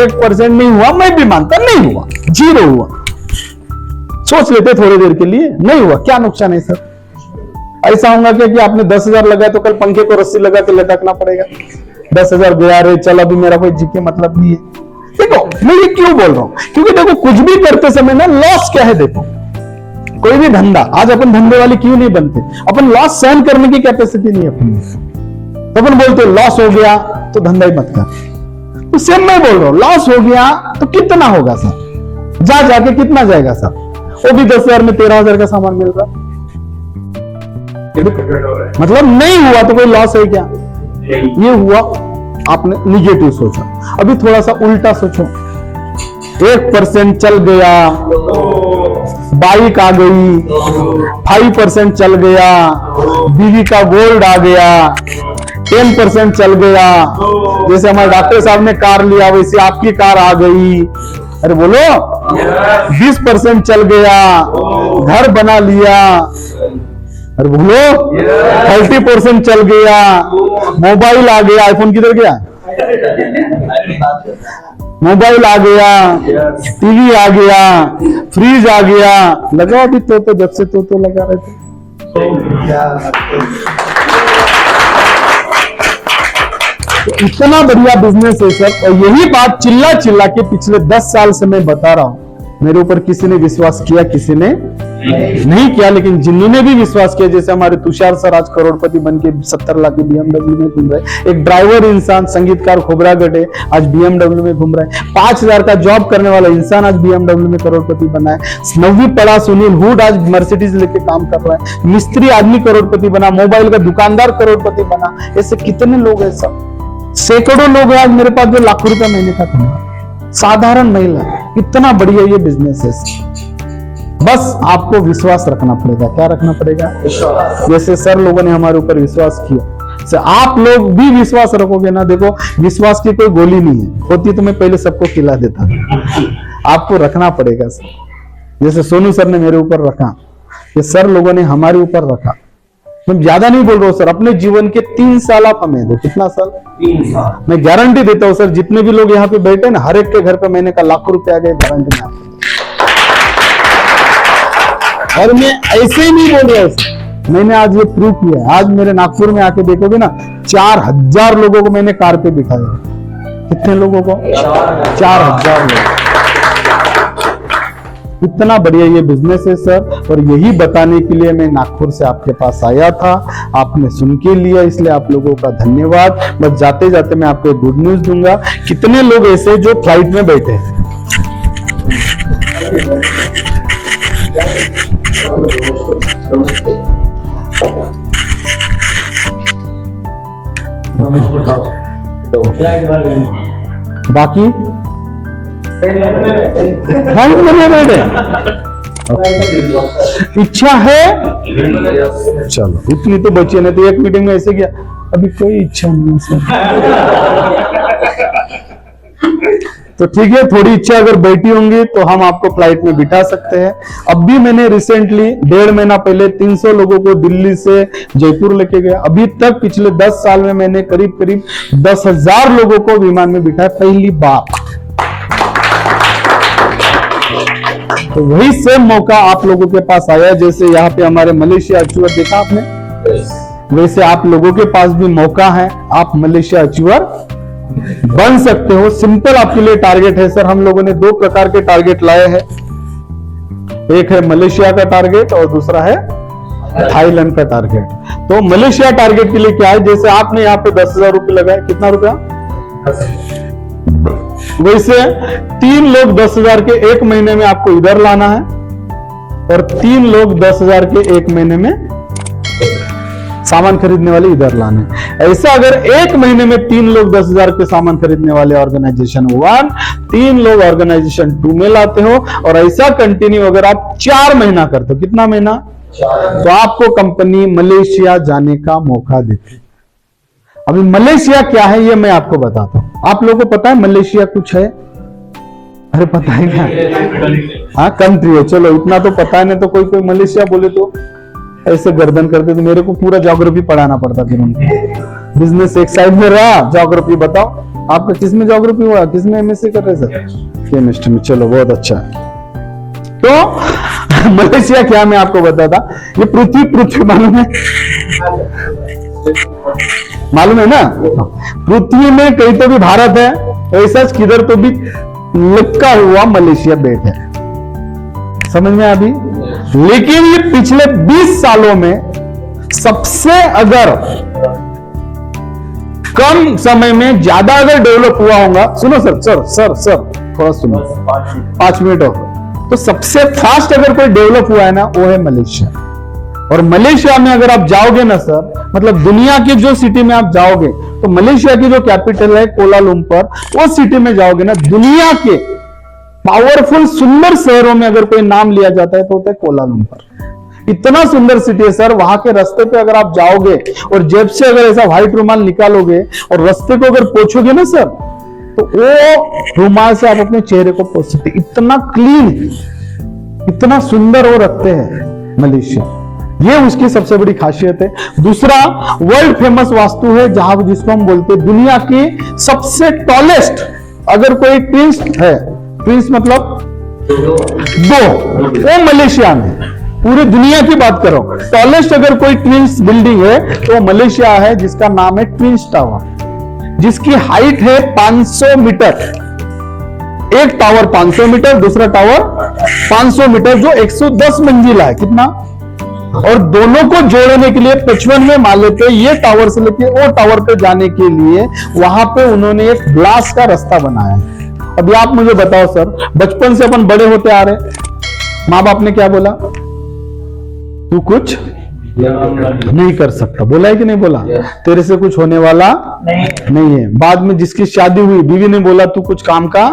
B: 1% नहीं हुआ, मैं भी मानता नहीं हुआ, 0 हुआ, सोच लेते थोड़ी देर के लिए, नहीं हुआ, क्या नुकसान है सर? ऐसा होगा कि आपने 10,000 लगाया तो कल पंखे को रस्सी लगा के लटकना पड़ेगा। 10,000 गया रे, चल अभी मेरा कोई जीके मतलब नहीं है। देखो मैं ये क्यों बोल रहा हूं, क्योंकि देखो कुछ भी करते समय ना लॉस क्या है, देखो कोई भी धंधा, आज अपन धंधे वाले क्यों नहीं बनते? अपन लॉस सहन करने की कैपेसिटी नहीं अपनी, तो अपन बोलते लॉस हो गया तो धंधा ही मत कर। तो सेम मैं बोल रहा हूं, लॉस हो गया तो कितना होगा सर? जाके कितना जाएगा सर? वो भी 10,000 में 13,000 का सामान मिल रहा, मतलब नहीं हुआ तो कोई लॉस है क्या? ये हुआ, आपने निगेटिव सोचा। अभी थोड़ा सा उल्टा सोचो, 1% चल गया, बाइक आ गई, 5% चल गया, बीवी का गोल्ड आ गया, 10% चल गया, जैसे हमारे डॉक्टर साहब ने कार लिया वैसे आपकी कार आ गई। अरे बोलो, 20% चल गया, घर बना लिया। अरे बोलो, 30% चल गया, मोबाइल आ गया। आईफोन किधर गया? मोबाइल आ गया, टीवी आ गया, फ्रिज आ गया। लगा अभी तो जब से तो लगा रहे थे। तो इतना बढ़िया बिजनेस है सर, और यही बात चिल्ला चिल्ला के पिछले 10 साल से मैं बता रहा हूं। मेरे ऊपर किसी ने विश्वास किया, किसी ने नहीं किया, लेकिन जिन्होंने भी विश्वास किया, जैसे हमारे तुषार सर आज करोड़पति बन के 70 लाख की BMW में घूम रहे, एक ड्राइवर इंसान, संगीतकार खोबरा गटे आज BMW में घूम रहा है, 5,000 का जॉब करने वाला इंसान आज BMW में करोड़पति बना है, 9वीं पढ़ा सुनील हुड आज मर्सिडीज लेके काम कर रहा है, मिस्त्री आदमी करोड़पति बना, मोबाइल का दुकानदार करोड़पति बना। ऐसे कितने लोग हैं सब, सैकड़ों लोग हैं आज मेरे पास जो लाखों रुपया महीने का कमा, साधारण महिला। इतना बढ़िया ये बिजनेस है, बस आपको विश्वास रखना पड़ेगा। क्या रखना पड़ेगा? जैसे सर लोगों ने हमारे ऊपर विश्वास किया, से आप लोग भी विश्वास रखोगे ना। देखो विश्वास की कोई गोली नहीं है, होती तो मैं पहले सबको खिला देता था। आपको रखना पड़ेगा सर, जैसे सोनू सर ने मेरे ऊपर रखा, ये सर लोगों ने हमारे ऊपर रखा। मैं ज्यादा नहीं बोल रहा हूँ सर, अपने जीवन के 3 साल आप हमें दो। कितना साल? 3 साल। मैं गारंटी देता हूँ सर, जितने भी लोग यहाँ पे बैठे ना, हर एक के घर पे महीने का लाखों रुपया आ गए, गारंटी में। और मैं ऐसे ही नहीं बोल रहा हूँ, मैंने आज ये प्रूव किया है। आज मेरे नागपुर में आके देखोगे ना, 4,000 लोगों को मैंने कार पे बिठाया। कितने लोगों को? 4,000 लोग। इतना बढ़िया ये बिजनेस है सर, और यही बताने के लिए मैं नागपुर से आपके पास आया था। आपने सुन के लिया, इसलिए आप लोगों का धन्यवाद। बस जाते जाते मैं आपको गुड न्यूज दूंगा। कितने लोग ऐसे जो फ्लाइट में बैठे हैं? बाकी फ्लाइट में बैठे, इच्छा है चलो, इतनी तो बची नहीं तो एक मीटिंग में ऐसे किया, अभी कोई इच्छा नहीं है सर। तो ठीक है, थोड़ी इच्छा अगर बैठी होंगी तो हम आपको फ्लाइट में बिठा सकते हैं। अब भी मैंने रिसेंटली 1.5 महीना पहले 300 लोगों को दिल्ली से जयपुर लेके गया। अभी तक पिछले 10 साल में मैंने करीब करीब 10,000 लोगों को विमान में बिठाया, पहली बार। तो वही सेम मौका आप लोगों के पास आया, जैसे यहाँ पे हमारे मलेशिया अचीवर देखा आपने, वैसे आप लोगों के पास भी मौका है, आप मलेशिया अचीवर बन सकते हो। सिंपल आपके लिए टारगेट है सर। हम लोगों ने 2 प्रकार के टारगेट लाए हैं, एक है मलेशिया का टारगेट और दूसरा है थाईलैंड का टारगेट। तो मलेशिया टारगेट के लिए क्या है, जैसे आपने यहाँ पे 10,000 रुपये लगाए, कितना रुपया, वैसे 3 लोग 10,000 के 1 महीने में आपको इधर लाना है, और 3 लोग 10,000 के 1 महीने में सामान खरीदने वाले इधर लाने। ऐसा अगर 1 महीने में 3 लोग 10,000 के सामान खरीदने वाले ऑर्गेनाइजेशन 1, 3 लोग ऑर्गेनाइजेशन 2 में लाते हो, और ऐसा कंटिन्यू अगर आप 4 महीना करते हो, कितना महीना, तो आपको कंपनी मलेशिया जाने का मौका देती है। अभी मलेशिया क्या है ये मैं आपको बताता हूं। आप लोगों को पता है मलेशिया कुछ है? अरे पता है ना, हाँ कंट्री है, चलो इतना तो पता है। नहीं तो कोई कोई मलेशिया बोले तो ऐसे गर्दन करते, तो मेरे को पूरा ज्योग्राफी पढ़ाना पड़ता फिर उनको। बिजनेस एक साइड में रहा, ज्योग्राफी बताओ। आपका किसमें ज्योग्राफी हुआ, किसमें एमएससी कर रहे सर? केमिस्ट्री में। चलो बहुत अच्छा है। तो मलेशिया क्या मैं आपको बताता, ये पृथ्वी मालूम है, मालूम है ना, पृथ्वी में कहीं तो भी भारत है, ऐसा किधर तो भी लिखा हुआ मलेशिया बैठ है। समझ में अभी? लेकिन ये पिछले 20 सालों में सबसे अगर कम समय में ज्यादा अगर डेवलप हुआ होगा, सुनो सर थोड़ा सुनो, 5 मिनट और, तो सबसे फास्ट अगर कोई डेवलप हुआ है ना, वो है मलेशिया। और मलेशिया में अगर आप जाओगे ना सर, मतलब दुनिया की जो सिटी में आप जाओगे, तो मलेशिया की जो कैपिटल है कोलालंपुर, वो सिटी में जाओगे ना, दुनिया के पावरफुल सुंदर शहरों में अगर कोई नाम लिया जाता है तो होता है कोलालंपुर। इतना सुंदर सिटी है सर। वहां के रास्ते पे अगर आप जाओगे और जेब से अगर ऐसा व्हाइट रुमाल निकालोगे और रास्ते को अगर पोंछोगे ना सर, तो वो रुमाल से आप अपने चेहरे को पोंछ सकते। इतना क्लीन, इतना सुंदर वो रखते हैं मलेशिया। ये उसकी सबसे बड़ी खासियत है। दूसरा, वर्ल्ड फेमस वास्तु है, जहां जिसको हम बोलते हैं दुनिया की सबसे टॉलेस्ट, अगर कोई ट्विंस है, ट्विंस मतलब 2, वो मलेशिया में, पूरी दुनिया की बात करो, टॉलेस्ट अगर कोई ट्विंस बिल्डिंग है तो मलेशिया है, जिसका नाम है ट्विंस टावर, जिसकी हाइट है 500 मीटर। एक टावर 500 मीटर, दूसरा टावर 500 मीटर, जो 110 मंजिला है। कितना? और दोनों को जोड़ने के लिए 55वें माले पे ये टावर से लेके वो टावर पे जाने के लिए वहां पे उन्होंने एक ग्लास का रास्ता बनाया है। अभी आप मुझे बताओ सर, बचपन से अपन बड़े होते आ रहे, माँ बाप ने क्या बोला? तू कुछ नहीं कर सकता, बोला है कि नहीं बोला? तेरे से कुछ होने वाला नहीं है। बाद में जिसकी शादी हुई, बीवी ने बोला तू कुछ काम का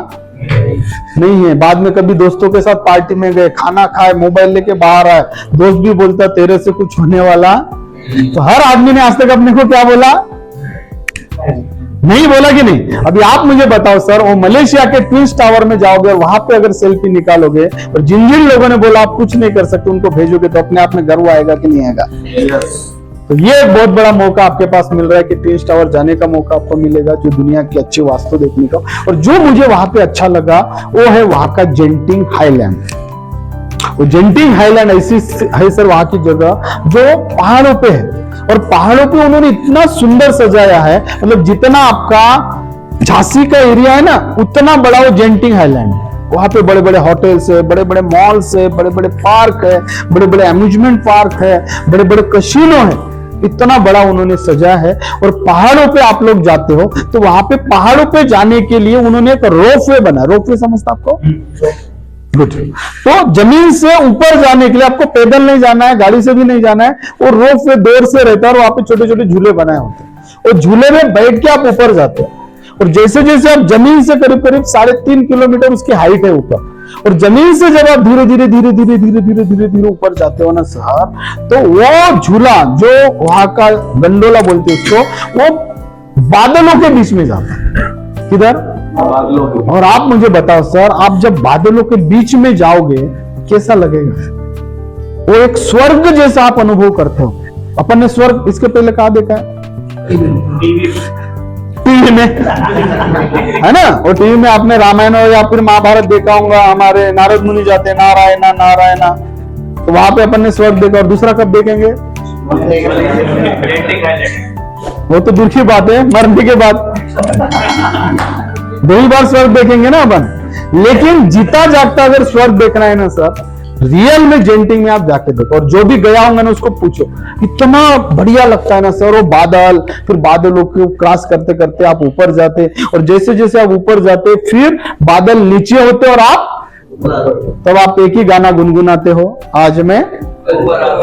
B: नहीं है। बाद में कभी दोस्तों के साथ पार्टी में गए, खाना खाए, मोबाइल लेके बाहर आए, दोस्त भी बोलता तेरे से कुछ होने वाला। तो हर आदमी ने आज तक अपने को क्या बोला? नहीं बोला कि नहीं? अभी आप मुझे बताओ सर, वो मलेशिया के ट्विंस टावर में जाओगे और वहां पे अगर सेल्फी निकालोगे और जिन जिन लोगों ने बोला आप कुछ नहीं कर सकते उनको भेजोगे, तो अपने आप में गर्व आएगा कि नहीं आएगा? तो ये एक बहुत बड़ा मौका आपके पास मिल रहा है कि ट्विंस टावर जाने का मौका आपको मिलेगा, जो दुनिया की अच्छी वास्तु देखने का। और जो मुझे वहां पे अच्छा लगा वो है वहां का जेंटिंग हाईलैंड। वो जेंटिंग हाईलैंड ऐसी है सर वहां की जगह जो पहाड़ों पे है, और पहाड़ों पे उन्होंने इतना सुंदर सजाया है, मतलब जितना आपका झांसी का एरिया है ना, उतना बड़ा वो जेंटिंग हाईलैंड है। वहां पे बड़े बड़े होटल्स है, बड़े बड़े मॉल्स है, बड़े बड़े पार्क है, बड़े बड़े अम्यूजमेंट पार्क है, बड़े बड़े कसिनो है, इतना बड़ा उन्होंने सजा है। और पहाड़ों पे आप लोग जाते हो तो वहां पे पहाड़ों पे जाने के लिए उन्होंने एक रोपवे बना। रोपवे समझता आपको? गुड। तो जमीन से ऊपर जाने के लिए आपको पैदल नहीं जाना है, गाड़ी से भी नहीं जाना है, और रोपवे दूर से रहता है और वहां पे छोटे छोटे झूले बनाए होते हैं और झूले में बैठ के आप ऊपर जाते हो। और जैसे जैसे आप जमीन से करीब करीब 3.5 किलोमीटर उसकी हाइट है ऊपर, और जमीन से जब आप धीरे धीरे धीरे धीरे धीरे धीरे धीरे धीरे ऊपर जाते हो ना सर, तो वो झूला जो वहां का गंडोला बोलते हैं उसको, वो बादलों के बीच में जाता है। किधर? बादलों के। और आप मुझे बताओ सर, आप जब बादलों के बीच में जाओगे कैसा लगेगा? वो एक स्वर्ग जैसा आप अनुभव करते हो। अपन ने स्वर्ग इसके पहले कहा देखा है? टीवी में, है ना? और टीवी में आपने रामायण या फिर महाभारत देखा होगा, हमारे नारद मुनि जाते हैं नारायणा नारायणा, तो वहां पे अपन ने स्वर्ग देखा। और दूसरा कब देखेंगे? वो तो दूर की बात है, मरने के बाद 2 बार स्वर्ग देखेंगे ना अपन। लेकिन जीता जागता अगर स्वर्ग देखना है ना सर, रियल में जेंटिंग में आप जाके देखो, और जो भी गया होगा ना उसको पूछो, इतना बढ़िया लगता है ना सर। वो बादल, फिर बादलों को क्रॉस करते करते आप ऊपर जाते, और जैसे जैसे आप ऊपर जाते फिर बादल नीचे होते, और आप तब आप एक ही गाना गुनगुनाते हो, आज मैं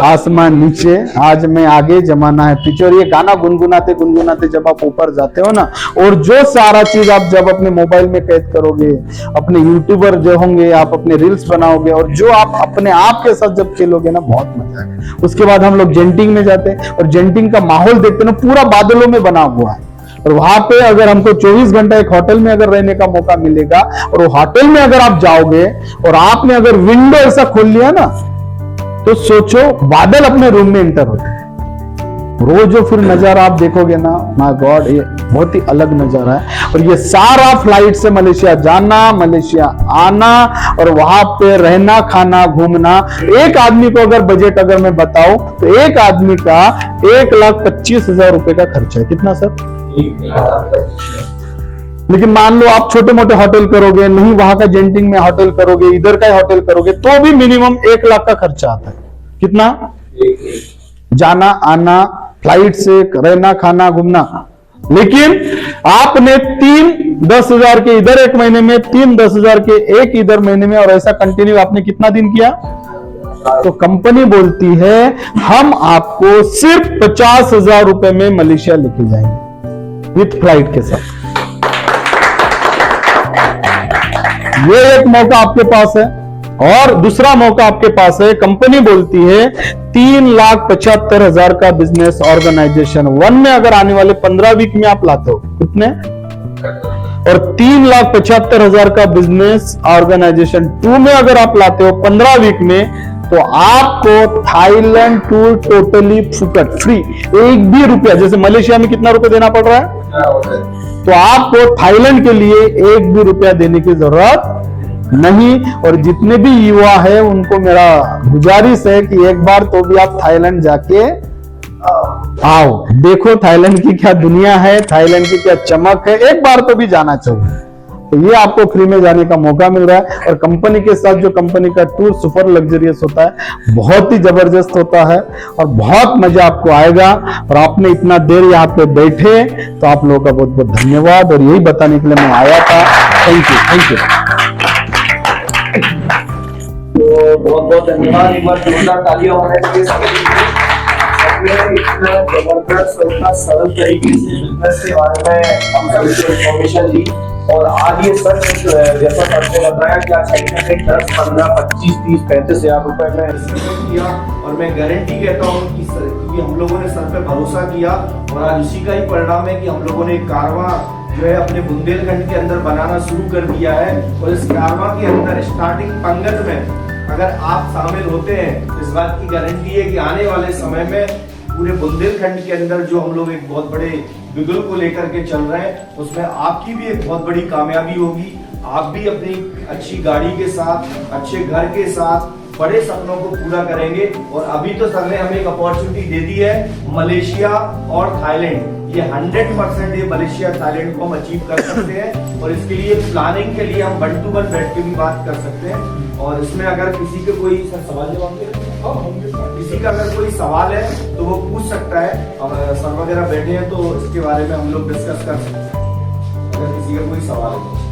B: आसमान नीचे, आज मैं आगे, जमाना है पीछे। और ये गाना गुनगुनाते गुनगुनाते जब आप ऊपर जाते हो ना, और जो सारा चीज आप जब अपने मोबाइल में कैद करोगे, अपने यूट्यूबर जो होंगे, आप अपने रील्स बनाओगे, और जो आप अपने आप के साथ जब खेलोगे ना, बहुत मजा आएगा। उसके बाद हम लोग जेंटिंग में जाते हैं, और जेंटिंग का माहौल देखते ना, पूरा बादलों में बना हुआ है। और वहां पे अगर हमको 24 घंटा एक होटल में अगर रहने का मौका मिलेगा, और वो होटल में अगर आप जाओगे और आपने अगर विंडो ऐसा खोल लिया ना, तो सोचो बादल अपने रूम में एंटर होते हैं। रोज जो फिर नजारा आप देखोगे ना, माय गॉड, ये बहुत ही अलग नजारा है। और ये सारा फ्लाइट से मलेशिया जाना, मलेशिया आना, और वहां पे रहना, खाना, घूमना। एक आदमी को अगर बजट अगर मैं बताऊं तो एक आदमी का 1,25,000 रुपए का खर्चा है। कितना सर? 1,25,000। लेकिन मान लो आप छोटे मोटे होटल करोगे, नहीं वहां का जेंटिंग में होटल करोगे, इधर का होटल करोगे, तो भी मिनिमम 1 लाख का खर्चा आता है। कितना? जाना आना, फ्लाइट से, रहना खाना घूमना। लेकिन आपने 3-10,000 के इधर एक महीने में, 3-10,000 के एक इधर महीने में, और ऐसा कंटिन्यू आपने कितना दिन किया? तो कंपनी बोलती है हम आपको सिर्फ 50,000 रुपए में मलेशिया लेके जाएंगे विथ फ्लाइट के साथ। ये एक मौका आपके पास है, और दूसरा मौका आपके पास है, कंपनी बोलती है 3,75,000 का बिजनेस ऑर्गेनाइजेशन 1 में अगर आने वाले 15 वीक में आप लाते हो, कितने? और 3,75,000 का बिजनेस ऑर्गेनाइजेशन 2 में अगर आप लाते हो 15 वीक में, तो आपको थाईलैंड टूर टोटली फुकट, फ्री। एक भी रुपया, जैसे मलेशिया में कितना रुपया देना पड़ रहा है, तो आपको थाईलैंड के लिए एक भी रुपया देने की जरूरत नहीं। और जितने भी युवा है उनको मेरा गुजारिश है कि एक बार तो भी आप थाईलैंड जाके आओ, देखो थाईलैंड की क्या दुनिया है, थाईलैंड की क्या चमक है, एक बार तो भी जाना चाहिए। तो ये आपको फ्री में जाने का मौका मिल रहा है, और कंपनी के साथ जो कंपनी का टूर सुपर लग्जरियस होता है, बहुत ही जबरदस्त होता है, और बहुत मजा आपको आएगा। और आपने इतना देर यहाँ पे बैठे, तो आप लोगों का बहुत बहुत धन्यवाद, और यही बताने के लिए मैं आया था। Thank you, thank you.
C: तो बहुत बहुत धन्यवाद, एक बार जोरदार तालियां होने चाहिए। इतना जबरदस्त और इतना सरल तरीके से बिजनेस के बारे में हम सभी को इन्फॉर्मेशन दी, और आज ये सच जैसा सर ने बताया कि आज कहीं ना कहीं 10, 15, 25, 30, 35,000 रुपए में किया। और मैं गारंटी कहता हूँ कि हम लोगों ने सर पे भरोसा किया, और आज उसी का ही परिणाम है कि हम लोगों ने एक कारवां जो है अपने बुंदेलखंड के अंदर बनाना शुरू कर दिया है। और इस कारवां के अंदर स्टार्टिंग पंगत में अगर आप शामिल होते हैं, इस बात की गारंटी है कि आने वाले समय में पूरे बुंदेलखंड के अंदर जो हम लोग एक बहुत बड़े बिगुल को लेकर के चल रहे हैं, उसमें आपकी भी एक बहुत बड़ी कामयाबी होगी। आप भी अपनी अच्छी गाड़ी के साथ, अच्छे घर के साथ बड़े सपनों को पूरा करेंगे। और अभी तो सर ने हमें एक अपॉर्चुनिटी दे दी है, मलेशिया और थाईलैंड,
A: ये 100% ये मलेशिया थाईलैंड को हम अचीव कर सकते हैं। और इसके लिए प्लानिंग के लिए हम 1 to 1 बैठ के भी बात कर सकते हैं। और इसमें अगर किसी के कोई सवाल जवाब किसी का अगर कोई सवाल है तो वो पूछ सकता है। सर वगैरह बैठे हैं तो इसके बारे में हम लोग डिस्कस कर सकते हैं अगर किसी का कोई सवाल है।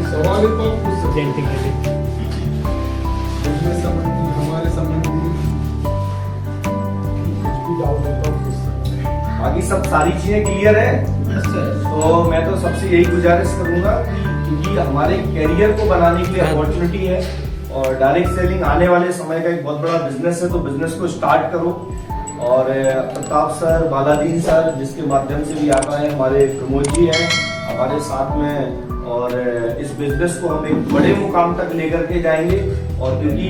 B: सवाल है तो पूछ सकते हैं। बिजनेस संबंधी, हमारे संबंधी कुछ भी डाउट है तो पूछ सकते हैं।
A: बाकी सब सारी चीजें क्लियर है। तो मैं तो सबसे यही गुजारिश करूंगा कि क्योंकि हमारे कैरियर को बनाने के लिए अपॉर्चुनिटी है और डायरेक्ट सेलिंग आने वाले समय का एक बहुत बड़ा बिजनेस है, तो बिजनेस को स्टार्ट करो। और प्रताप सर, बालादीन सर जिसके माध्यम से भी आता है, हमारे प्रमोद जी हैं हमारे साथ में, और इस बिजनेस को हम एक बड़े मुकाम तक लेकर के जाएंगे। और क्योंकि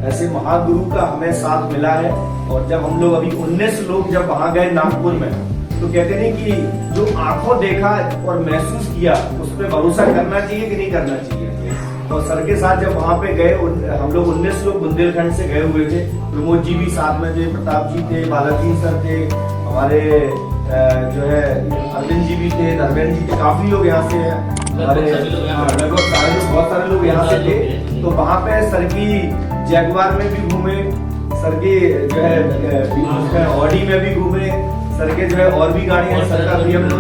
A: ऐसे महागुरु का हमें साथ मिला है, और जब हम लोग अभी 19 लोग जब वहां गए नागपुर में, तो कहते नहीं कि जो आंखों देखा और महसूस किया उस पर भरोसा करना चाहिए कि नहीं करना चाहिए। और सर के साथ जब वहां पे गए, हम लोग 19 लोग बुंदेलखंड से गए हुए थे। प्रमोद जी भी साथ में थे, प्रताप जी थे, बालाजी सर थे, हमारे जो है अरविंद जी भी थे, धर्मेंद्र जी थे, काफी लोग यहाँ से लगभग बहुत सारे लोग यहाँ से थे। तो वहाँ पे सर की जैगवार में भी घूमे, सर की जो है ऑडी में भी घूमे, सर के जो है और भी गाड़ियां, सर का BMW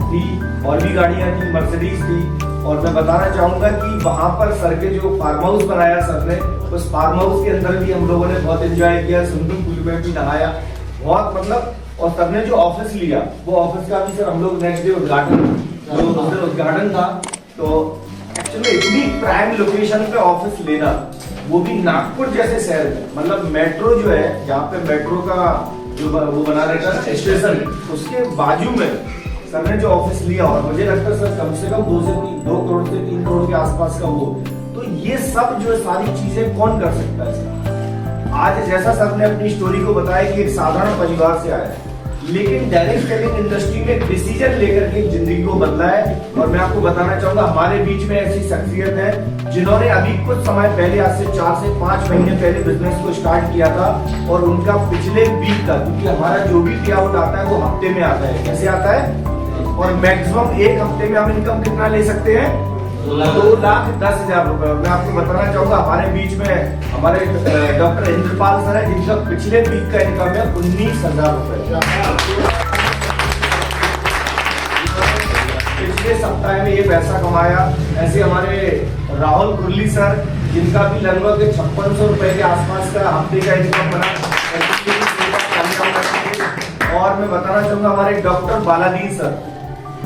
A: थी, और भी गाड़ियां थी, मर्सिडीज थी। और मैं बताना चाहूंगा कि वहां पर सर के जो फार्म हाउस बनाया सर ने, उस फार्म हाउस के अंदर भी हम लोगों ने बहुत एंजॉय किया, स्विमिंग पूल में भी नहाया बहुत, मतलब। और सर ने जो ऑफिस लिया, वो ऑफिस का भी सर हम लोग नेक्स्ट डे उद्घाटन था। तो एक्चुअली इतनी प्राइम लोकेशन पे ऑफिस लेना, वो भी नागपुर जैसे शहर में, मतलब मेट्रो जो है, जहाँ पे मेट्रो का जो वो बना रहेगा स्टेशन, उसके बाजू में सर ने जो ऑफिस लिया, और मुझे लगता है सर कम से कम 2 करोड़ से 3 करोड़ के आसपास का वो। तो ये सब जो सारी चीजें कौन कर सकता है सर? आज जैसा सर ने अपनी स्टोरी को बताया कि एक साधारण परिवार से आया है, लेकिन डायरेक्ट सेलिंग इंडस्ट्री में एक डिसीजन लेकर के जिंदगी को बदला है। और मैं आपको बताना चाहूंगा, हमारे बीच में ऐसी शख्सियत है जिन्होंने अभी कुछ समय पहले, आज से 4 से 5 महीने पहले बिजनेस को स्टार्ट किया था, और उनका पिछले वीक का, क्योंकि हमारा जो भी पे आउट आता है वो हफ्ते में आता है। कैसे आता है? और मैक्सिमम एक हफ्ते में हम इनकम कितना ले सकते हैं? 2,10,000 रुपए। मैं आपको बताना चाहूंगा, हमारे बीच में हमारे डॉक्टर इंद्रपाल सर है, जिनका पिछले वीक का इनकम है 19,000 रुपए। पिछले सप्ताह में ये पैसा कमाया। ऐसे हमारे राहुल कुर्ली सर, जिनका भी लगभग 5600 रुपए के आसपास का हफ्ते का इनकम बना। और मैं बताना चाहूंगा, हमारे डॉक्टर बालादीन सर,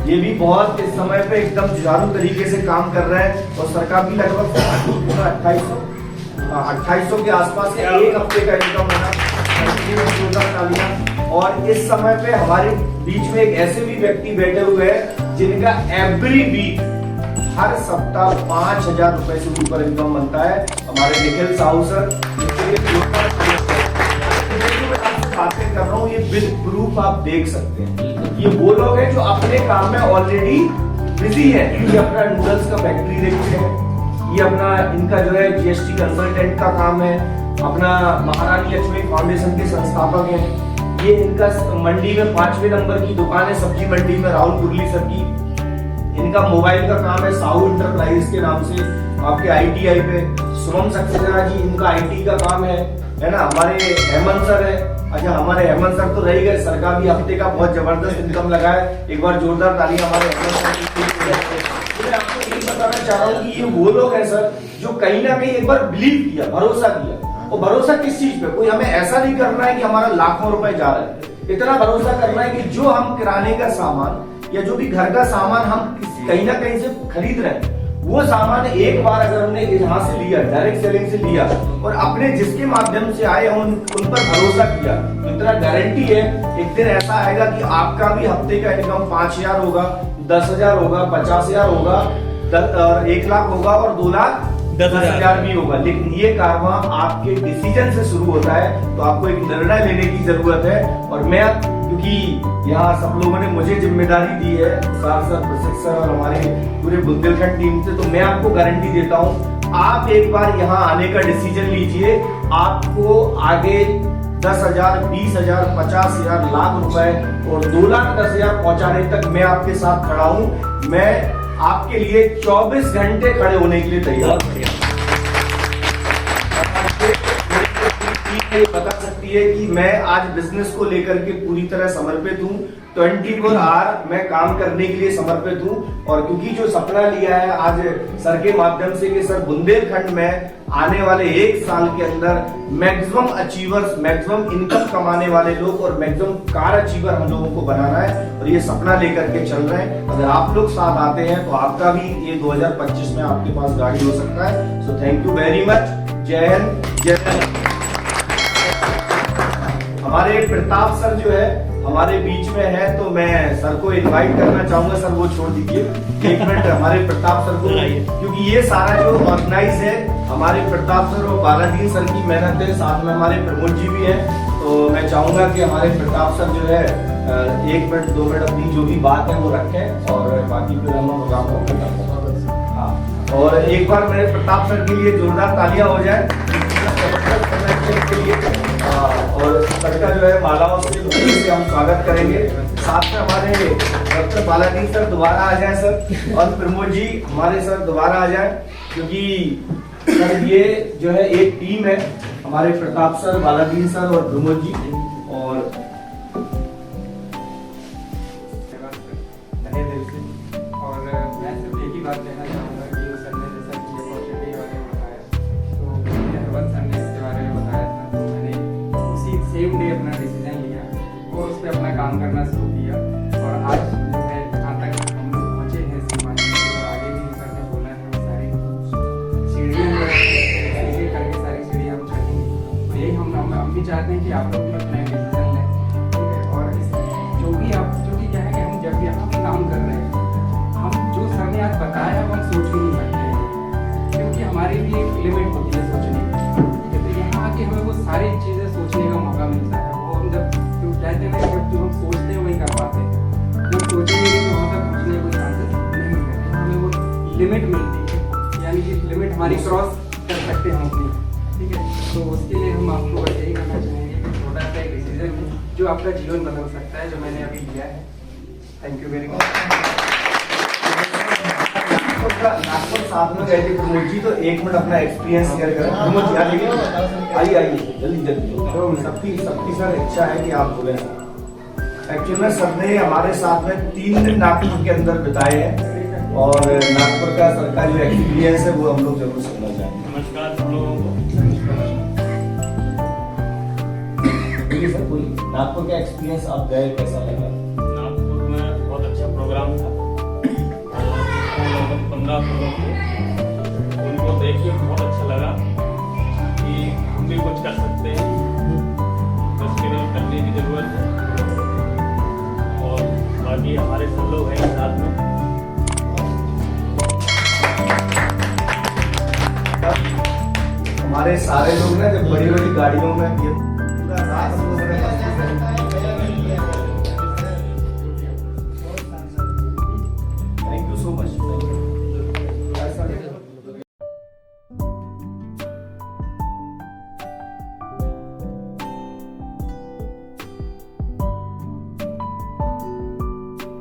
A: ये भी बहुत इस समय पे एकदम जुझारू तरीके से काम कर रहे हैं। और सरकार भी लगभग 2800 के आसपास एक हफ्ते का इनकम बना। और इस समय पे हमारे बीच में एक ऐसे भी व्यक्ति बैठे हुए हैं जिनका एवरी वीक, हर सप्ताह 5,000 रुपए से ऊपर इनकम बनता है। हमारे निखिल साहू सर, बातें कर रहा हूँ, ये विद प्रूफ आप देख सकते हैं। ये वो लोग हैं जो अपने काम में ऑलरेडी बिजी है। ये अपना नूडल्स का फैक्ट्री देखते हैं, ये अपना इनका जो है GST कंसल्टेंट का काम है, अपना महारानी लक्ष्मी फाउंडेशन के संस्थापक हैं। ये इनका मंडी में 5वें नंबर की दुकान है, सब्जी मंडी में, राहुल कुर्ली सर की। इनका मोबाइल का काम है साहू इंटरप्राइज के नाम से, आपके ITI पे। शुभम सक्सेना जी, इनका IT का काम है ना। हमारे हेमंत सर है। अच्छा, हमारे हेमंत सर तो रह गए, सर का भी हफ्ते का बहुत जबरदस्त इनकम लगा है। एक बार जोरदार तालियां हमारे हेमंत सर के लिए। मैं आपको यही बताना चाह रहा हूँ कि ये वो लोग हैं सर जो कहीं ना कहीं एक बार बिलीव किया, भरोसा किया। और भरोसा किस चीज पे? कोई हमें ऐसा नहीं करना है कि हमारा लाखों रुपए जा रहे हैं। इतना भरोसा करना है कि जो हम किराने का सामान या जो भी घर का सामान हम कहीं ना कहीं से खरीद रहे हैं, वो सामान एक बार अगर हमने यहाँ से लिया, डायरेक्ट सेलिंग से लिया, और अपने जिसके माध्यम से आए उन पर भरोसा किया, तो इतना गारंटी है एक दिन ऐसा आएगा कि आपका भी हफ्ते का इनकम 5,000 होगा, 10,000 होगा, 50,000 होगा, 1 लाख होगा, और 2,10,000 भी होगा। लेकिन ये कारवां आपके डिसीजन से शुरू होता है। तो आपको एक निर्णय लेने की जरूरत है। और मैं, क्योंकि यहाँ सब लोगों ने मुझे जिम्मेदारी दी है, सर, प्रशिक्षक सर और हमारे पूरे बुंदेलखंड टीम से, तो मैं आपको गारंटी देता हूँ, आप एक बार यहाँ आने का डिसीजन लीजिए, आपको आगे 10,000, 20,000, 50,000, लाख रुपए और 2,10,000 पहुंचाने तक मैं आपके साथ खड़ा हूं। मैं आपके लिए 24 घंटे खड़े होने के लिए तैयार हूं। बता सकती है कि मैं आज बिजनेस को लेकर के पूरी तरह समर्पित हूं। 24 आवर मैं काम करने के लिए समर्पित हूं। और क्योंकि जो सपना लिया है आज सर के माध्यम से कि सर बुंदेलखंड में आने वाले 1 साल के अंदर मैक्सिमम अचीवर्स, मैक्सिमम इनकम कमाने वाले लोग और मैक्सिमम कार अचीवर हम लोगों को बनाना है और ये सपना लेकर के चल रहे हैं। अगर आप लोग साथ आते हैं तो आपका भी ये 2025 में आपके पास गाड़ी हो सकता है। So thank you very much. जय हिंद, जय हिंद। हमारे प्रताप सर जो है हमारे बीच में है, तो मैं सर को इनवाइट करना चाहूंगा। सर वो छोड़ दीजिए 1 मिनट, हमारे प्रताप सर को, क्योंकि ये सारा जो ऑर्गेनाइज है हमारे प्रताप सर और बालादीन सर की मेहनत है, साथ में हमारे प्रमोद जी भी हैं। तो मैं चाहूंगा कि हमारे प्रताप सर जो है 1 मिनट 2 मिनट अपनी जो भी बात है वो रखें और बाकी फिर हम प्रोग्राम को खत्म करें। हाँ, और एक बार मेरे प्रताप सर के लिए जोरदार तालियां हो जाए के लिए। और सर का जो है मालाओं से हम स्वागत करेंगे। साथ में हमारे डॉक्टर बालादीन सर दोबारा आ जाए सर, और प्रमोद जी हमारे सर दोबारा आ जाए, क्योंकि सर ये जो है एक टीम है, हमारे प्रताप सर, बालादीन सर और प्रमोद जी। और
G: और मैं सिर्फ एक ही बात कहना चाहूँगा कि सर ने जैसा कि अपॉर्चुनिटी के बारे में बताया, तो हरवंश सर ने इसके बारे में बताया था, तो मैंने उसी सेम डे अपना डिसीजन लिया और उस पर अपना काम करना शुरू किया। और आज जो है जहाँ तक हम लोग पहुँचे हैं सीमा, और आगे भी सर ने बोला है वो सारी सीढ़ियाँ करके सारी सीढ़ियाँ हम चढ़ेंगे। तो यही हम भी चाहते हैं कि आप लोग भी अपना डिसीजन लें, ठीक है। और जो भी क्या है कि हम जब यहाँ पे काम कर रहे हैं, हम जो सर ने आज बताया वो हम सोच ही नहीं सकते हैं, क्योंकि हमारी भी एक लिमिट होती है सोचने की। तो यहाँ आके हमें वो सारी चीज़ें सोचने का मौका मिलता है। वो हम जब जो कहते हैं ना, जब जो हम सोचते हैं वही कर पाते हैं। जब सोचेंगे तो वहाँ तक पहुँचने के कोई चांसेस नहीं मिलते, हमें वो लिमिट मिलती है, यानी कि लिमिट हमारी क्रॉस कर सकते हैं हम अपनी, ठीक है। तो उसके लिए हम आपको बस यही करना चाहेंगे कि छोटा सा एक डिसीजन है जो आपका जीवन बदल सकता है, जो मैंने अभी लिया है। Thank you very much.
A: Nagpur साथ में गए थे प्रमोद जी, तो 1 मिनट अपना एक्सपीरियंस शेयर करें। प्रमोद जी आइए जल्दी जल्दी। सबकी सर इच्छा है कि आप बोले। एक्चुअली में सर ने हमारे साथ में 3 दिन नागपुर के अंदर बिताए हैं, और नागपुर का सर का जो एक्सपीरियंस है वो हम लोग जरूर सुनना चाहेंगे।
H: नमस्कार सब लोगों को।
A: सर बोलिए, नागपुर का एक्सपीरियंस आप गए, कैसा लगा?
H: नागपुर में बहुत अच्छा प्रोग्राम था, लगभग 15 लोग थे। उनको देख के बहुत अच्छा लगा कि हम भी कुछ कर सकते हैं, बस केवल करने की जरूरत है। और बाकी हमारे सब लोग हैं साथ में।
A: हमारे सारे लोग ना जब बड़ी बड़ी गाड़ियों में